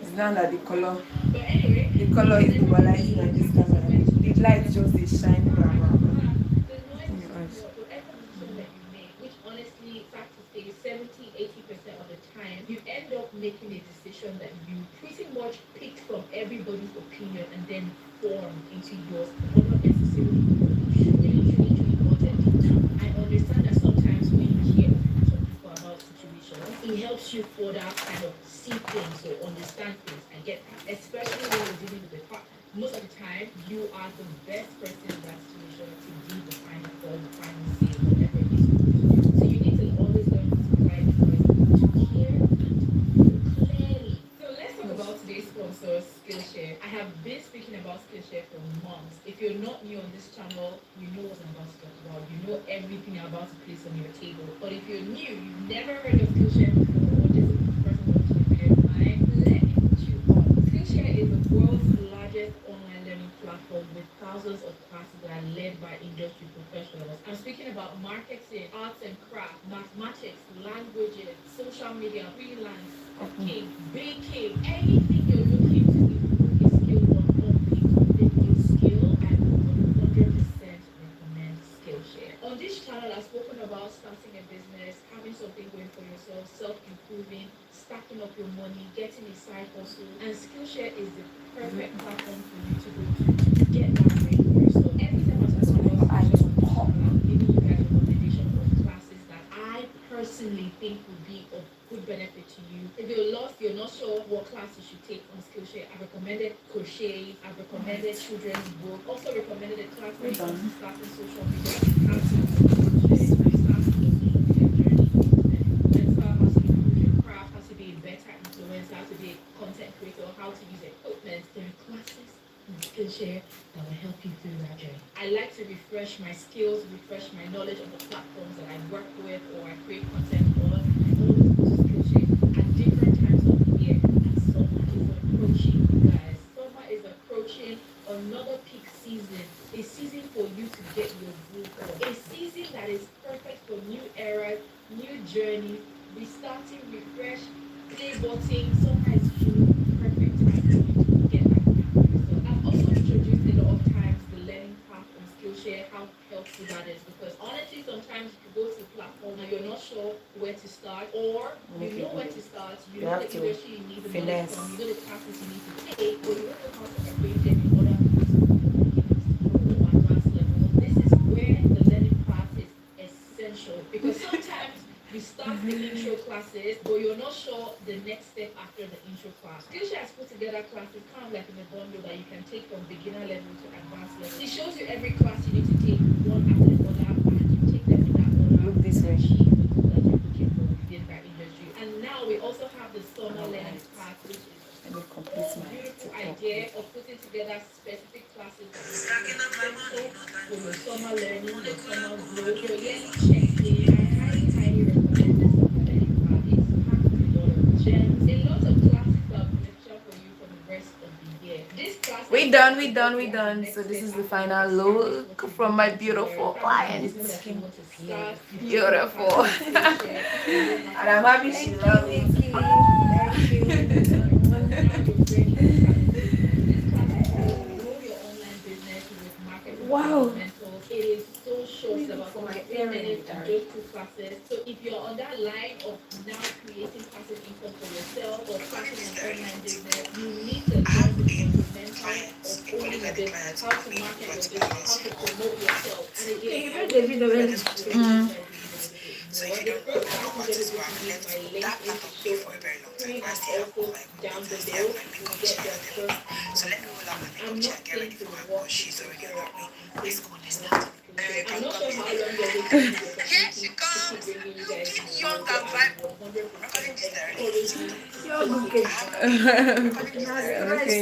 It's not that the color.
But anyway,
The color is dualizing on this camera. The light just is shining. Blah, blah, blah.
the noise is too much. Whatever decision that you make, which honestly, fact to say, 70-80% of the time, you end up making a decision that you pretty much picked from everybody's opinion and then form into yours, but not necessarily what you truly wanted deep down. I understand that sometimes when you hear opinions from people about situations, it helps you for that kind of
see things or understand things. I get that. Especially when you're dealing with a partner. Most of the time, you are the best person in that situation to give the final call, the final say, whatever it is you need to do. So you need to always learn how to provide the voice to hear and to think clearly. So let's talk about today's sponsor, Skillshare. I have been speaking about Skillshare for months. If you're not new on this channel, you know what I'm about to talk about. You know everything I'm about to place on your table. But if you're new, you've never heard of Skillshare before, or this is the first time watching a video of mine, let me put you on. Skillshare is the world's largest online learning platform with thousands of classes that are led by industry professionals. I'm speaking about marketing, arts and crafts, mathematics, languages, social media, freelance, cooking, baking, anything you're looking to improve your skills on or pick up a new skill, I would 100% recommend Skillshare. On this channel, I've spoken about starting a business, having something going for yourself, self-improving, stacking up your money, getting a side hustle, and Skillshare is the perfect platform for you to go to get that ready for yourself. Every time I talk about Skillshare, I'm giving you guys a recommendation of classes that I personally think would be of good benefit to you. If you're lost, you're not sure what class you should take on Skillshare, I've recommended crochet, I've recommended children's book, also recommended a class when it comes to starting social media, how to crochet, start a social media journey, mental, how to improve your craft, how to be a better influencer, how to be a content creator, how to use equipment. There are classes in Skillshare that will help you through that journey. I like to refresh my skills, refresh my knowledge of the platforms that I work with or I create content on. I always go to Skillshare at different times of the year, and summer is approaching, guys. Summer is approaching, another peak season, a season for you to get your groove on, a season that is perfect for new eras, new journeys, restarting, refresh, play button. Summer is June, perfect time for you to get back in for yourself. I've also introduced a lot of times the learning path on Skillshare, how helpful that is, because honestly, sometimes you go to the platform and you're not sure where to start, or you know where to start, you know the industry you need the knowledge from, you know the classes you need to take, but you don't know how to arrange them in order for you to go from beginners to pro or advanced level. This is where the learning path is essential, because sometimes you start the intro classes, but you're not sure the next step after the intro class. Skillshare has put together classes kind of like in a bundle that you can take from beginner level to advanced level. It shows you every class you need to take one after the other, and you take them in that order. Look this way. Achieve the goal that you're looking for within that industry. And now we also have the summer learning path, which is a beautiful idea of putting together specific classes that will be essential for your summer learning, your summer growth, your yearly check-in. I highly recommend this summer learning path. It's packed with a lot of gems, a lot of classes that will be beneficial for you for the rest of the year. This class
We done. So this is the final look from my beautiful client. Beautiful. And I'm happy she loves it.
Thank you. Wow.
It is so short, it's about 15 minutes and just 2 classes. So if you're on that line of now creating passive income for yourself or starting an online business, you need to learn the fundamentals of owning a business, how to market your business, how to promote yourself. And again, so if you don't know, the number to go and left that platform for a very long time. I still have all my computers there, my makeup chair and everything. So let me roll out my makeup chair and get ready for her because she's already on her way. Let's go, let's start. I'm not sure how long you're going to be here she comes, looking young and vibrant. Recording this directly.
You're looking.
Okay, young.
I have a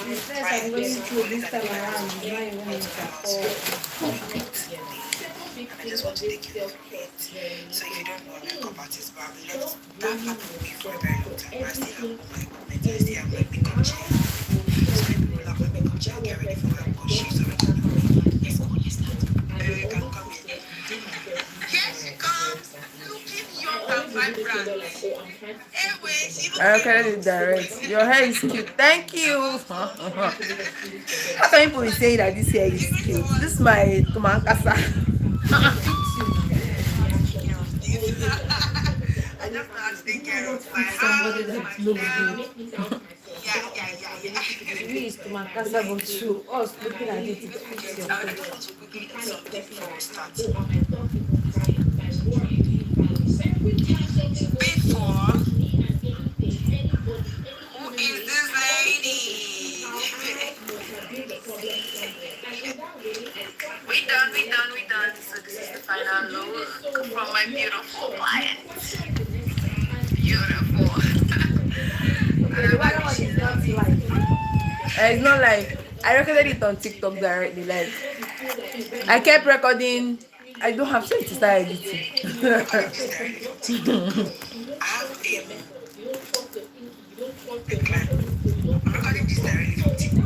First, I'm going to this time around. You know, you want to
and I just want to take you through it. So if you don't know, I'm a makeup artist, but I've left that platform for a very long time. I still have all my equipment, I still have my makeup chair. So let me roll out my makeup chair and get ready for her because she's already on her way. Let's go, let's start. You can come in. Here she comes, looking young and vibrant. Anyways,
Okay, let it direct. Your hair is cute. Thank you. How can people be saying that this hair is cute? This is my Tumankasa.
I just know how to take care of my
somebody
house,
that
my
looks
child.
good.
Yeah.
We is to my casa, but to us looking at it, it fits your
I
face.
just want to quickly do something before we start. Before
Who is this lady? We done. So this is the final look from my beautiful client. Beautiful. It's not like I recorded it on TikTok directly. Like I kept recording. I don't have time to start editing.
I have I'm recording this directly from TikTok.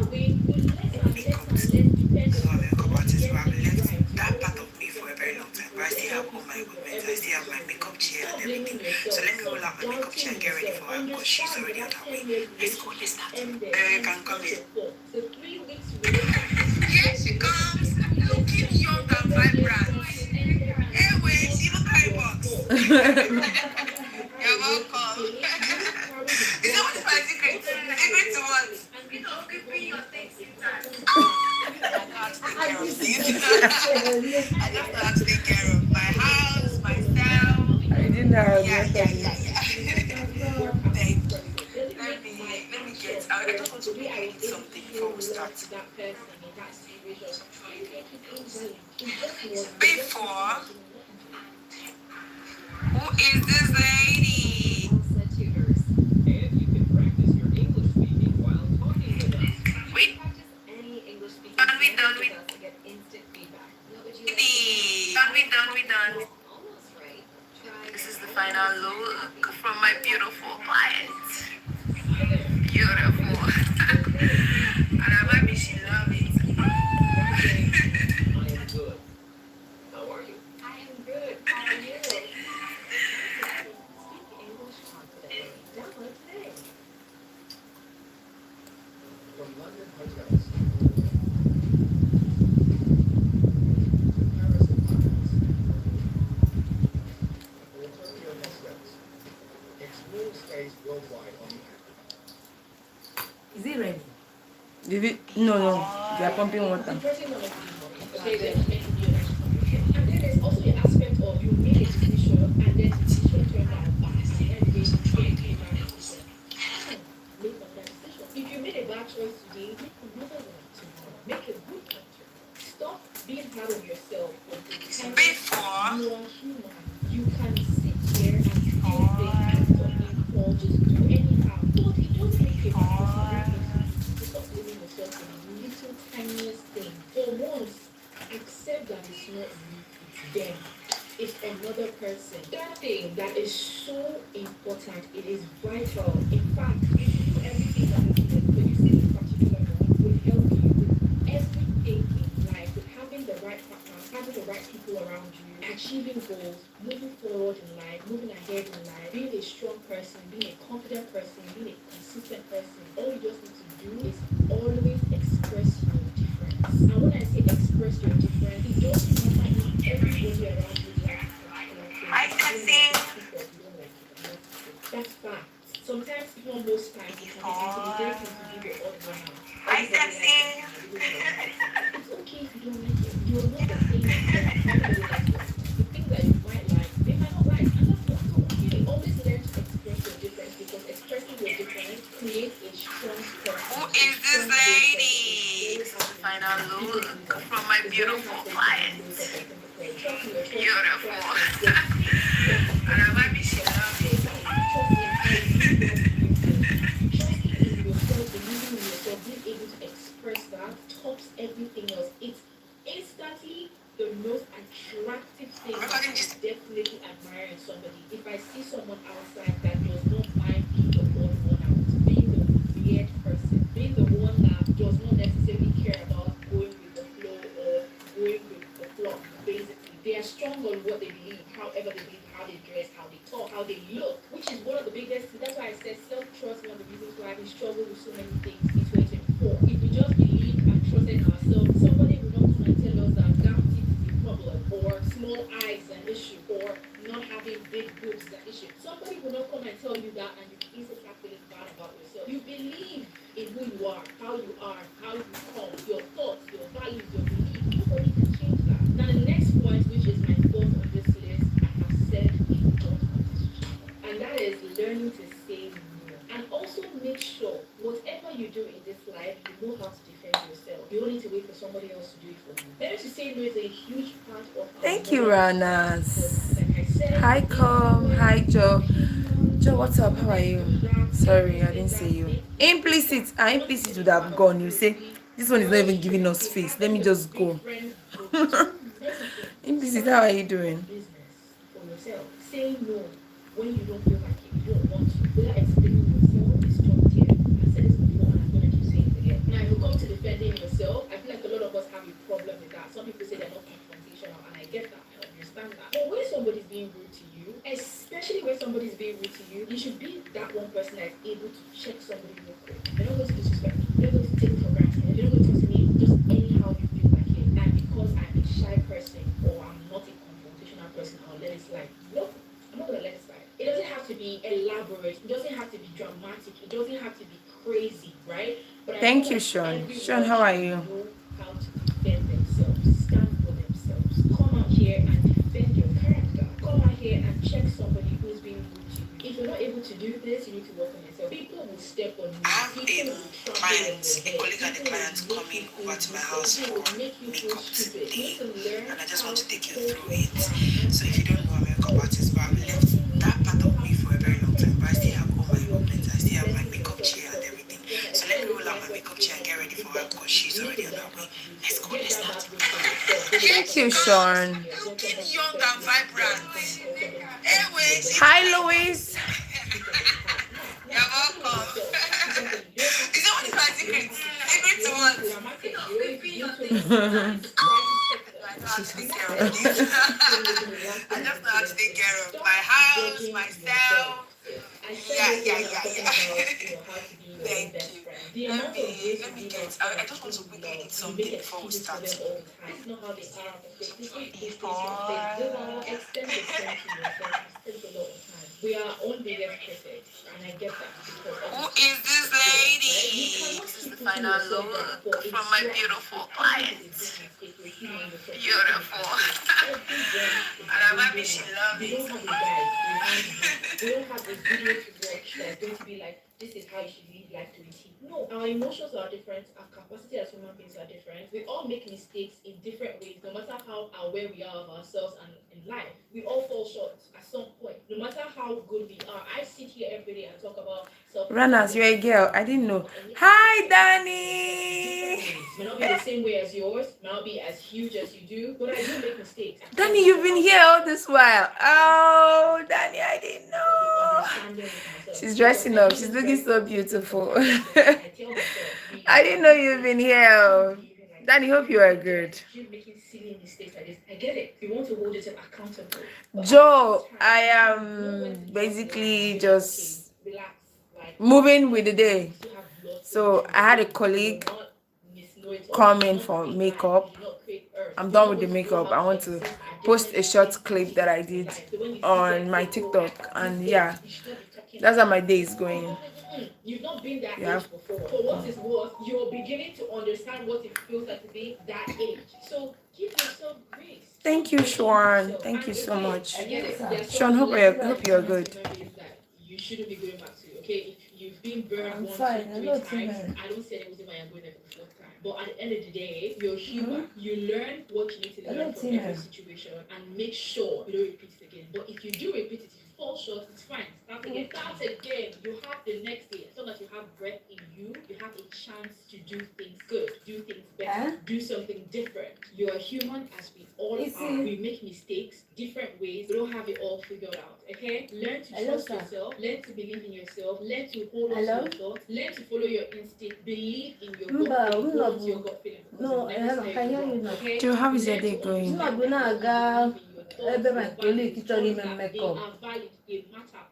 So I'm a makeup artist, but I've left that part of me for a very long time. But I still have all my equipment. I still have my makeup chair and everything. So let me roll out my makeup chair and get ready for her because she's already on her way. Let's go. Let's start. Can come here. Here she comes. Looking young and vibrant. Anyway, she look like box. You're welcome. Is that what is my secret? Secret to what? Keeping your things intact. I just have to take care of my house, my style.
I didn't know.
Yeah. Thank you. Let me get. I just want to read something before we start. Before, who is this lady? We done. This is the final look from my beautiful client. Beautiful. And I'm happy she loves it.
How are you? I am good. How are you? Speak English confidently. Download today.
From London hotels. Worldwide on the app.
Is it ready?
Did it? No. They are pumping water.
Okay, then. And then there's also the aspect of you made a decision and then the decision turned out bad. And then you came back and said, make another decision. If you made a bad choice today, make another one tomorrow. Make a good one tomorrow. Stop being hard on yourself.
Before,
you are human. You can sit here and feel the act of being called, just do anyhow. But it doesn't make you bad. Stop living yourself in the little tiniest thing. For once, accept that it's not you, it's them. It's another person. That thing that is so important, it is vital. In fact, you should do everything that is needed. But you see, this particular one will help you with everything in life, with having the right partner, having the right people around you, achieving goals, moving forward in life, moving ahead in life, being a strong person, being a confident person, being a consistent person. All you just need to do is always express your difference. And when I say express your difference, it doesn't matter if everybody around you likes that's fact. Sometimes, even most times, it can be intimidating to give your odd one out. It's okay if you don't like it. You're not the same as them. The things that you might like, they might not like. And that's okay. Always learn to express your difference because expressing your difference creates a strong person.
who is this lady? This is the final look from my beautiful client. Beautiful. And I'm happy she loves it.
Being able to express that tops everything else. It's instantly the most attractive thing that I definitely admire in somebody. If I see someone outside that does not mind being the odd one out, being the weird person, being the one that does not necessarily care about going with the flow or going with the flock, basically. They are strong on what they believe, however they believe, how they dress, how they talk, how they look, which is one of the biggest. That's why I said self-trust is one of the reasons why we struggle with so many things in 2024. If we just believe and trusted ourselves, somebody will not come and tell us that damn teeth is a problem, or small eyes is an issue, or not having big boobs is an issue. Somebody will not come and tell you that and you easily start feeling bad about yourself. You believe in who you are, how you come, your thoughts, your values, your beliefs. Nobody can change that. Now the next point, which is my fourth on this list, I have said you don't want to change. And that is learning to say no. And also know how to defend yourself. You don't need to wait for somebody else to do it for you. Learning to say no is a huge part of our
Thank you,
modern
Ranas.
society. Like I said,
Hi, Com. Hi, Joe. Joe, what's up? How are you?
that
Sorry, I didn't
that
see you.
make
Implicit. Implicit would have gone. You say, this one is not even giving us face. Let me just go. Implicit, how are you doing?
business for yourself. Say no when you don't feel like it, you don't want to, without explaining yourself is top tier. I said this before and I'm gonna keep saying it again. Now, if you come to defending yourself, I feel like a lot of us have a problem with that. Some people say they're not confrontational, and I get that. I understand that. But when somebody's being rude to you, especially when somebody's being rude to you, you should be that one person that's able to check somebody real quick. You're not going to disrespect me. You're not going to take it for granted. You're not going to talk to me just anyhow you feel like it. And because I'm a shy person or I'm not a confrontational person, I'll let it slide. No, I'm not going to let it slide. It doesn't have to be elaborate. It doesn't have to be dramatic. It doesn't have to be crazy, right? But
Thank you, Sean. Sean, how are you?
Know how to defend themselves, stand for themselves. Come out here and defend your character. Come out here and check somebody who's being rude to you. If you're not able to do this, you need to work on yourself. People will step on you.
I have
People will trample on your
a
head.
colleague and a client coming over to my house for makeup today, and I just want to take you through it. So if you don't know, I'm a makeup artist, but I've left that part of me for a very long time. But I still have all my equipment, I still have my makeup chair and everything. So let me roll out my makeup chair and get ready for her because she's already on her way. Let's go, let's start.
Thank you, Sean.
Looking young and vibrant. Anyways,
Hi, Louise.
you're welcome. Is that what is my secret? Secret to what? I know how to take care of this. I just know how to take care of my house, myself. Yeah. Thank you. Let me get. I just want to quickly eat something before we start.
We are own biggest critics, and I get that because
Who is this lady? This is the final look from my beautiful client. Beautiful. And I'm happy she loves
we
it.
don't have a guide. We don't have a video to watch that's going to be like, this is how you should live life to a T. No, our emotions are different, our capacity as human beings are different. We all make mistakes in different ways, no matter how aware we are of ourselves and in life. We all fall short at some point, no matter how good we are. I sit here every day and talk about self.
Ranas, you're a girl. I didn't know. Hi, Danny.
May not be the same way as yours, may not be as huge as you do, but I do make mistakes.
Danny, you've been here all this while. Oh, Danny, I didn't know. She's dressing up. She's looking so beautiful. I didn't know you've been here. Danny, hope you are good.
I get it. You want to hold yourself accountable.
Joe, I am basically just moving with the day. So I had a colleague come in for makeup. I'm done with the makeup. I want to post a short clip that I did on my TikTok, and yeah, that's how my day is going.
You've not been that age before. For what it's worth, you're beginning to understand what it feels like to be that age. So give yourself grace.
Thank you, Sean. Thank you so much. Sean, hope you're good.
You shouldn't be going back to. Okay, if you've been burned once, 2, 3 times, I don't say it was in my going there for the 4th time. But at the end of the day, you're human. You learn what you need to learn from every situation and make sure you don't repeat it again. But if you do repeat it, if you fall short, it's fine. Start again. Start again. You have the next day. As long as you have breath in you, you have a chance to do things good, do things better, do something different. You're a human as we all are. We make mistakes, different ways. We don't have it all figured out. Okay? Learn to trust yourself. Learn to believe in yourself. Learn to hold on to your thoughts. Learn to follow your instinct. Believe in your gut feeling. Hold on to your gut feeling.
No, can hear you now.
Joe, how is your day going?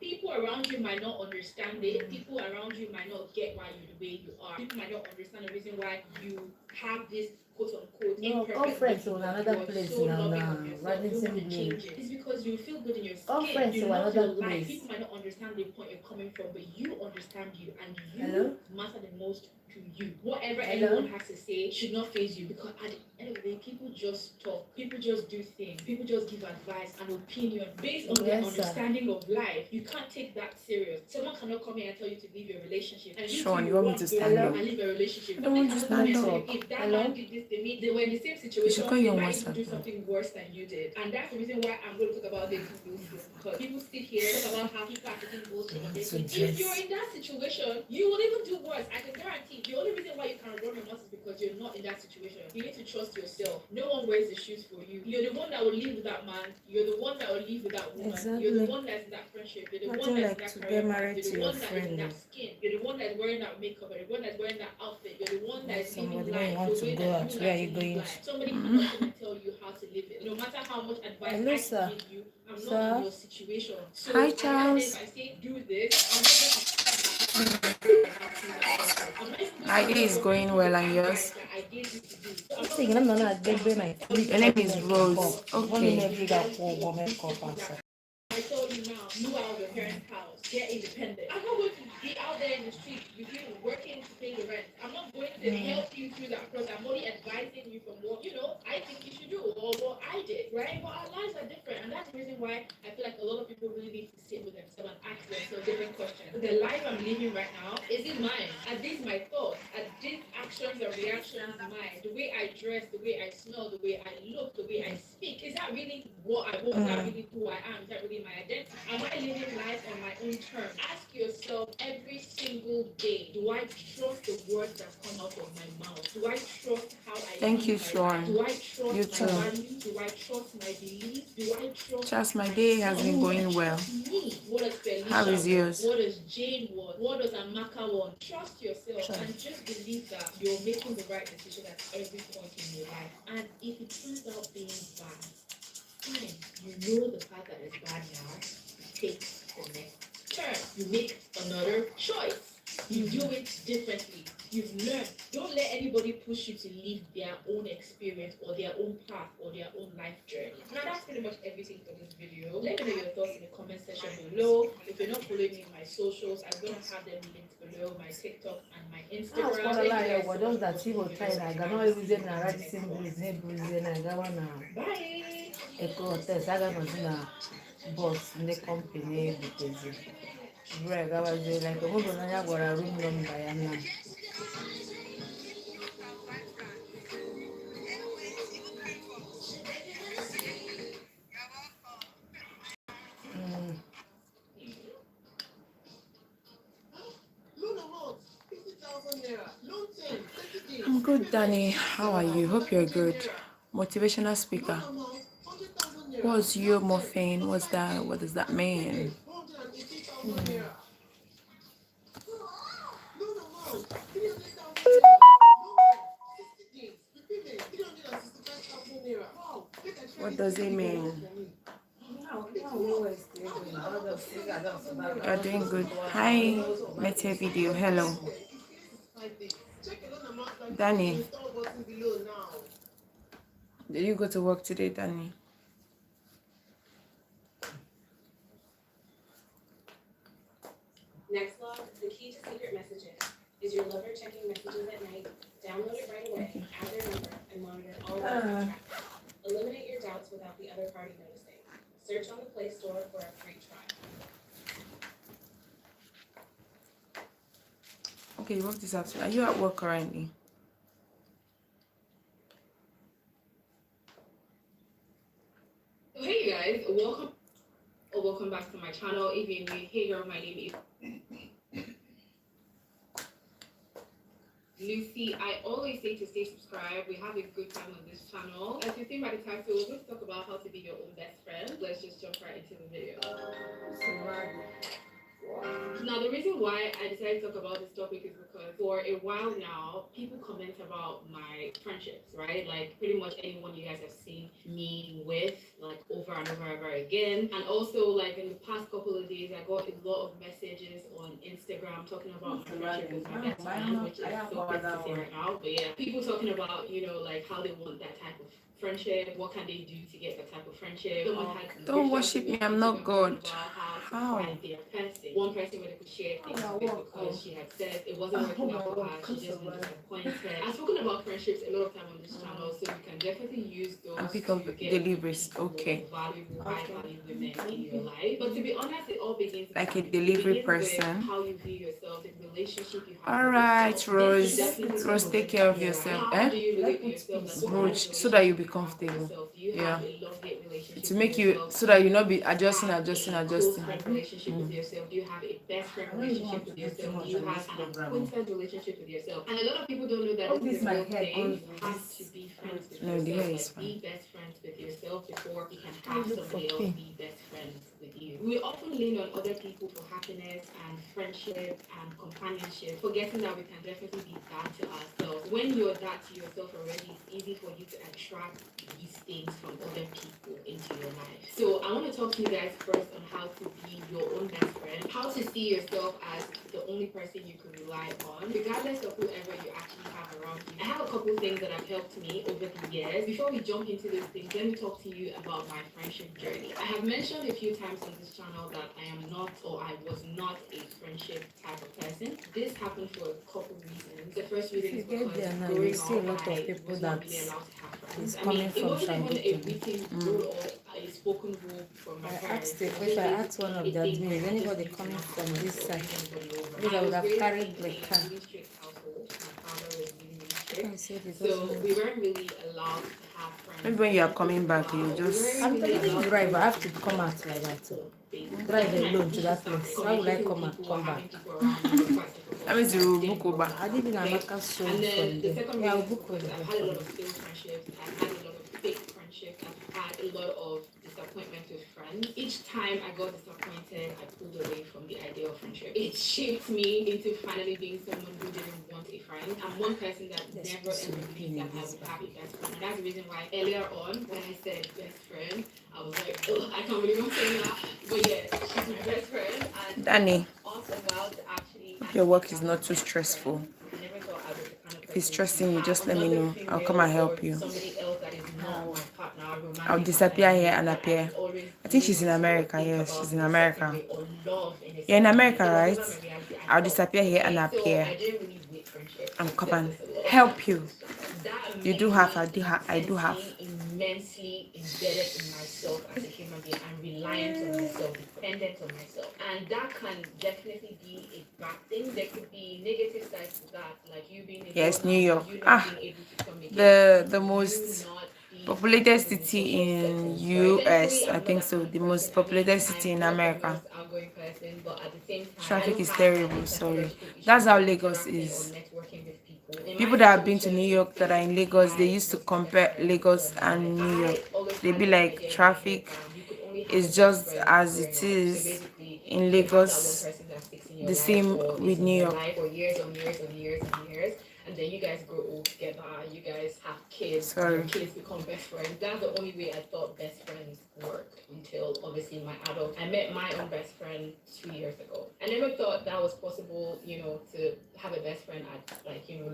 People around you might not understand it. People around you might not get why you're the way you are. People might not understand the reason why you have this quote unquote imperfect.
Conference on another place
so
now.
It's because you feel good in your skin. You love your life. People might not understand the point you're coming from, but you understand you, and you matter the most to you. Whatever anyone has to say should not faze you, because at the end of the day, people just talk, people just do things, people just give advice and opinion based on their understanding of life. You can't take that serious. Someone cannot come here and tell you to leave your relationship. And
Sean, you want me to stand up?
and leave a relationship.
I don't want to stand up.
If that man did this to me, they were in the same situation.
call you
They
on
might even
WhatsApp.
do something worse than you did. And that's the reason why I'm going to talk about dating bullshit. Because people sit here talk about how people are taking bullshit on dating. If you're in that situation, you will even do worse. I can guarantee. The only reason why you can run your mouth is because you're not in that situation. You need to trust yourself. No one wears the shoes for you. You're the one that will live with that man. You're the one that will live with that woman.
Exactly.
You're the one that's in that friendship. You're the
Nothing
one
like
that's
to
in that
get
career.
married
You're
to
the
your
one that is in
friend.
that skin. You're the one that's wearing that makeup. You're the one that's wearing that outfit. You're the one that's
Somebody
living
when you
life
want
the
to
way
go
that
out,
you
where are
like
you
to live
going?
life. Somebody cannot come and tell you how to live it. No matter how much advice
Hello,
I
sir.
can give you, I'm
Sir?
not in your situation. So
Hi,
at the end of the day,
Charles.
if I say do this, I'm not going to
My day is going well, and yours?
Sige naman na nagbe my free
Your name is Rose. Okay.
every guy for woman cup answer.
I told you now, move out of your parents' house, get independent. I'm not going to be out there in the street with you working to pay the rent. I'm not going to help you through that process. I'm only advising you from what, I think you should do or what I did, right? But our lives are different, and that's the reason why I feel like a lot of people really need to sit with themselves and ask themselves different questions. The life I'm living right now, is it mine? Are these my thoughts? Are these actions or reactions mine? The way I dress, the way I smell, the way I look, the way I speak, is that really what I want? Is that really who I am? Is that really my identity? Am I living life on my own terms? Ask yourself every single day, do I trust the words that come out of my mouth? Do I trust how I
Thank you,
live my
Sean.
life? Do I trust
You
my
too.
values? Do I trust my beliefs? Do I trust
Charles, my day has been going well.
me? What does Felicia
How is
want?
yours?
What does Jane want? What does Amaka want? Trust yourself and just believe that you're making the right decision at every point in your life. And if it turns out being bad, fine. You know the path that is bad now. Take the next turn. You make another choice. You do it differently. You've learned. Don't let anybody push you to live their own experience or their own path or their own life journey. Now that's pretty much everything for this video. Let me know your thoughts in the comment section below. If you're not following me on my socials, I'm gonna have them linked below, my TikTok and my Instagram.
Kwa la ya wadon that he will try na gano ebuze na radising blues ne ebuze na gawa na
Bye.
eko test aga no na boss in the company because Greg I was like a woman na ya gwara room number ya na.
I'm good, Danny. How are you? Hope you're good. Motivational speaker. What's your muffin? What's that? What does that mean? What does it mean? You're doing good. Hi, Mete video. Hello. Danny. Did you go to work today, Danny?
Next log, the key to secret messages is your lover checking messages at night. Download it right away, add their number, and monitor all traffic. Eliminate your doubts without the other party noticing. Search on the Play Store for a free trial.
Okay, you work this afternoon. Are you at work currently?
Hey guys, welcome back to my channel. If you're new here, my name is Lucy. I always say to stay subscribed. We have a good time on this channel. As you see by the title, we're going to talk about how to be your own best friend. Let's just jump right into the video. Now, the reason why I decided to talk about this topic is because for a while now, people comment about my friendships, right? Like pretty much anyone you guys have seen me with, like over and over and over again. And also, like in the past couple of days, I got a lot of messages on Instagram talking about my friendship with my best friend, which is so crazy to say right now. But yeah, people talking about, like how they want that type of friendship, what can they do to get that type of friendship.
Don't worship me, I'm not God.
About how
How?
find their person. One person where they could share things with because she had said it wasn't working out for her. She just been disappointed. I've spoken about friendships a lot of time on this channel, so you can definitely use those
And pick up
to get
deliveries. Okay.
valuable, high value women in your life. But to be honest, it all begins
Like a
with
delivery
it begins
person.
with how you view yourself, the relationship you have.
All
with
right,
yourself.
Rose.
This is definitely
Rose,
something
take care of
yeah,
yourself.
How do you relate to yourself? Like, what
Rose,
kind of
so that you be
relationship you have with
comfortable.
yourself? Do you
Yeah.
have a love-hate relationship
To
with
make you
yourself?
so that you not be adjusting.
Close friend relationship with yourself? Do you have a best friend relationship with yourself? Do you have an acquaintance relationship with yourself? And a lot of people don't know that this is a real thing. You have to be friends with
No, the hair
yourself.
is
Like, be best friends with yourself before you can have
look for
somebody else
pay.
be best friends with you. We often lean on other people for happiness and friendship and companionship, forgetting that we can definitely be that to ourselves. When you're that to yourself already, it's easy for you to attract these things from other people into your life. So I want to talk to you guys first on how to be your own best friend, how to see yourself as the only person you can rely on, regardless of whoever you actually have around you. I have a couple things that have helped me over the years. Before we jump into these things, let me talk to you about my friendship journey. I have mentioned a few times on this channel that I am not, or I was not, a friendship type of person. This happened for a couple reasons. The first reason is because growing up, I was not really allowed to have friends. I mean, it wasn't even a written rule or a spoken rule from my parents.
If I asked one of the admins, anybody coming from this side, because I would have carried the car.
Really strict household. My father was really
I
strict.
said it
So
doesn't.
we weren't really allowed to have friends.
Maybe when you are coming back, you just.
I'm telling you, drive. I have to come out like that. So drive alone to that place. How will I come back?
That means you book Uber.
I live in Amaka soul
And
from
then the
there.
second
Yeah, I'll
reason is
book
because
over
I've had a lot of failed friendships, I've had a lot of fake friendships, I've had a lot of disappointment with friends. Each time I got disappointed, I pulled away from the idea of friendship. It shaped me into finally being someone who didn't want a friend. I'm one person that never ever believed that I would have a best friend. And that's the reason why earlier on, when I said best friend, I was like, oh, I can't believe I'm saying that. But yeah, she's my best friend. And
Danny,
awesome, well, to actually
hope your work is not too stressful.
I never thought I was the kind of
If it's
person
stressing you,
to
just
have
let me
another
know. I'll come and help
female
you.
or somebody else that is not my partner, romantic
I'll disappear
partner,
here and
that
appear.
would always
I think
need
she's in
to
America.
think
Yes,
about
she's in
in a certain
America.
way or love in a
You're in
certain way.
America,
It was
right?
never my reality. I
I'll
thought,
disappear here and
okay, so
appear
I didn't really wait friendship.
and
I've
come
said
and
this a lot of
help
times.
you.
That
You do
made
have.
me
I do have.
immensely embedded in myself as a human being and reliant on myself, dependent on myself. And that can definitely be a bad thing. There could be negative sides to that, like you being a
Yes,
girl
New
now,
York.
you not being able to communicate,
The
you
most
not being
populated
active in
city
social
in
settings, right?
US.
Thankfully,
I
I'm not
think
that
so.
kind of
The
person.
most
I mean,
populated city
I'm
in
not the
America.
most outgoing person, but at the same time, I
Traffic
don't
is
have
terrible.
any
Sorry.
psychological issues
That's how
with
Lagos
interacting or
is.
networking with people. In
People
my
that have been to New
situation,
York that are in Lagos, they used to compare Lagos and New York. They be like traffic is just as it is in Lagos, the same with New York.
For years and years and years and years, and then you guys grow old together, you guys have kids,
Sorry.
your kids become best friends. That's the only way I thought best friends work until obviously my adult. I met my own best friend 2 years ago. I never thought that was possible, to have a best friend at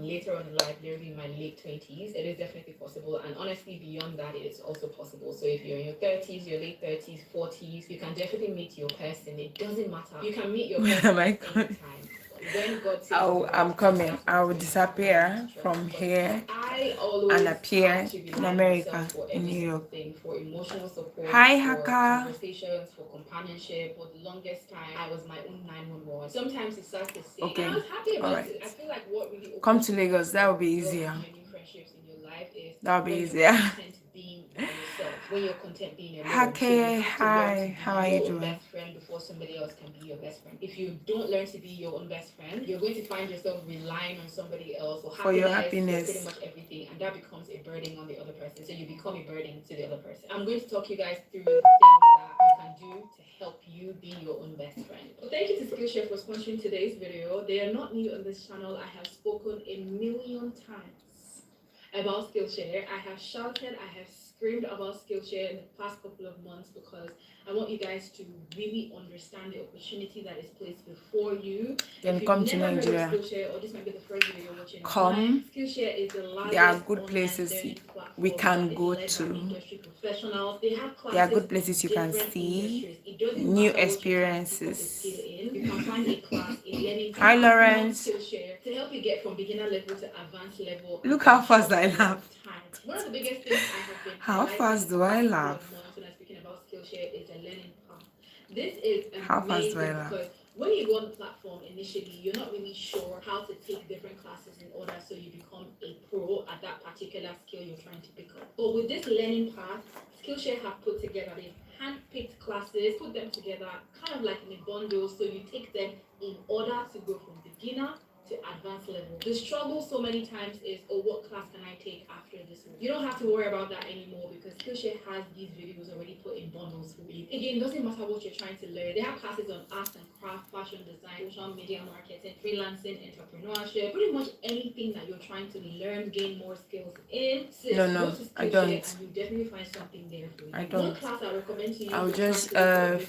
later on in life, literally in my late 20s. It is definitely possible, and honestly beyond that it is also possible. So if you're in your 30s, your late 30s, 40s, you can definitely meet your person. It doesn't matter. You can meet your
When
person
am I
at any
coming?
time. When God says
I'm coming. I will disappear from here and appear in America, in New York.
For emotional support,
Hi,
for
Haka.
conversations, for companionship. For the longest time, I was my own 911. Sometimes it starts to say,
Okay.
and I was happy about
Alright.
it. I feel like what really
Come to Lagos. That will be easier.
genuine friendships in your life is
That will be
when
easier.
you're content being by yourself, when you're content being alone.
Hake,
So you have to learn
hi.
to be
How are you
your own
doing?
best friend before somebody else can be your best friend. If you don't learn to be your own best friend, you're going to find yourself relying on somebody else
For your happiness.
pretty much everything, and that becomes a burden on the other person. So you become a burden to the other person. I'm going to talk you guys through things that you can do to help you be your own best friend. Well, thank you to Skillshare for sponsoring today's video. They are not new on this channel. I have spoken a million times about Skillshare. I have shouted, I have screamed about Skillshare in the past couple of months because I want you guys to really understand the opportunity that is placed before you.
Then
if
come
you've
to
never heard of
Nigeria.
Skillshare, or this might be the first video you're watching
Come.
online, Skillshare is the largest
There are good
online
places
learning
we
platform
can
that is
go
led by
to.
industry professionals. They have classes
There are good
on
places you can
different
see,
industries. It doesn't
new
matter what you're trying to pick up a
experiences.
skill in. You can find a class, a learning
Hi,
plan
Lawrence.
on Skillshare to help you get from beginner level to advanced level.
Look how fast I laugh.
One of the biggest things I have been
How fast do I laugh?
when I'm speaking about Skillshare is a learning path. This is
How fast do I
amazing
laugh?
because when you go on the platform initially, you're not really sure how to take different classes in order so you become a pro at that particular skill you're trying to pick up. But with this learning path, Skillshare have put together, they've handpicked classes, put them together kind of like in a bundle, so you take them in order to go from beginner to advanced level. The struggle so many times is, oh, what class can I take after this one? You don't have to worry about that anymore because Skillshare has these videos already put in bundles for you. Again, it doesn't matter what you're trying to learn. They have classes on arts and craft, fashion design, social media marketing, freelancing, entrepreneurship, pretty much anything that you're trying to learn, gain more skills in.
No, I don't.
And you definitely find something there for you.
I don't.
One class I recommend to you.
I'll just there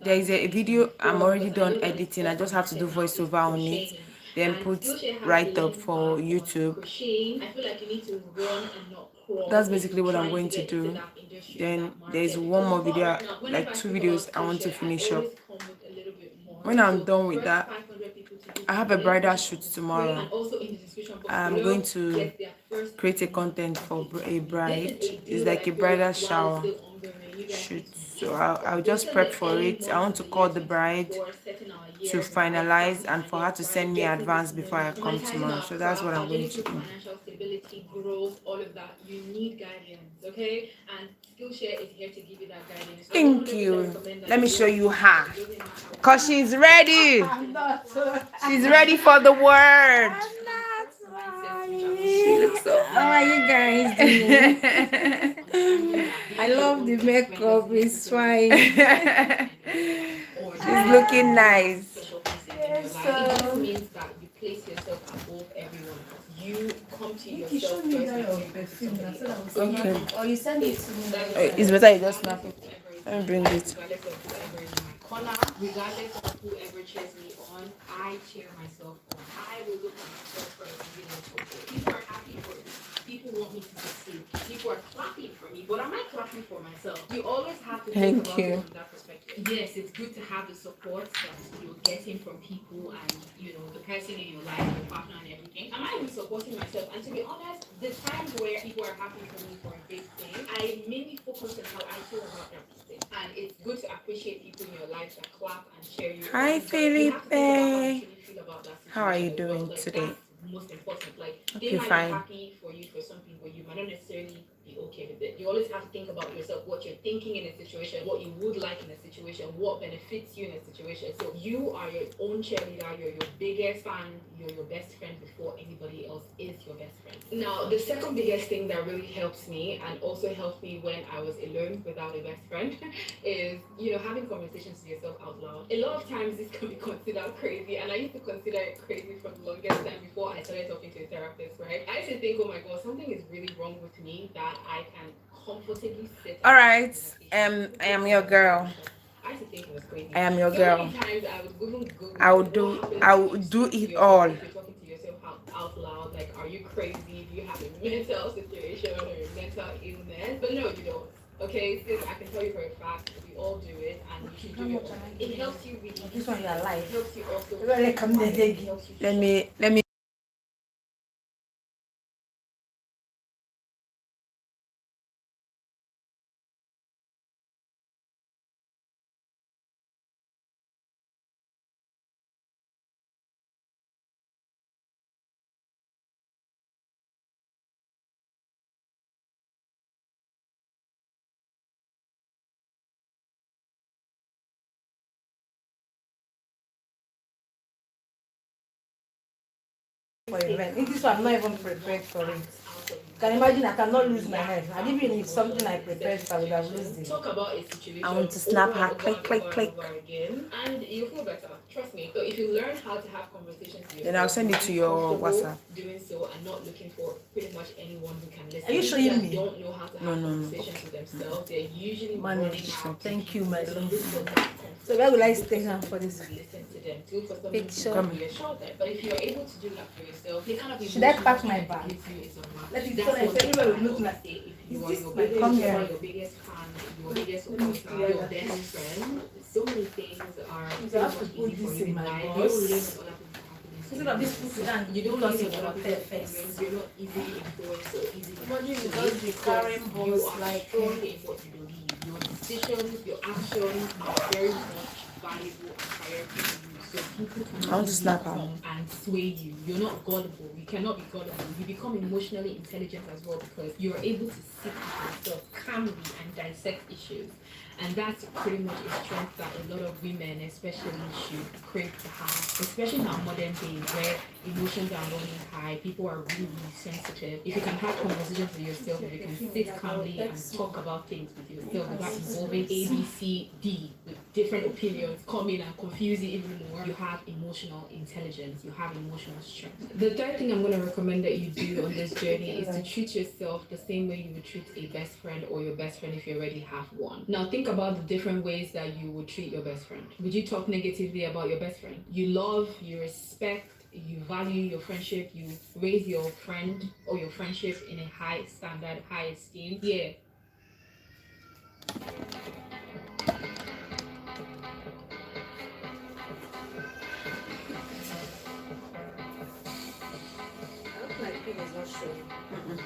is a video I'm already done editing. I just have to do voiceover on it. Then put right up for YouTube.
I feel like you need to run and not crawl.
That's basically what I'm going to do. Then there's one more video, like 2 videos I want to finish up. When I'm done with that, I have a bridal shoot tomorrow. I'm going to create a content for a bride. It's like a bridal shower shoot. So I'll just prep for it. I want to call the bride to finalize and for her to send me advance before I come tomorrow. So that's what I'm going to do.
Financial stability, growth, all of that. You need guidance, okay? And Skillshare is here to give you that guidance.
Thank you. Let me show you her. Because she's ready. She's ready for the word. She looks so.
How are you guys doing? I love the makeup, it's fine.
She's looking nice.
It just means that you place yourself above everyone else. You come to yourself first.
Okay.
Or you send it to me.
It's better you just snap it. Let me bring it.
Regardless of whoever cheers me on, I cheer myself on. I will look at myself first and be like, okay, people are happy for me. People want me to succeed. People are clapping for me, but am I clapping for myself? You always have to think about it from that perspective. Yes, it's good to have the support that you're getting from people and, you know, the person in your life, your partner and everything. Am I even supporting myself? And to be honest, the times where people are happy for me for a big thing, I mainly focus on how I feel about that thing. And it's good to appreciate people in your life that clap and share you.
Hi, Felipe. How are you doing today?
Most important, like
okay,
they might
fine.
be happy for you for something, but you might not necessarily be okay with it. You always have to think about yourself, what you're thinking in a situation, what you would like in a situation, what benefits you in a situation. So you are your own cheerleader, you're your biggest fan, you're your best friend before anybody else is your best friend. Now, the second biggest thing that really helps me and also helped me when I was alone without a best friend is, you know, having conversations with yourself out loud. A lot of times this can be considered crazy, and I used to consider it crazy for the longest time before I started talking to a therapist, right? I used to think, oh my god, something is really wrong with me that I can comfortably sit.
All right, I am your girl.
I used to think it was crazy.
I am your
So
girl.
many times I would Google
I will do it all.
If you're talking to yourself out loud, like, are you crazy? Do you have a mental situation or a mental illness? But no, you don't. Okay, so I can tell you for a fact we all do it, and you should do it. It helps you really.
This one you are alive.
It helps you also.
Let me.
For event. This one I'm not even prepared for it. Can imagine I cannot lose my head. And even if something I prepared, I would have lost it.
Talk about a situation.
I want to snap
over
her.
and over
Click,
and
click,
over
click.
and over again, and you feel better. Trust me. So if you learn how to have conversations with yourself,
Then I'll send it to your WhatsApp.
Doing so and not looking for pretty much anyone who can listen.
Are you showing
People
me?
that don't know how to have conversations with themselves. They're usually running after
Thank you, my love.
people that are
So where will I stay now for this?
listen to them. Good for someone
Picture.
to reassure them. But if you're able to do that for yourself, they kind of
Should I pack my
emotional
bag?
gives you is unmatched.
Let it
That's
so that
what
anywhere will
I
look like.
always say. If you
Is
are
this
your
my
biggest,
come
you
here?
are your biggest fan, your biggest supporter, your best friend, so many things are
So I have to put
easy for
this
you
in
in
my
life. You
box.
don't live in other people's happiness.
Instead of this put down,
You don't
because
live
it's
in
your
other
pet
people's
face.
opinions. You're not easily influenced or easily
Imagine you
swayed
just be
because
carrying
you
balls
are
like
strong in what you believe. Your decisions, your actions are very much valuable and priority to you. So people
I want to
easily
snap her.
come and sway you. You're not gullible. You cannot be gullible. You become emotionally intelligent as well because you're able to sit with yourself calmly and dissect issues. And that's pretty much a strength that a lot of women especially should crave to have, especially in our modern days where emotions are running high, people are really, really sensitive. If you can have conversations with yourself, if you can sit calmly and talk about things with yourself without involving A, B, C, D with different opinions come in and confuse you even more, you have emotional intelligence, you have emotional strength. The third thing I'm going to recommend that you do on this journey is to treat yourself the same way you would treat a best friend or your best friend if you already have one. Now think about the different ways that you would treat your best friend. Would you talk negatively about your best friend? You love, you respect, you value your friendship, you raise your friend or your friendship in a high standard, high esteem. Yeah.
I hope my pin is not showing.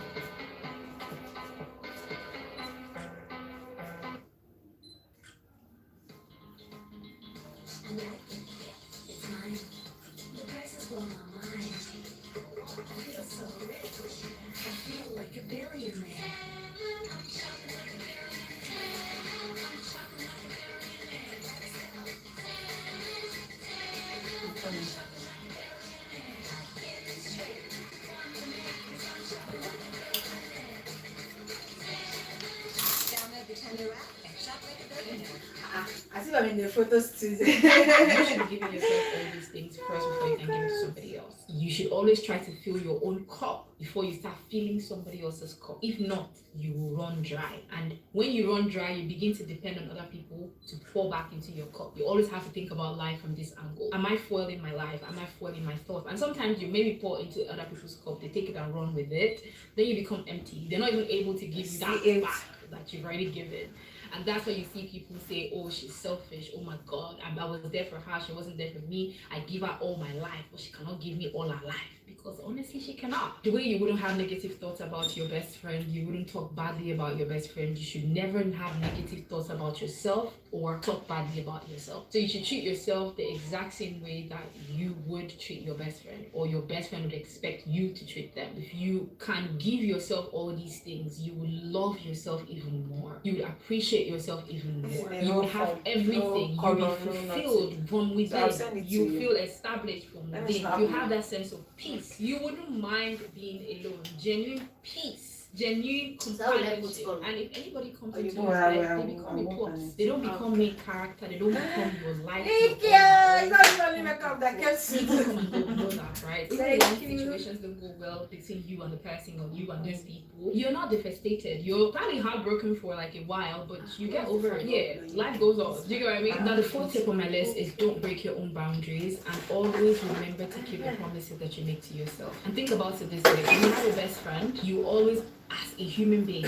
As if I'm in the photo studio.
You should be giving yourself all these things first before you can give it to somebody else. You should always try to fill your own cup before you start filling somebody else's cup. If not, you will run dry. And when you run dry, you begin to depend on other people to pour back into your cup. You always have to think about life from this angle. Am I foiling my life? Am I foiling my thoughts? And sometimes you maybe pour into other people's cup, they take it and run with it. Then you become empty. They're not even able to give you that back that you've already given. And that's why you see people say, oh, she's selfish. Oh my God, I was there for her. She wasn't there for me. I give her all my life, but she cannot give me all her life. Because honestly, she cannot. The way you wouldn't have negative thoughts about your best friend, you wouldn't talk badly about your best friend, you should never have negative thoughts about yourself or talk badly about yourself. So you should treat yourself the exact same way that you would treat your best friend, or your best friend would expect you to treat them. If you can give yourself all these things, you will love yourself even more. You would appreciate yourself even more. You would have everything. You will be fulfilled from within. You feel established from within. You have that sense of peace. You wouldn't mind being alone. Genuine peace, genuine companionship. And if anybody comes into your life, they become a plus. They don't become main character. They don't become your life.
Yeah, it's not only makeup that gets
People
you.
come and go, know that, right? Even when situations don't go well between you and the person or you and those people, you're not devastated. You're probably heartbroken for like a while, but you get over it. Yeah, life goes on. Do you know what I mean? Now the fourth tip on my list is don't break your own boundaries and always remember to keep the promises that you make to yourself. And think about it this way: if you have a best friend, you always, as a human being,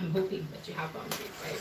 I'm hoping that you have boundaries, right?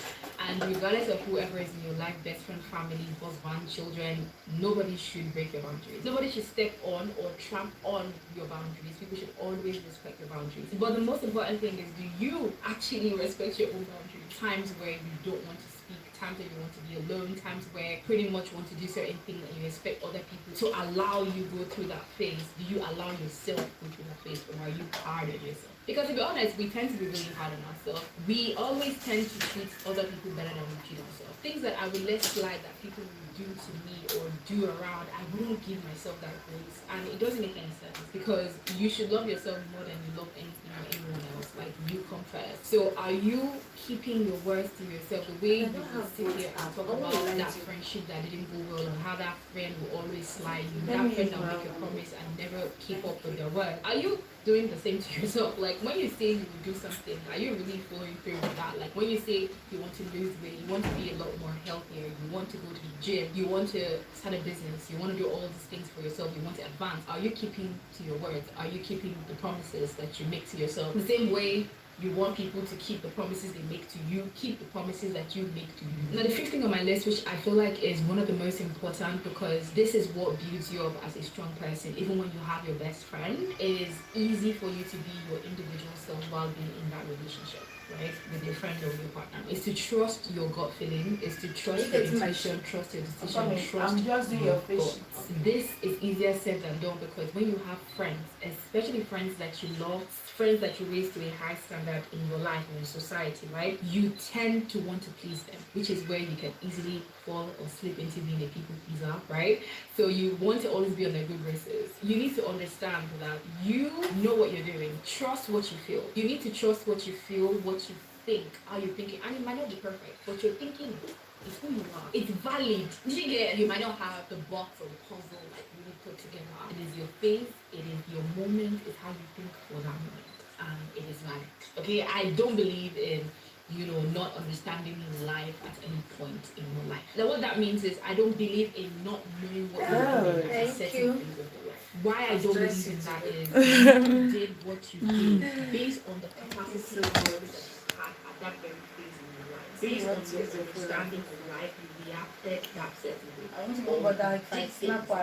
And regardless of whoever is in your life, best friend, family, husband, children, nobody should break your boundaries. Nobody should step on or tramp on your boundaries. People should always respect your boundaries. But the most important thing is, do you actually respect your own boundaries? times where you don't want to speak, times where you want to be alone, times where pretty much want to do certain things and you expect other people to allow you go through that phase. Do you allow yourself go through that phase, or are you hard on yourself? Because to be honest, we tend to be really hard on ourselves. We always tend to treat other people better than we treat ourselves. Things that I would let slide that people would do to me or do around, I wouldn't give myself that grace. And it doesn't make any sense, because you should love yourself more than you love anything or anyone else. Like, you come first. So are you keeping your words to yourself? The way you will sit here and talk about that friendship that didn't go well, and how that friend will always slide you, that friend that will make a promise and never keep up with their word. Are you doing the same to yourself? Like, when you say you will do something, are you really following through with that? Like, when you say you want to lose weight, you want to be a lot more healthier, you want to go to the gym, you want to start a business, you want to do all these things for yourself, you want to advance, are you keeping to your words? Are you keeping the promises that you make to yourself? The same way you want people to keep the promises they make to you, keep the promises that you make to you. Now, the fifth thing on my list, which I feel like is one of the most important, because this is what builds you up as a strong person, even when you have your best friend, it is easy for you to be your individual self while being in that relationship, right, with your friend or your partner. Is to trust your gut feeling, is to trust your intuition, trust your decision, trust
I'm just doing your fish.
This is easier said than done, because when you have friends, especially friends that you love, friends that you raise to a high standard in your life and in society, right, you tend to want to please them, which is where you can easily fall or slip into being a people pleaser, right? So you want to always be on their good graces. You need to understand that you know what you're doing. Trust what you feel. You need to trust what you feel, what you think, how you're thinking, and it might not be perfect, but you're thinking it's who you are. It's valid. You might not have the box or the puzzle like really put together. It is your face, it is your moment, it's how you think for that moment. And it is valid. Okay, I don't believe in not understanding life at any point in your life. Now, what that means is I don't believe in not knowing what you're doing at certain things of your life. Why I don't believe in that is you did what you did based on the capacity of that you had at that very phase in your life. Based on your understanding of life, you reacted that certain way.
I want to go over that. If I snap or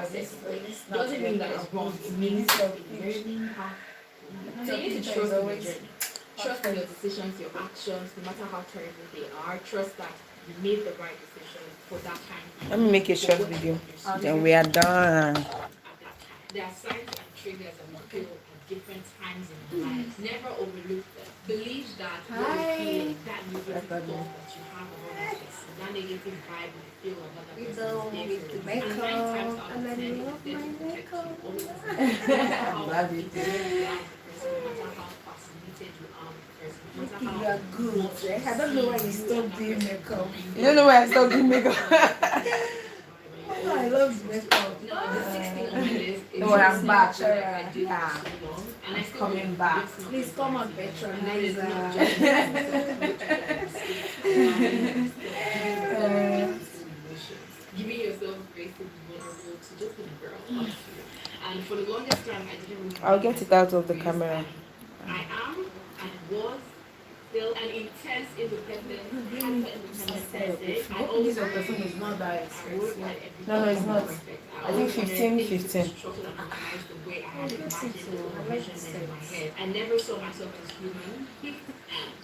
Doesn't mean that it's wrong. It means that learning how. So you need to trust in your journey. Trust in your decisions, your actions, no matter how terrible they are. Trust that you made the right decision for that time.
Let me make a short video. Then we are done.
There are signs and triggers that you feel at different times in your life. Never overlook them. Believe that what you're feeling, that negative thought that you have about that person, that negative vibe you feel about that person is there for you. And 9 times out of 10, it's there to protect you. Always. No matter how fascinated you are with the person, no matter how fascinated you are with the person, no matter how
You are good.
much
I don't know why you stopped doing makeup. You
you
don't know why I stopped doing makeup.
Oh, I love makeup.
No, the 6th thing on my list is
No, I'm back.
something that I did
Yeah.
for so long, and I still
Coming
do.
back.
It's not
Please come on,
perfect.
patronize
And that is not
her.
just giving yourself grace to be vulnerable, to just be a girl, honestly. And for the longest time, I didn't really.
I'll get it out of the
grace,
camera.
and I am and was still an intense, independent, hyper-independent person. I always
This person is not that
I
expensive.
would like everything
No, it's not.
perfect.
I think 15, 15.
Structured and organized the way I had imagined it or envisioned it in my head. I never saw myself as human,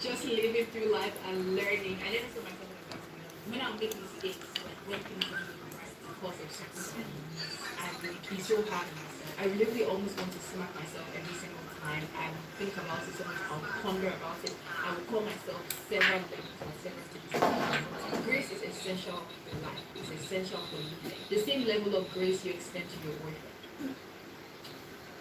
just living through life and learning. I never saw myself as a human. When I make mistakes, like when things don't go right because of circumstances, I would be so hard on myself. I literally almost want to smack myself every single time. I would think about it so much. I would ponder about it. I would call myself several things or several things. Grace is essential in life. It's essential for you. The same level of grace you extend to your boyfriend.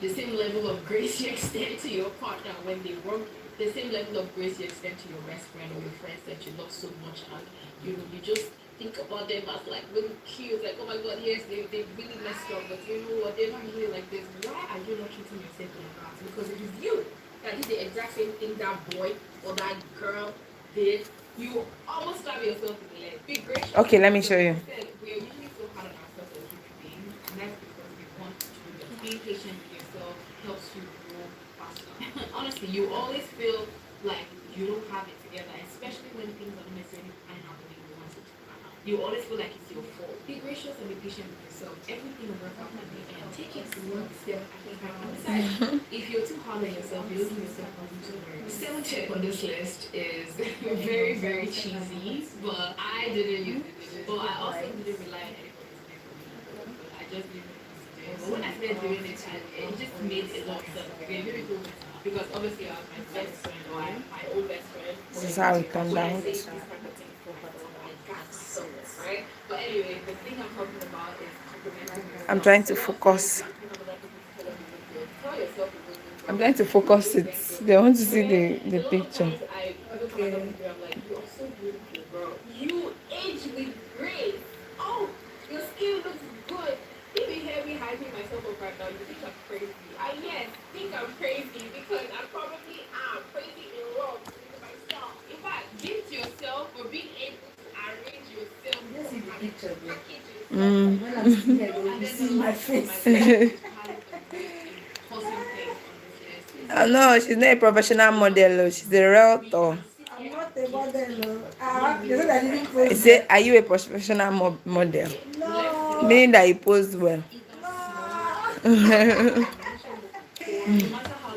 The same level of grace you extend to your partner when they wrong you. The same level of grace you extend to your best friend or your friends that you love so much, and you just think about them as like really cute, like, oh my god, yes, they really messed up, but you know what, they're not really like this. Why are you not treating yourself like that? Because it is you that did the exact same thing that boy or that girl did. You almost stab yourself in the leg. Be gracious.
Okay, let me show you.
We are usually so hard on ourselves as human beings, and that's because we want to do that. Being patient with yourself helps you grow faster. Honestly, you always feel like you don't have it together, especially when things are not necessarily panning out the way you want it to pan out. You always feel like it's your fault. Be gracious and be patient with yourself. Everything will work out for you and take it one step at a time. Besides, if you're too hard on yourself, you'll give yourself room to learn. The seventh tip on this list is very, very cheesy, but I didn't use it. But I also didn't rely on anybody's opinion. I just didn't use it. But when I started doing it, it just made a lot of sense. Okay, very cool. Because obviously I have my best friend or I have my old best friend.
This is how it turned out.
Right? But anyway, the thing I'm talking about is complimenting.
I'm trying to focus. I'm trying to focus it. They want to see the picture.
You age with grace. Oh, your skin looks good. If you hear me hyping myself up right now, you think I'm crazy. I yes, think I'm crazy because I probably am crazy in love with myself. In fact, gift yourself for being able to arrange yourself.
This is the picture, bro.
Mm.
When I'm sitting here, they will see my face.
Oh no, she's not a professional model. Oh. She's a realtor.
I'm not a model. No. They said I didn't post.
I say, are you a professional model?
No.
Meaning that you pose well.
No.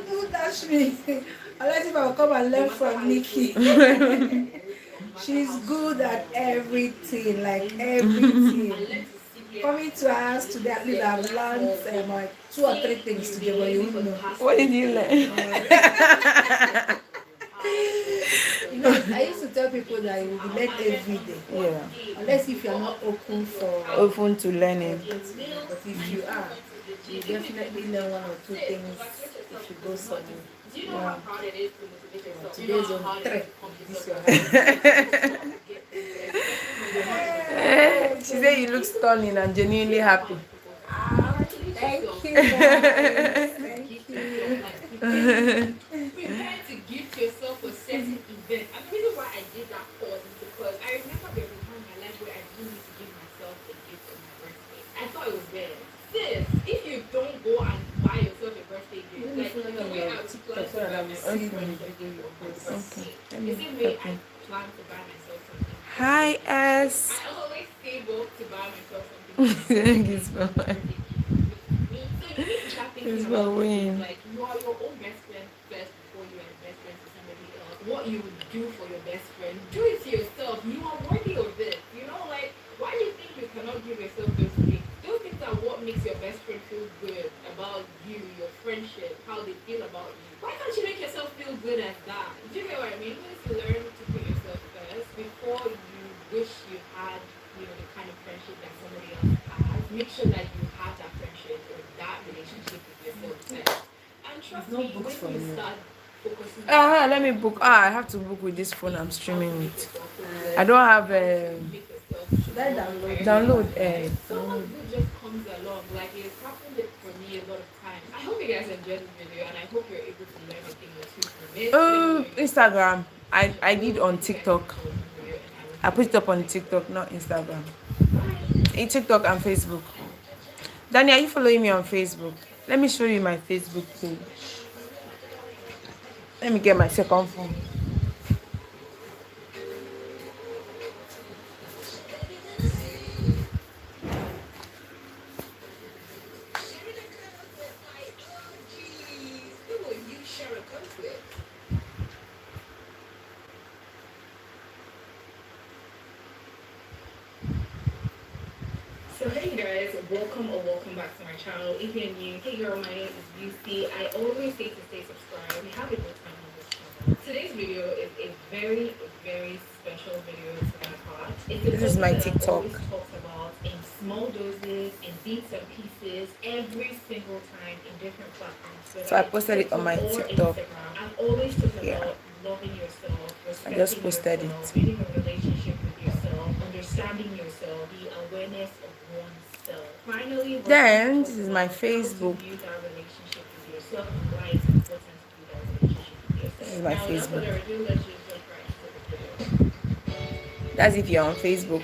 Don't touch me. Unless if I will come and learn from Nikki. She's good at everything, like everything. Coming to us today, at least I've learned like 2 or 3 things today, but you won't know.
What did you learn?
You know, I used to tell people that you will be led every day.
Yeah.
Unless if you're not
Open to learning.
But if you are, you definitely learn 1 or 2 things if you go somewhere. Yeah. Today's on 3. This your
She said you look stunning and genuinely happy.
Thank you, guys. Thank you.
Prepare to gift yourself a certain event. And the reason why I did that pause is because I remember there was a time in my life where I didn't need to give myself a gift on my birthday. I thought it was bad. Sis, if you don't go and buy yourself a birthday gift, like the way I was planning to buy myself the same way I plan to buy myself something.
Hi, S.
I always save up to buy myself something.
It's for
So you need to start thinking
It's
about
for win.
like you are your own best friend first before you are best friend to somebody else. What you would do for your best friend, do it to yourself. You are worthy of it. You know, like why do you think you cannot give yourself those things? Those things are what makes your best friend feel good about you, your friendship, how they feel about you. Why can't you make yourself feel good at that? Do you get what I mean? You need to learn to put yourself first before you wish you had, you know, the kind of friendship that somebody else has. Make sure that you have that friendship or that relationship with yourself first. And trust me, when you start focusing on
Let me book. I have to book with this phone I'm streaming with. I don't have
Should I download?
download.
someone who just comes along, like it's happened for me a lot of times. I hope you guys enjoyed this video and I hope you're able to learn a thing or two from it.
Instagram. I did on TikTok. I put it up on TikTok, not Instagram. TikTok and Facebook. Danny, are you following me on Facebook? Let me show you my Facebook page. Let me get my second phone.
Who will you share a coat with? So hey guys, welcome back to my channel. If you're new, hey girl, my name is Lucy. I always say to stay subscribed. We have a good time on this channel. Today's video is a very, very special video to my heart.
This is my TikTok.
I've always talked about in small doses, in bits and pieces, every single time in different platforms.
So I posted it on my TikTok.
I've always talked about loving yourself,
I just posted
yourself,
it.
building a relationship with yourself, understanding yourself, the awareness of oneself. Finally,
Then this is my Facebook.
build that relationship with yourself and why it's important to build that relationship with yourself.
This is my
Now,
Facebook.
without further ado, let's just get right into the video.
That's if you're on Facebook.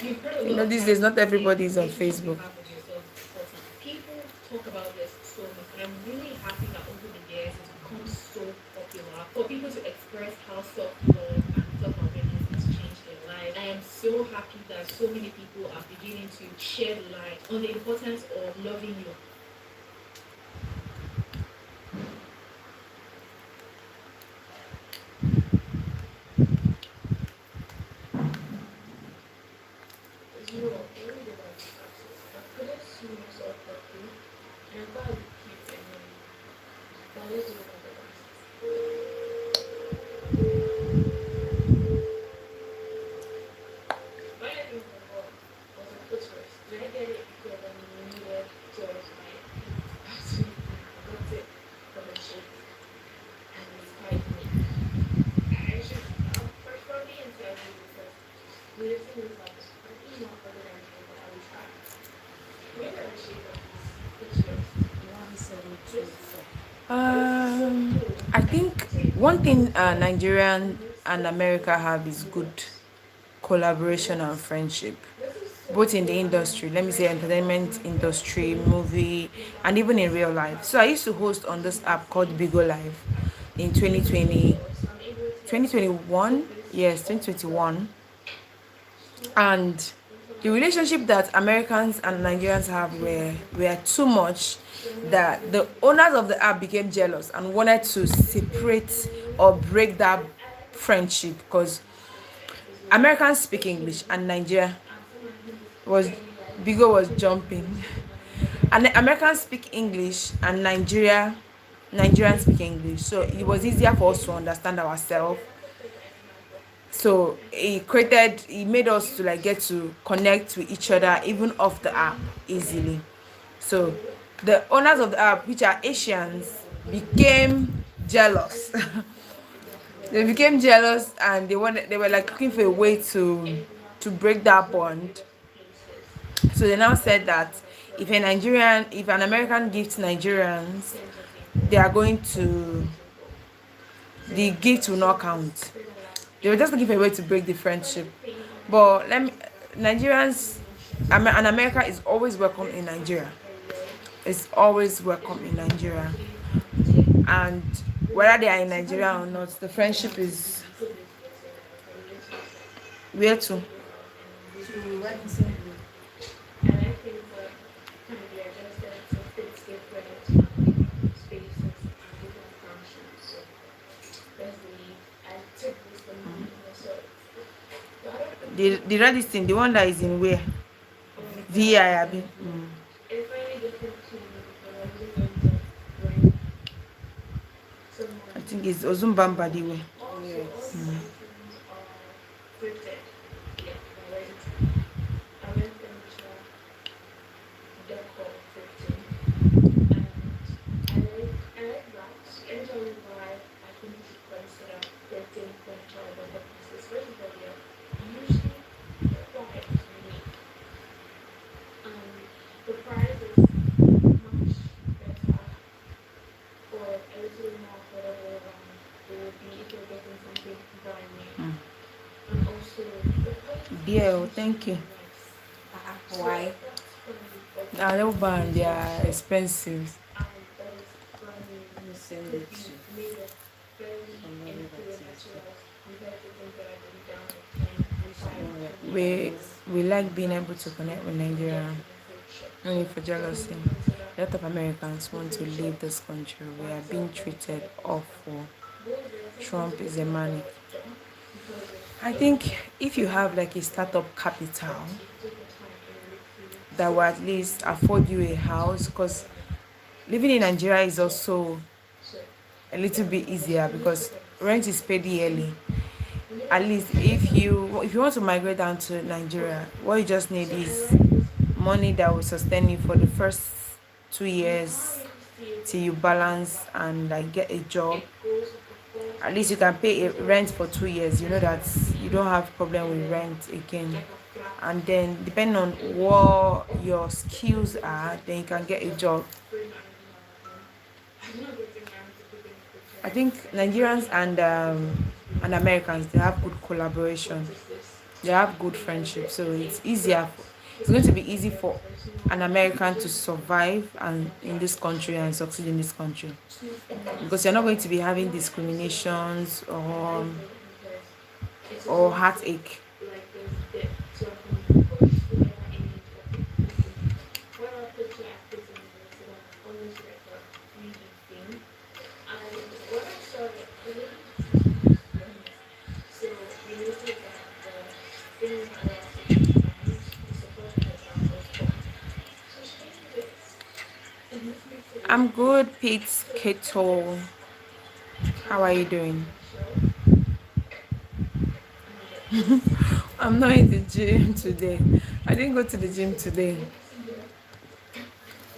You've heard a
You
lot
know,
of
these
times
days not
that
everybody is on
the relationship you
Facebook.
have with yourself is important. People talk about this so much, and I'm really happy that over the years it's become so popular for people to express how self-love and self-awareness has changed their lives. And am so happy that so many people are beginning to shed light on the importance of loving your. You know, every day I couldn't see myself properly, and I thought I would keep annoying. But let's look at the when I think of God, was a foot rest. Did I get it because I needed towards my feet? Absolutely. I got it for the shape, and it's quite unique. I should preferably tell you because the thing is like probably not better than you, but I will try. Maybe I should have this foot rest.
172.
I think one thing Nigerian and America have is good collaboration and friendship, both in the industry, let me say entertainment industry, movie, and even in real life. So I used to host on this app called Bigo Live in 2020, 2021. Yes, 2021. And the relationship that Americans and Nigerians have were too much that the owners of the app became jealous and wanted to separate or break that friendship because Americans speak English and Nigeria was Bigo was jumping. And the Americans speak English and Nigerians speak English. So it was easier for us to understand ourselves. So he made us to like get to connect with each other even off the app easily. So the owners of the app, which are Asians, became jealous. They became jealous and they were like looking for a way to break that bond. So they now said that if an American gives Nigerians, they are going to the gift will not count. They were just looking for a way to break the friendship. But Nigerians, and America is always welcome in Nigeria. It's always welcome in Nigeria. And whether they are in Nigeria or not, the friendship is where to.
To what you said,
And I think that can be adjusted to fit different spaces and different functions. So that's the I took this from myself. So I don't
The red thing, the one that is in where? VI, Abi.
it's very different to me because I really end up when
I
someone
think it's Ozumbamba the way.
also all
yes.
these items are printed. Yeah, already. I went furniture decor 15 and I like that. Anytime you buy, I think you should consider getting furniture or decor pieces, especially for the usually the product is unique. The price is much better for a little more affordable than it would be if you're getting something brand new. And also the quality
Yeah,
is
thank you.
really nice. So
Why?
that's probably what
Now they band, they are expensive.
that is brand new
Let me send
could
it
be
to
made of very
somebody that
inferior
is
materials compared to things that are going down like 10, 5,
someone that
10
that
We
is
we like being able to connect with Nigeria. No
So
need for jealousy.
definitely consider
A lot of Americans want to leave this country. We are being treated awful.
those there sometimes
Trump
people
is a
think
manic.
dumb because
I
of
think if you have like a startup capital
if you take your time and look through
that will at least afford you a house, because living in Nigeria is also
so
a little bit easier because rent is paid yearly.
we need
At
to
least if you want to migrate down to Nigeria, what you just need
so I
is
like this
money that will sustain you for the first 2 years
can't really see it
till you balance and like get a job.
it goes with the flow
At least you can pay a rent for 2 years. You know that you don't have problem with rent again.
like a flat
And then depending on what your skills are, then you can get a job.
frame and I'm not getting around to putting a picture
I think Nigerians and Americans, they have good collaboration.
is this
They have good friendship, so it's easier. It's going to be easy for an American to survive and in this country and succeed in this country, because you're not going to be having discriminations or
because it's also
heartache.
like this
I'm good, Pete Keto. How are you doing? I'm not in the gym today. I didn't go to the gym today.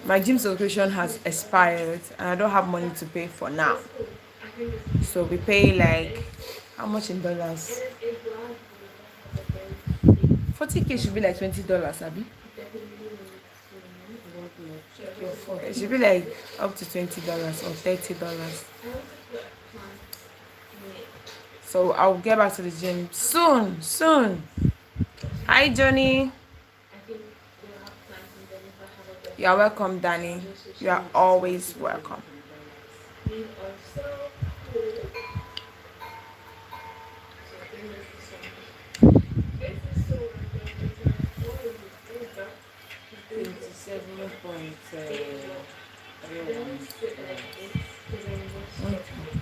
My gym subscription has expired and I don't have money to pay for now. So we pay like, how much in dollars? 40K should be like $20, Abby. It should be like up to $20 or $30. So I'll get back to the gym soon. Hi, Johnny. You are welcome, Danny. You are always welcome.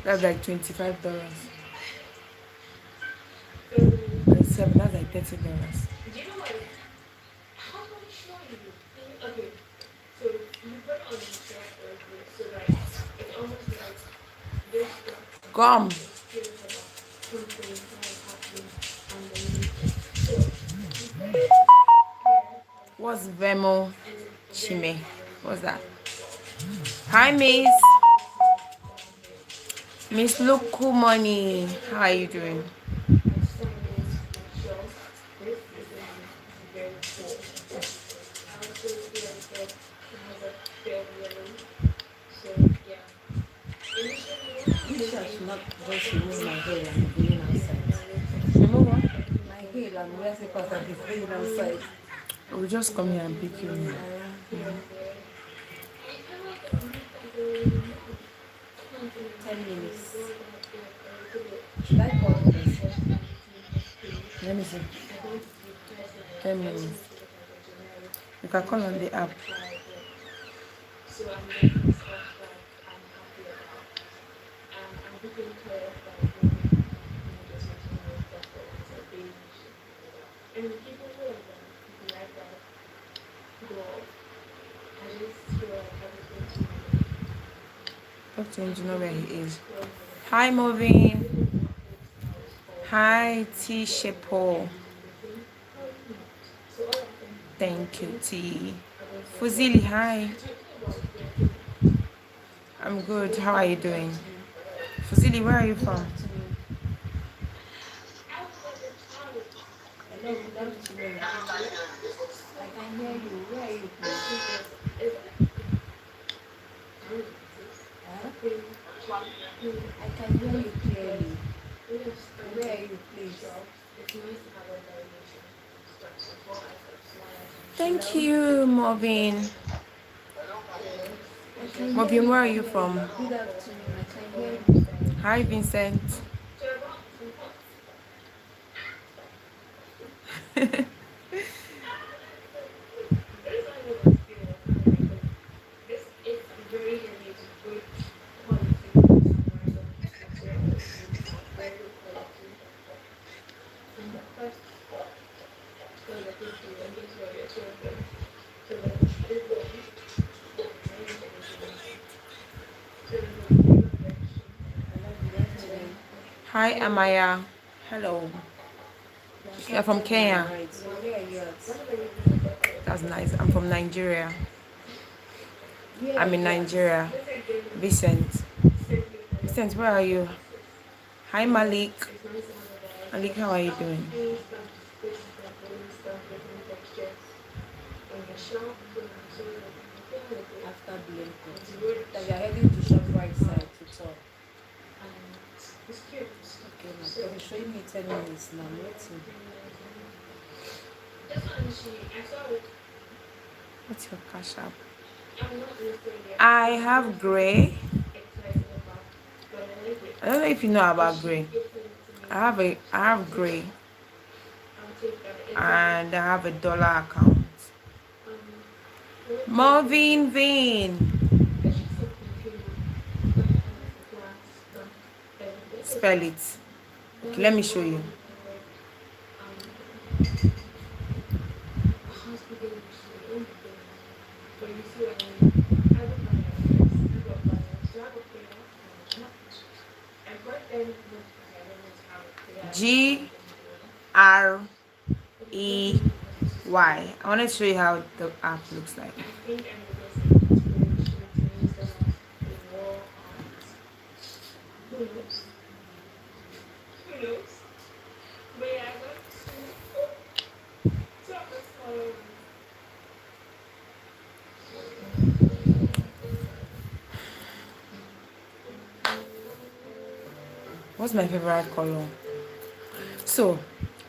That's like $25. 27, that's like $30. Gum. What's Vemo Chime? What's that? Hi, Miss Local Money. How are you doing?
Not just remove my hair and be going outside.
Remove what?
My hair and wear because I'll be going outside.
We'll just come here and pick you now.
10 minutes. Should I call this?
Let me see. 10 minutes. You can call on the app. Talk to him to know where he is. Hi, Movin. Hi, T. Shepo. Thank you, T. Fuzili, hi. I'm good. How are you doing? Fuzili, where are you from?
Hello, good afternoon. I can hear you. Where are you, please? Huh? I can hear you clearly. Where are you, please?
Thank you, Movin. Movin, where are you from?
Good afternoon. I can hear you.
Hi, Vincent. Hi, Amaya. Hello. You're from Kenya.
Where are you at?
That's nice. I'm from Nigeria. I'm in Nigeria. Vincent. Vincent, where are you? Hi, Malik. Malik, how are you doing?
After Blinken. That you're heading to ShopRite side to talk. Okay, now. You're showing me 10 minutes now. I'm waiting.
What's your cash app? I have gray. I don't know if you know about gray. I have gray. And I have a dollar account. Marvin Vane. Spell it. Okay, let me show you. Grey. I want to show you how the app looks like. What's my favorite color? So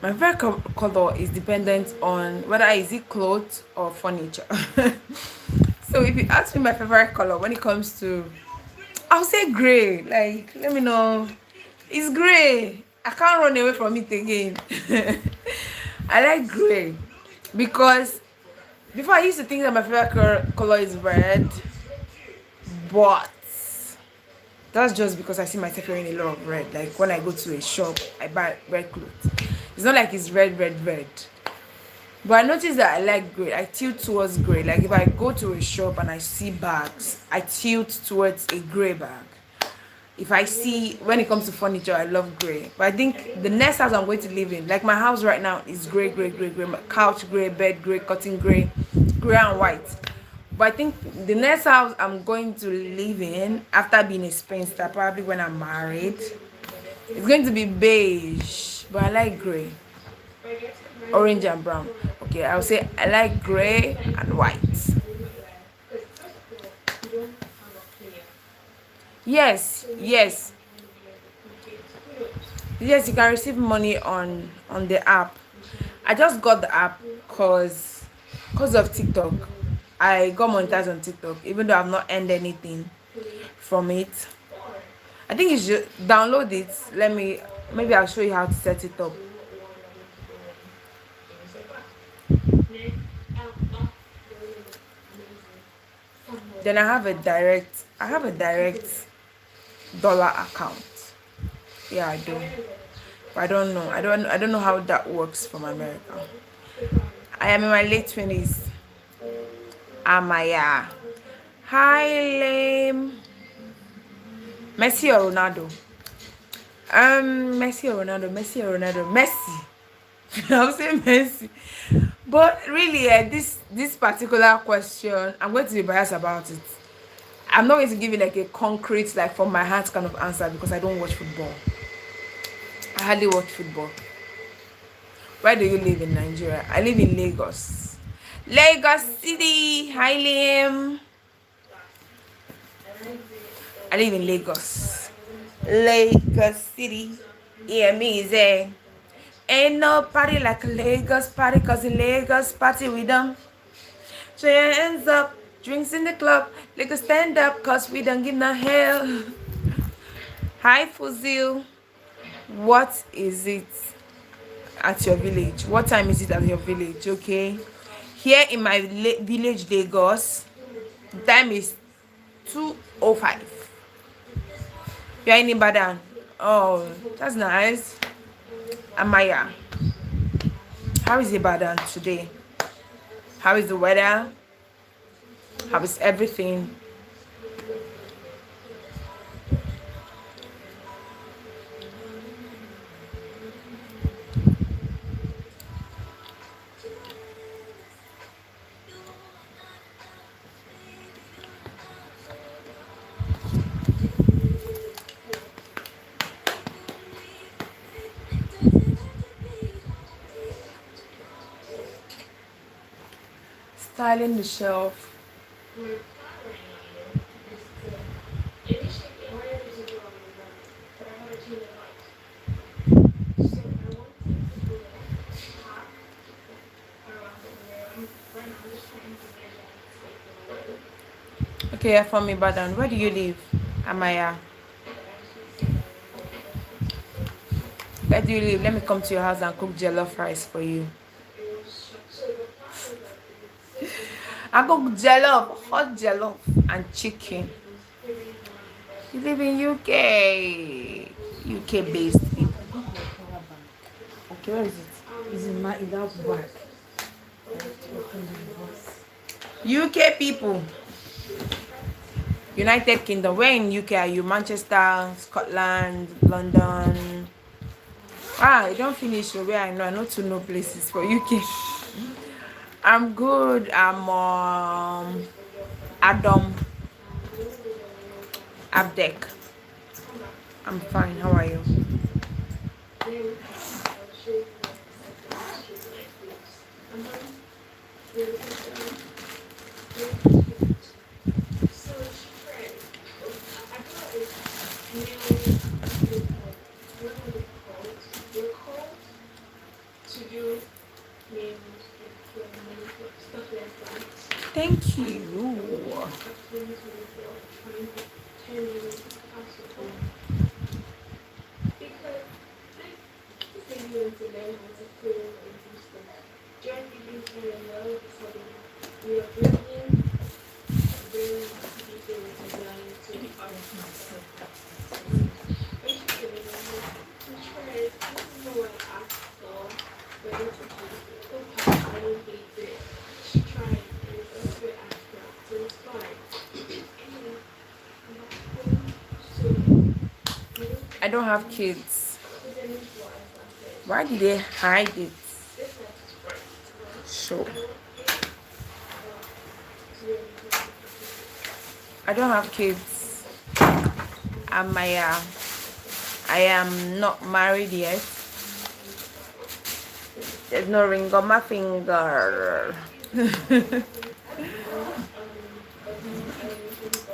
my favorite color is dependent on whether is it clothes or furniture. So if you ask me my favorite color when it comes to, I'll say gray. Like, let me know. It's gray. I can't run away from it again. I like gray because before I used to think that my favorite color is red, but that's just because I see myself wearing a lot of red. Like when I go to a shop, I buy red clothes. It's not like it's red, red, red. But I noticed that I like gray. I tilt towards gray. Like if I go to a shop and I see bags, I tilt towards a gray bag. If I see, when it comes to furniture, I love gray. But I think the next house I'm going to live in, like my house right now is gray, gray, gray, gray. My couch gray, bed gray, curtain gray, gray and white. But I think the next house I'm going to live in after being a spinster, probably when I'm married, it's going to be beige. But I like gray, orange and brown. Okay, I'll say I like gray and white. Yes, yes. Yes, you can receive money on the app. I just got the app cause of TikTok. I got monetized on TikTok, even though I've not earned anything from it. I think you should download it. Maybe I'll show you how to set it up. Then I have a direct dollar account. Yeah, I do. But I don't know. I don't know how that works from America. I am in my late 20s. Amaya. Hi, lame. Messi or Ronaldo? Messi or Ronaldo? Messi or Ronaldo? Messi. I'll say Messi. But really, this particular question, I'm going to be biased about it. I'm not going to give you like a concrete, like from my heart kind of answer because I don't watch football. I hardly watch football. Where do you live in Nigeria? I live in Lagos. Lagos City. Hi, Liam. I live in Lagos. Lagos City. Yeah, me is there. Ain't no party like a Lagos party, cause in Lagos party we don't. Show your hands up, drinks in the club, Lagos stand up, cause we don't give no hell. Hi Fuzil, what is it at your village? What time is it at your village? Okay, here in my village Lagos, the time is 2:05. You're in Ibadan. Oh, that's nice. Amaya, how is Ibadan today? How is the weather? How is everything? Styling the shelf. Okay, you're from Ibadan. Where do you live, Amaya? Where do you live? Let me come to your house and cook jollof rice for you. I cook jollof, hot jollof, and chicken. You live in UK. UK based people.
Okay, where is it? It's in that bag.
UK people. United Kingdom. Where in UK are you? Manchester, Scotland, London? You don't finish the way I know to know places for UK. I'm good. I'm Adam Abdek. I'm fine. How are you? Thank you. I don't have kids. Why did they hide it? So I don't have kids. I am not married yet. There's no ring on my finger.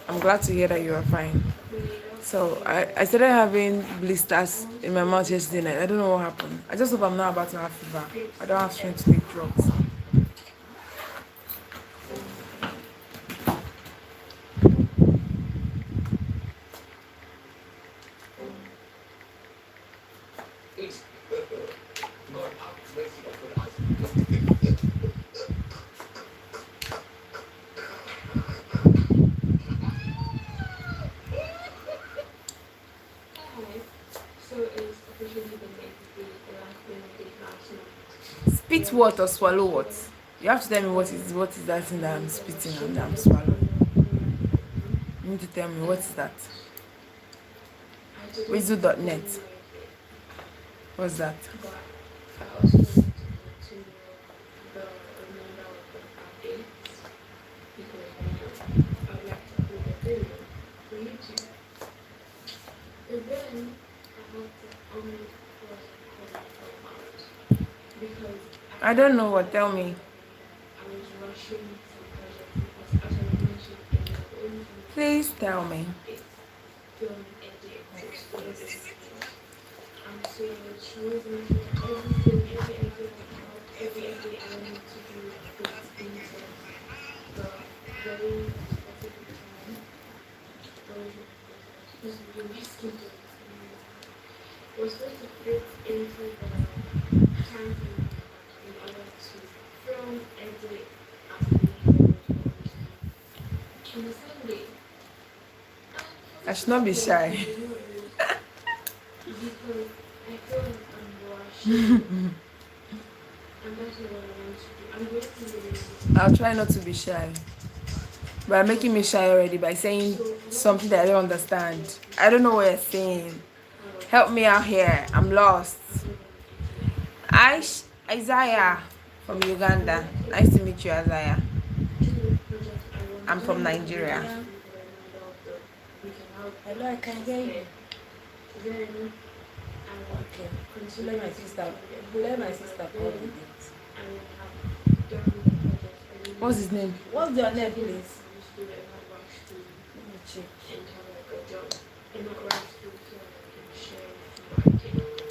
I'm glad to hear that you are fine. So I started having blisters in my mouth yesterday night. I don't know what happened. I just hope I'm not about to have fever. I don't have strength to take drugs. Spit what or swallow what? You have to tell me what is that thing that I'm spitting and I'm swallowing. You need to tell me what is that. Wizard.net. What's that? I don't know what. Tell me. Please tell me. I should not be shy. I'll try not to be shy. But you're making me shy already by saying something that I don't understand. I don't know what you're saying. Help me out here. I'm lost. Isaiah from Uganda. Nice to meet you, Isaiah. I'm from Nigeria.
Hello, I can hear you. Okay. Let my sister call me.
What's his name?
What's your name, please? Let me check.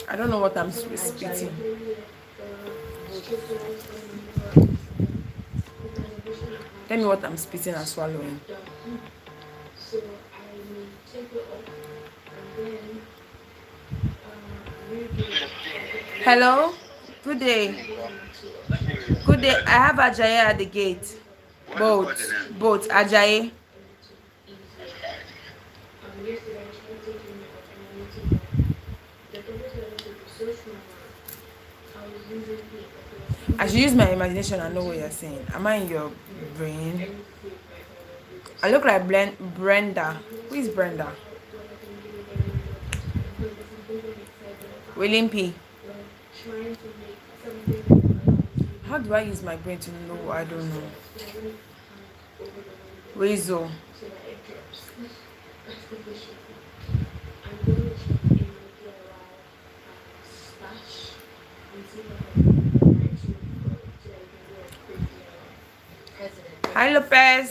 I don't know what I'm spitting. Tell me what I'm spitting and swallowing. Hello? Good day. Good day. I have Ajayi at the gate. Boat. Ajayi. I should use my imagination and know what you're saying. Am I in your brain? I look like Brenda. Who is Brenda? William P.
trying to make something that allows you
How do I use my brain to know? I don't know.
to really hand over the window
Weasel.
so that it drops. That's the vision. I'm going to check in my DIY stash and see if I can find the right tool for it so that I can do a quick DIY. President.
Hi, Lopez.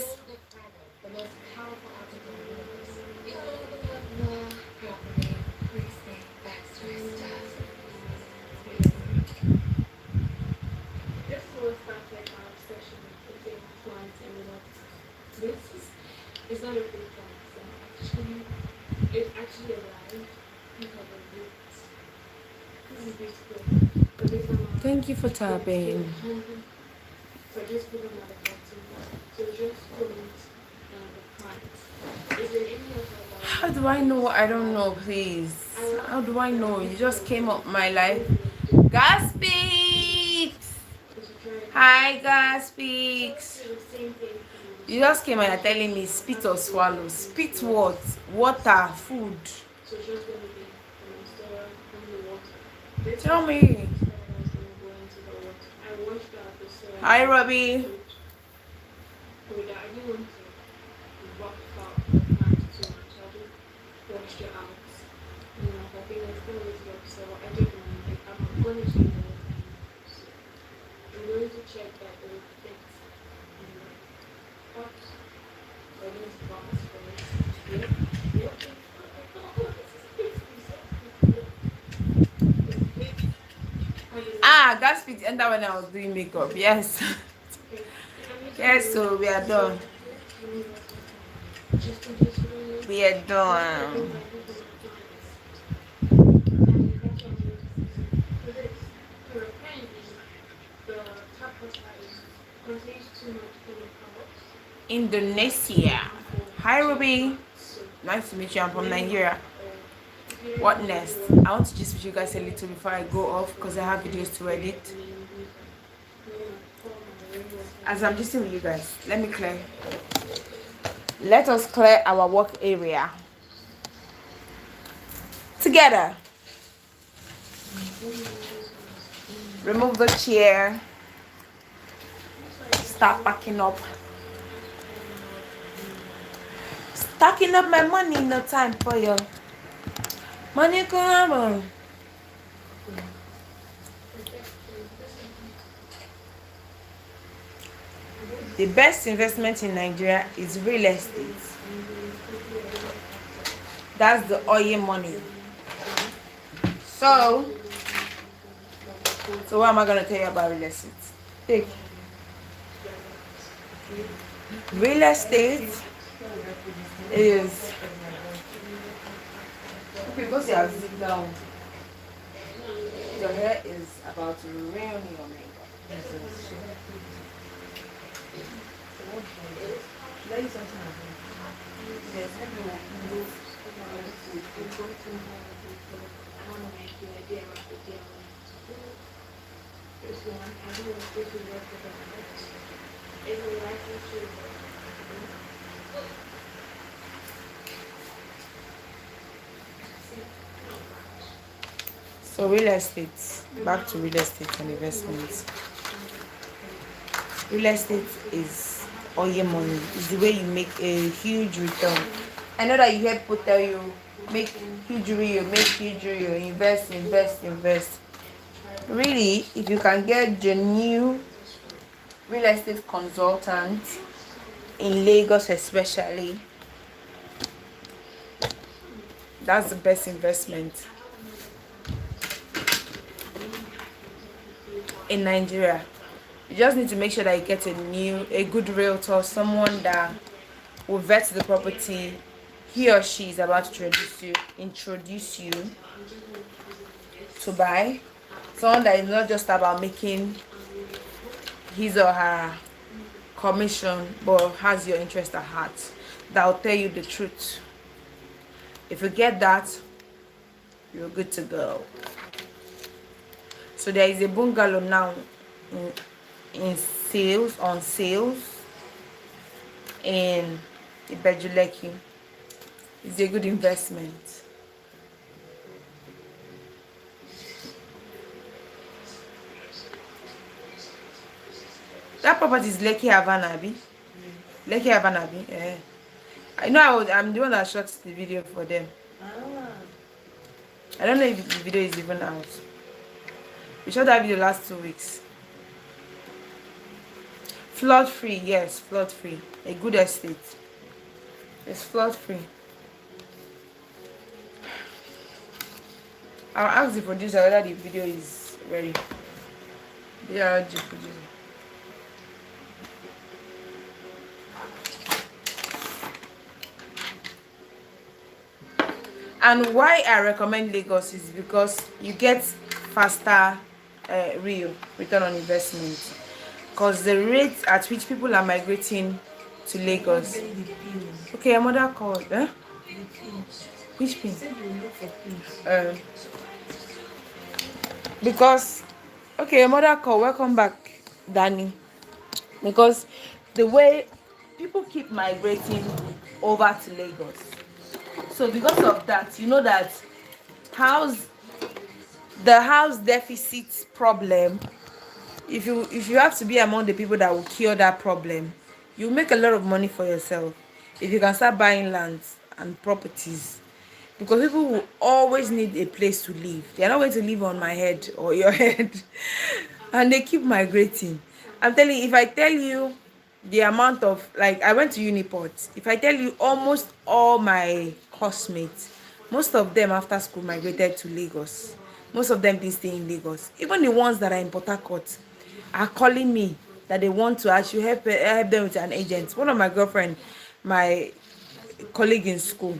The most powerful object in the universe. You know, the property, precinct, backstory stuff. This was back like our obsession with putting plants in water. This is not a big plant, so actually, it actually arrived because of roots. This is beautiful. But these are not.
Thank you for tapping.
So I just put them at the bottom. So just put the plant. Is there any other
How do I know? I don't know, please. How do I know? You just came up my life. God speaks. Hi, God speaks. You just came and you're telling me spit or swallow. Spit what? Water, food.
So it's just going to be stir in the water.
Tell me.
I washed out the soil.
Hi, Robbie.
I didn't want to rock out the plant too much. I just washed it out. You know, I think it's going to be up, so I don't know. I'm going to change the water. So I'm going to check that it will fit in the pot. So I need to box first. Yep.
Ah, God speaks. And that when I was doing makeup. Yes. Yes, so we are done. We are done. Indonesia. Hi, Ruby. Nice to meet you. I'm from Nigeria. What next? I want to just with you guys a little before I go off because I have videos to edit. As I'm just with you guys, let us clear our work area together. Remove the chair. Start packing up. Stacking up my money. No time for you. Money come on. The best investment in Nigeria is real estate. That's the oil money. So what am I going to tell you about real estate? Take. Real estate is... Because you have to sit down. Your hair is about to ruin your makeup. So real estate, back to real estate and investments. Real estate is oil money. It's the way you make a huge return. I know that you hear people tell you, make huge real, invest. Really, if you can get genuine real estate consultant in Lagos especially, that's the best investment in Nigeria. You just need to make sure that you get a good realtor, someone that will vet the property he or she is about to introduce you to buy. Someone that is not just about making his or her commission, but has your interest at heart. That will tell you the truth. If you get that, you're good to go. So there is a bungalow now on sales in Ibejuleki. It's a good investment. That property is Lekki Havana, Abi. Lekki Havana, Abi. Yeah. I know I'm the one that shot the video for them. I don't know if the video is even out. We shot that video last 2 weeks. Flood free, yes, flood free. A good estate. It's flood free. I'll ask the producer whether the video is ready. They are the producer. And why I recommend Lagos is because you get faster real return on investment. Because the rate at which people are migrating to Lagos. Okay, your mother called. Eh? Which pin? Because, okay, your mother called. Welcome back, Danny. Because the way people keep migrating over to Lagos. So because of that, you know that the house deficit problem, if you have to be among the people that will cure that problem, you make a lot of money for yourself if you can start buying lands and properties, because people will always need a place to live. They're not going to live on my head or your head. And they keep migrating. I'm telling you, if I tell you the amount of, like, I went to Uniport, if I tell you almost all my classmates, most of them after school migrated to Lagos. Most of them didn't stay in Lagos. Even the ones that are in Port Harcourt are calling me that they want to actually help them with an agent. One of my girlfriend, my colleague in school,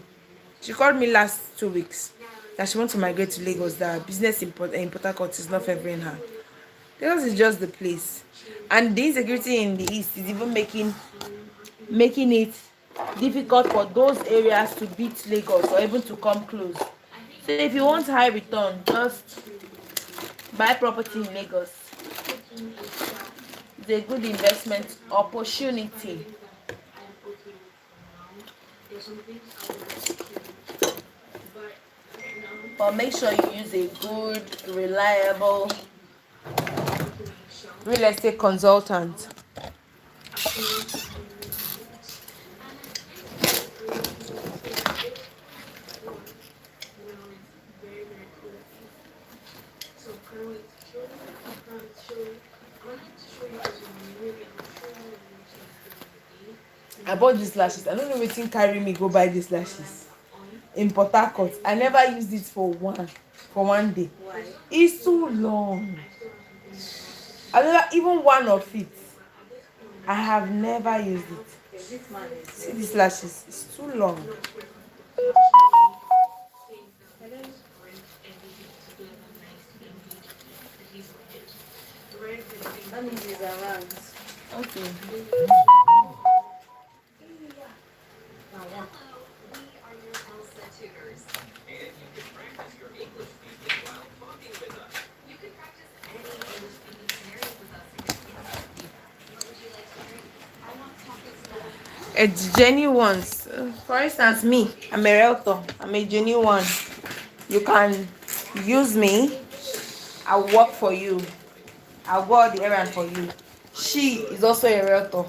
she called me last 2 weeks that she wants to migrate to Lagos, that business in Port Harcourt is not favoring her. Lagos is just the place. And the insecurity in the east is even making it difficult for those areas to beat Lagos or even to come close. So if you want high return, just buy property in Lagos. It's a good investment opportunity. But make sure you use a good, reliable real estate consultant. I bought these lashes. I don't know wetin carry me go buy these lashes in Port Harcourt. I never used it for one day. Why? It's too long. I never, even one of it, I have never used it. See these lashes, it's too long.
That means it's around.
Okay. It's genuine. For instance, me, I'm a realtor. I'm a genuine. You can use me. I'll work for you. I'll go out the errand for you. She is also a realtor.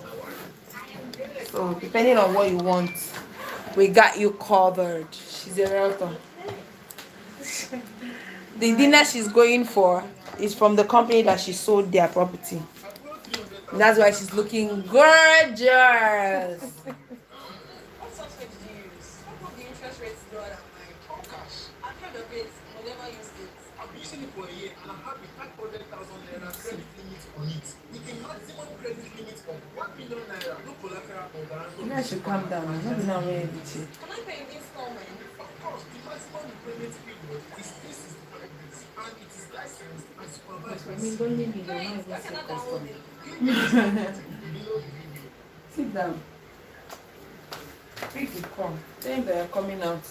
So depending on what you want, we got you covered. She's a realtor. The dinner she's going for is from the company that she sold their property. And that's why she's looking gorgeous.
What software did you use? What of the interest rates lower than mine? Oh gosh, I've heard of it, but never used it.
I've been using it for a year and I have a 500,000 naira credit limit on it with a maximum credit limit of 1 million naira. No collateral or guarantor.
You guys should calm down. I'm not being aware of it.
Can I pay in installment?
Of course, the maximum repayment period is 365 days and it is licensed and supervised.
I mean, don't leave me there.
Guys, where can I download it?
Sit down. Pick the come. Tell them they're coming out.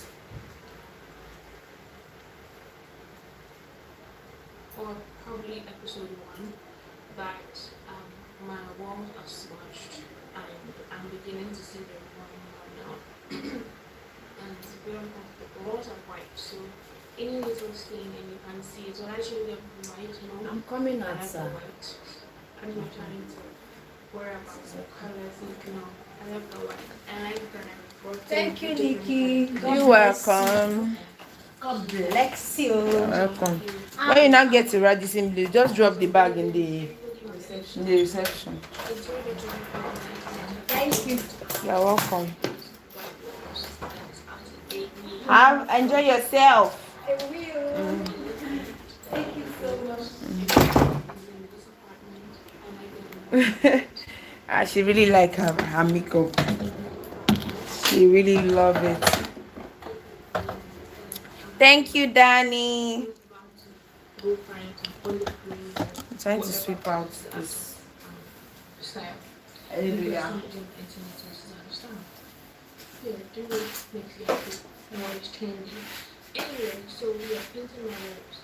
Or probably episode 1 that my walls are smudged and I'm beginning to see them more now. And it's very uncomfortable. The walls are white, so any little stain and you can see it. So I show them white, you know.
I'm coming
I
out,
like the
sir.
white. And you're trying to worry about the colors. No, I love the white. I like that.
Thank you, Nikki.
You're welcome.
God bless you.
You're welcome. When you now get to Radisson Blue, just drop the bag in the reception.
Thank you.
You're welcome. Enjoy yourself.
I will. Thank you so much.
She really like her makeup. She really love it. Thank you, Danny. I'm trying to sweep out this. Hallelujah.
Anyway, so we are painting my lips.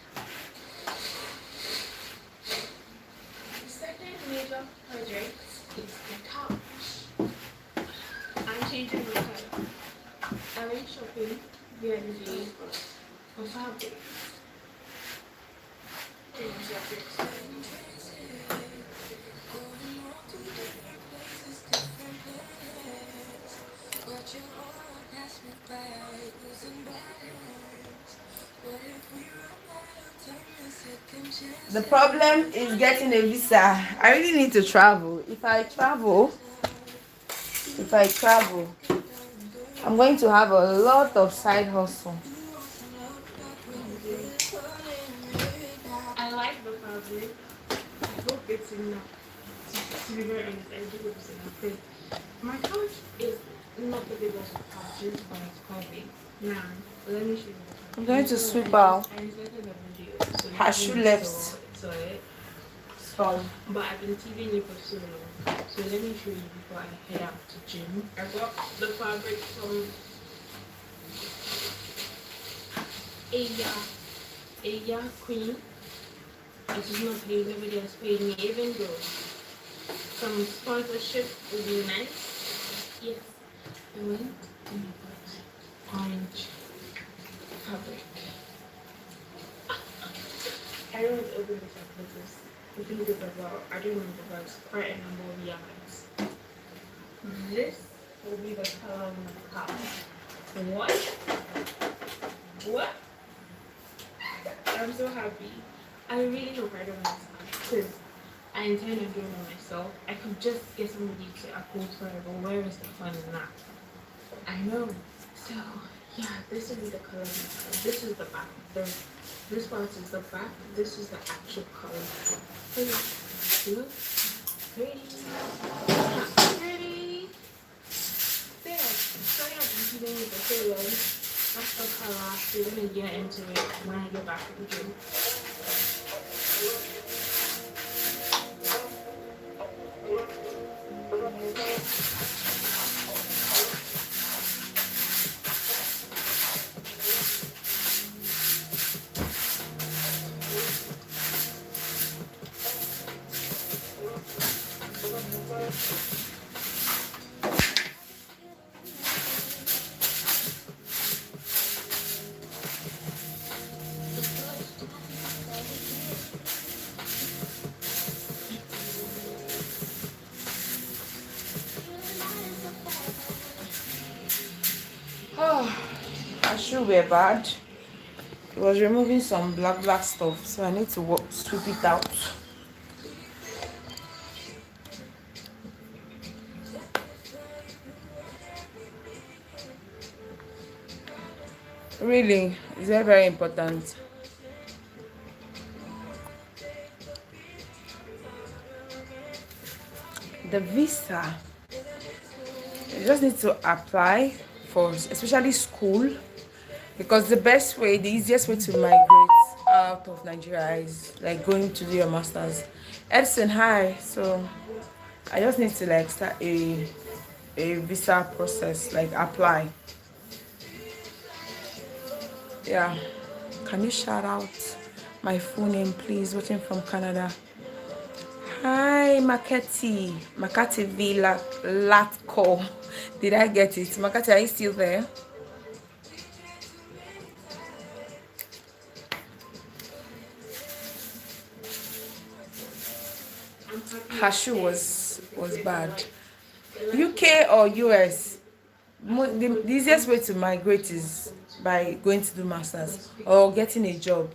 The second major project is the couch. I'm changing my color. I went shopping the other day for fabric.
The problem is getting a visa. I really need to travel. If I travel, I'm going to have a lot of side hustle.
I like the fabric. I hope it's enough. To be very honest, I do hope it's enough. Because my couch is not the biggest of couches, but it's quite big. Now, let me show you the couch.
I'm going to sweep out.
I inserted a video. So
Her shoe left.
saw it.
Sorry.
But I've been TVing you for so long. So let me show you before I head out to gym. I got the fabric from Aya Queen. It is not paid, nobody has paid me, even though some sponsorship would be nice. Yes. I went and I got orange fabric. I don't want to open this up because the thing is about, I don't remember, but it's quite a number of yards. This will be the color of my cup. What? What? I'm so happy. I really hope I don't mess up because I intend on doing it myself. I could just get somebody to upload for it, but where is the fun in that? I know. So, yeah, this will be the color of my color. This is the back. This part is the back. This is the actual color. Pretty. Look. Pretty. Pretty. There. So, yeah, I'm keeping it the color. That's the color. We're going to get into it when I get back to the gym.
Her shoe were bad. It was removing some black stuff, so I need to sweep it out. Really, it's very, very important. The visa, you just need to apply for especially school, because the best way, the easiest way to migrate out of Nigeria is like going to do your masters. Edson, hi. So I just need to like start a visa process, like apply. Yeah, can you shout out my full name, please? Watching from Canada. Hi, Makati V Latco. Did I get it? Makati, are you still there? Her shoe was was bad. UK or US? The easiest way to migrate is by going to do masters or getting a job.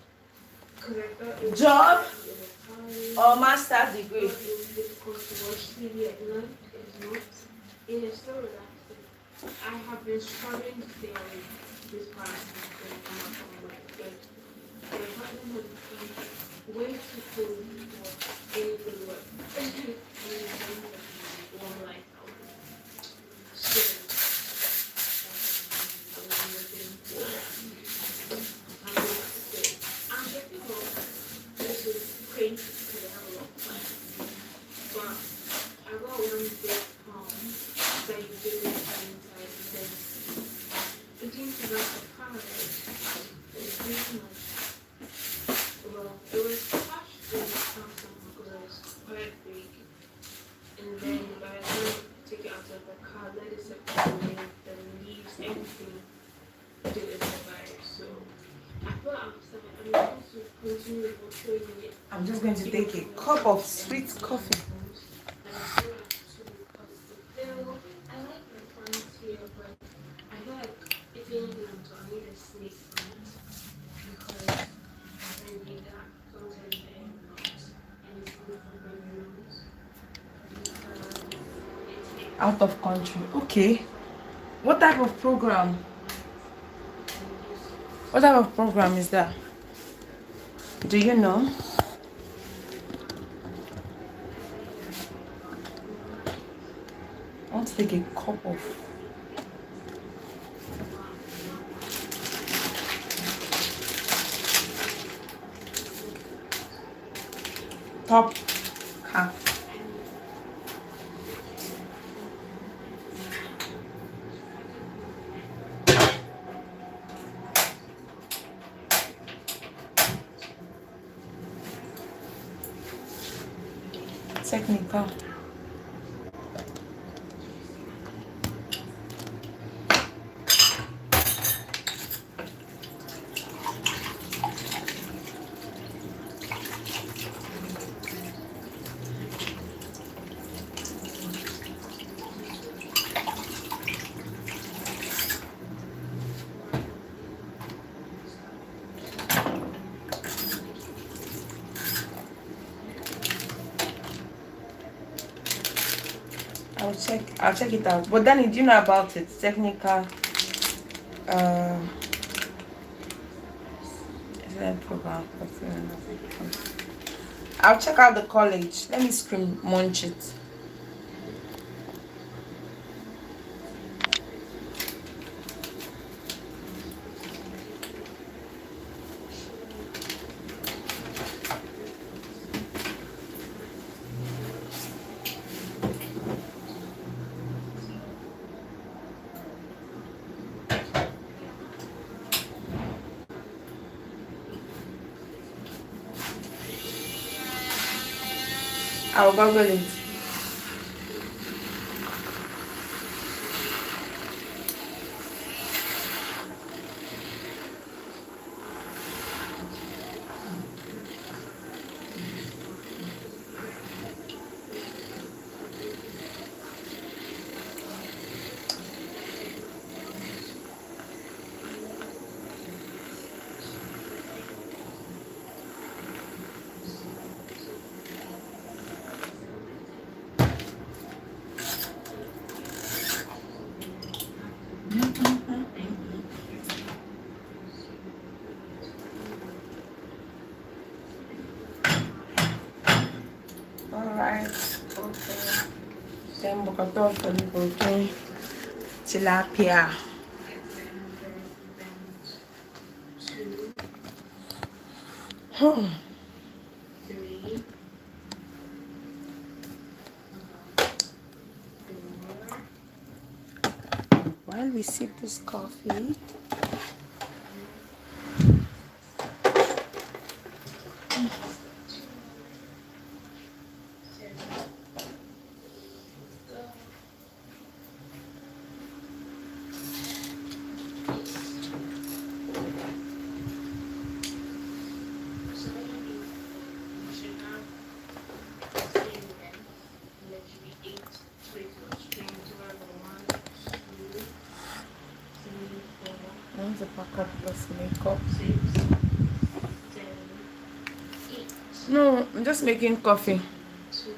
Job or master's degree.
I have been struggling to stay awake this past week and come up from work, but my husband has become way too cool for any good work. And he's one like so I'm getting home. This is crazy because I have a lot of time. But I got one big that you do inside because it seems to be surprised. It's really much. Well, it was attached to the house because it was quite big. And then by the time I take it out of the car, let it separate the leaves, everything didn't survive. So I thought I'm going to continue watering it.
I'm just going to take a cup of sweet coffee. Out of country. Okay. What type of program? What type of program is that? Do you know? I want to take a cup of top half. Technical. I'll check it out. But Danny, do you know about it? Technical program. I'll check out the college. Let me screen munch it. I'll Google it. Alright, okay. Then bukato for the tilapia. While we sip this coffee, Makeup plus makeup.
6, 7, 8,
No, I'm just making coffee.
2,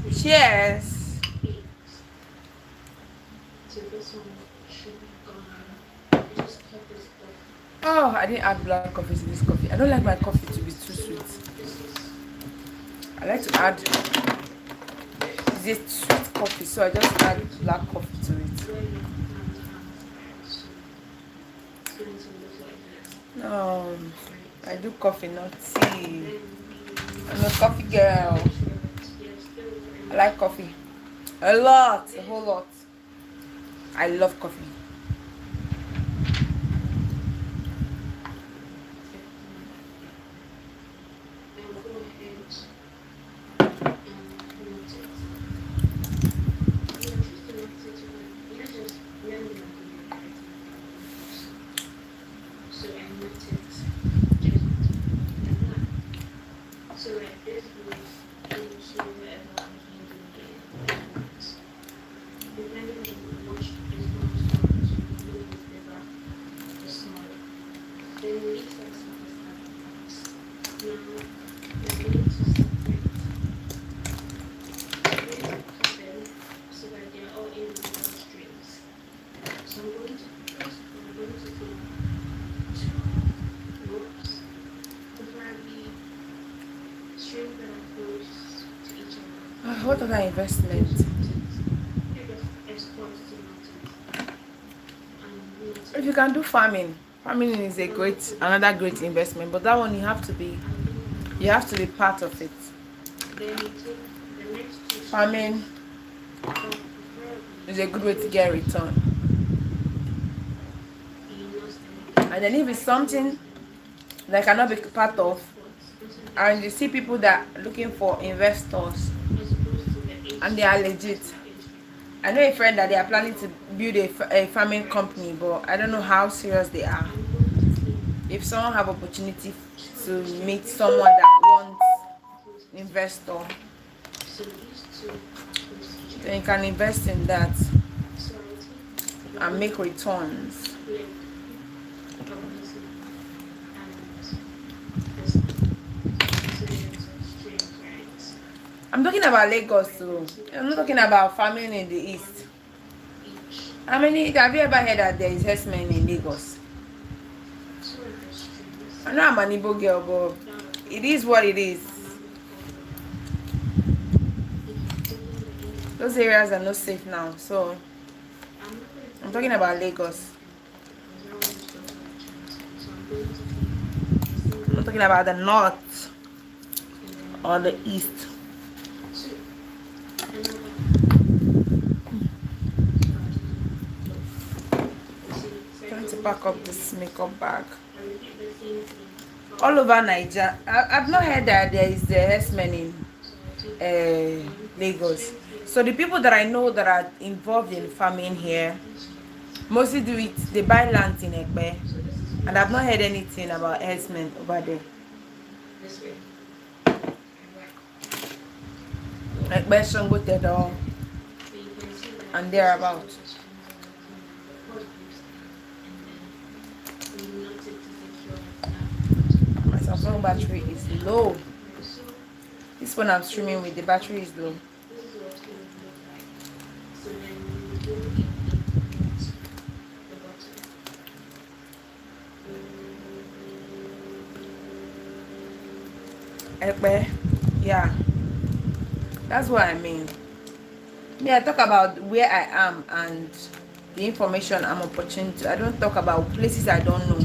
4,
Cheers.
8. So this one should be gone. Just cut this off.
Oh, I didn't add black coffee to this coffee. I don't like my coffee to be too sweet.
This is
I like to add this sweet coffee, so I just add black coffee to it.
where your hands. It's going to look like this.
No, I do coffee, not tea.
Then
I'm a coffee girl.
we still
I like coffee. A lot, a whole lot. I love coffee.
and go ahead and connect it. Just connect it to let's just let me know so I knit it just like that. So like this goes into wherever I'm hanging it I want. Depending on what is going to do with the back, the smaller. Then we need to now we're going to separate cut them so that they are all individual strings. So I'm going to do 2 ropes, preferably strings that are close to each other.
What other investment? If you can do farming is a another great investment, but that one you have to be part of it. Farming is a good way to get return. And then if it's something that I cannot be part of, and you see people that are looking for investors and they are legit. I know a friend that they are planning to build a farming company, but I don't know how serious they are. If someone have opportunity to meet someone that wants investor, then you can invest in that and make returns. I'm talking about Lagos too. I'm not talking about farming in the east. Have you ever heard that there is herdsmen in Lagos? I know I'm an Igbo girl, but it is what it is. Those areas are not safe now, so I'm talking about Lagos. I'm not talking about the north or the east. Trying to pack up this makeup bag. All over Nigeria, I've not heard that there is the herdsmen in Lagos. So the people that I know that are involved in farming here mostly do it. They buy land in Ekpe, and I've not heard anything about herdsmen over there. Ekpe, Shango, Tedo, and thereabouts. My Samsung battery is low. This one I'm streaming with, the battery is low. Yeah, that's what I mean. I talk about where I am and the information I'm opportune to. I don't talk about places I don't know.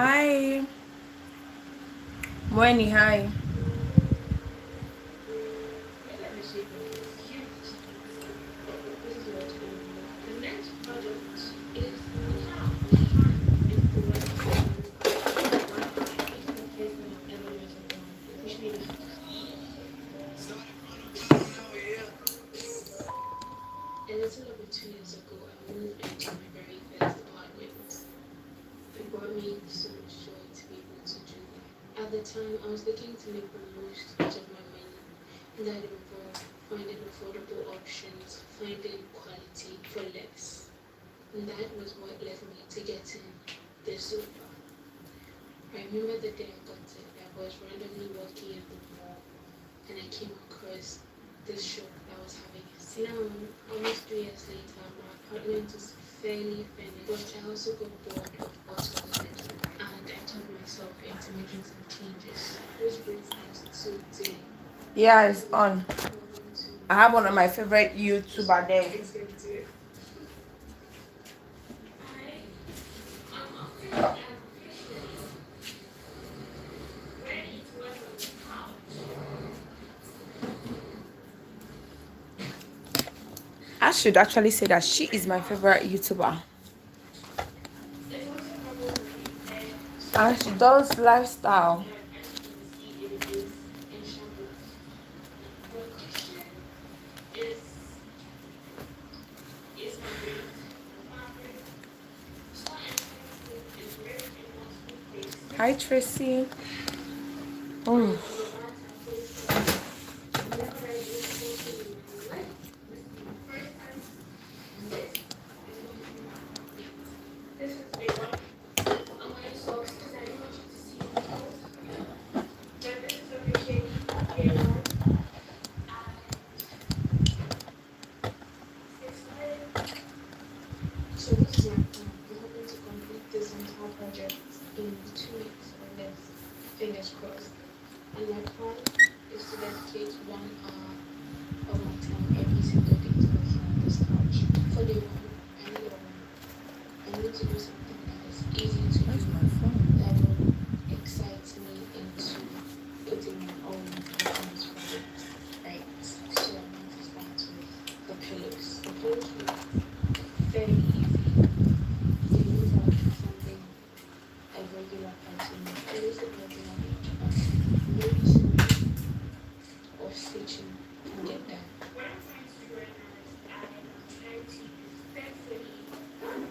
Hi. Mweni, hi.
Let me see if it's huge. This is what we do. The next product is cloud. It's the Wi-Fi is the first thing I've ever used in my life, which means a little over 2 years ago, I moved into my very first apartment. It brought me so much joy to be able to do that. At the time, I was looking to make the most out of my money, and that involved finding affordable options, finding quality for less. And that was what led me to getting this sofa. I remember the day I got it, I was randomly walking at the mall and I came across this shop that was having it. Now, almost 3 years later, my apartment is fairly finished, but I also got bored of what was living and I turned myself into making some changes, which brings us to today.
Yeah, it's on. I have one of my favorite YouTuber there.
Let's get into it. I'm officially ready to work on the couch.
I should actually say that she is my favorite YouTuber. And she does lifestyle. Hi Tracy. Oh.
So this is my plan. I'm hoping to complete this entire project in 2 weeks or less. Fingers crossed. And my plan is to dedicate 1 hour of my time every single day to working on this couch. For day one, I need a woman. I need to do something that is easy to
Where's
do,
my phone?
that will excite me into putting my own work on this project. Right. So I'm going to start with the pillows. The pillows will be fairly easy. They need to be something a regular person, at least depending on age, maybe sewing or stitching can get done. What I'm trying to do right now is I am trying to use thankfully,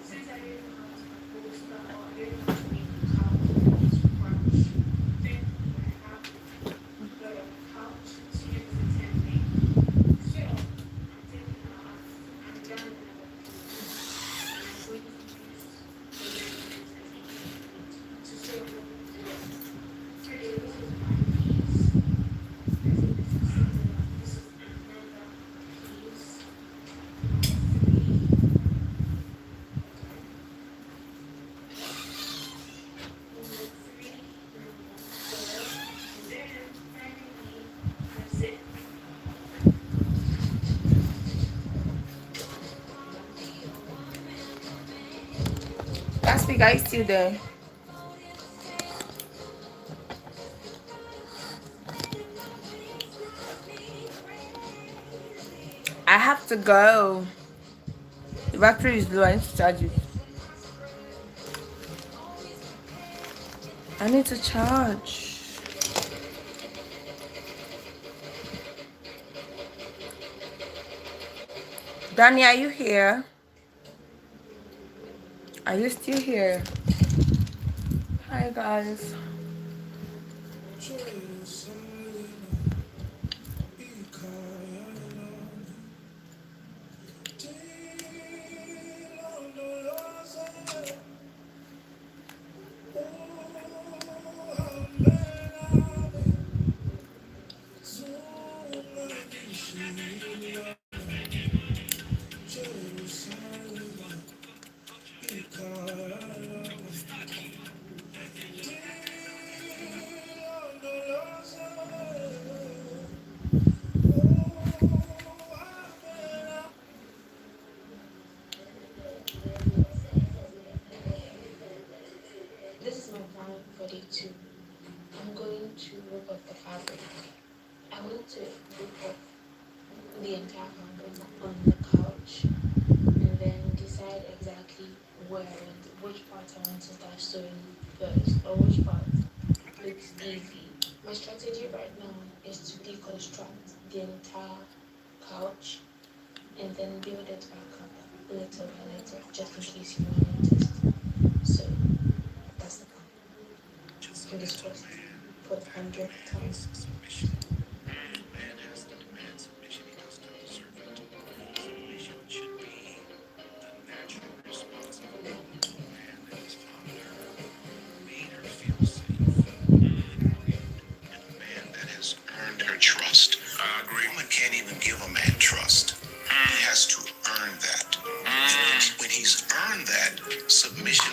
since I didn't know how to upholster or I didn't know how to make a couch that is scratch, thankfully I have the couch to use as a template. So I'm taking out, I'm done with our pillows and I'm going to use the measurements as a template to sew up the pillow. So this is one piece. I think this is similar. This is another piece. Number three. Number three. Number four. And then finally, that's it.
Last week, are you still there? I have to go. The battery is low. I need to charge it. I need to charge. Danny, are you here? Are you still here? Hi, guys.
entire hand on the couch, and then decide exactly which part I want to start sewing first, or which part looks easy. My strategy right now is to deconstruct the entire couch and then build it back up little by little, just in case you want noticed. So that's the plan. Fingers crossed for the 100th time.
Man has to demand submission, he does not deserve it. Submission should be the natural response of a woman to a man that has found her, made her feel safe, valued, and a man that has earned her trust. I agree. A woman can't even give a man trust. He has to earn that. When he's earned that, submission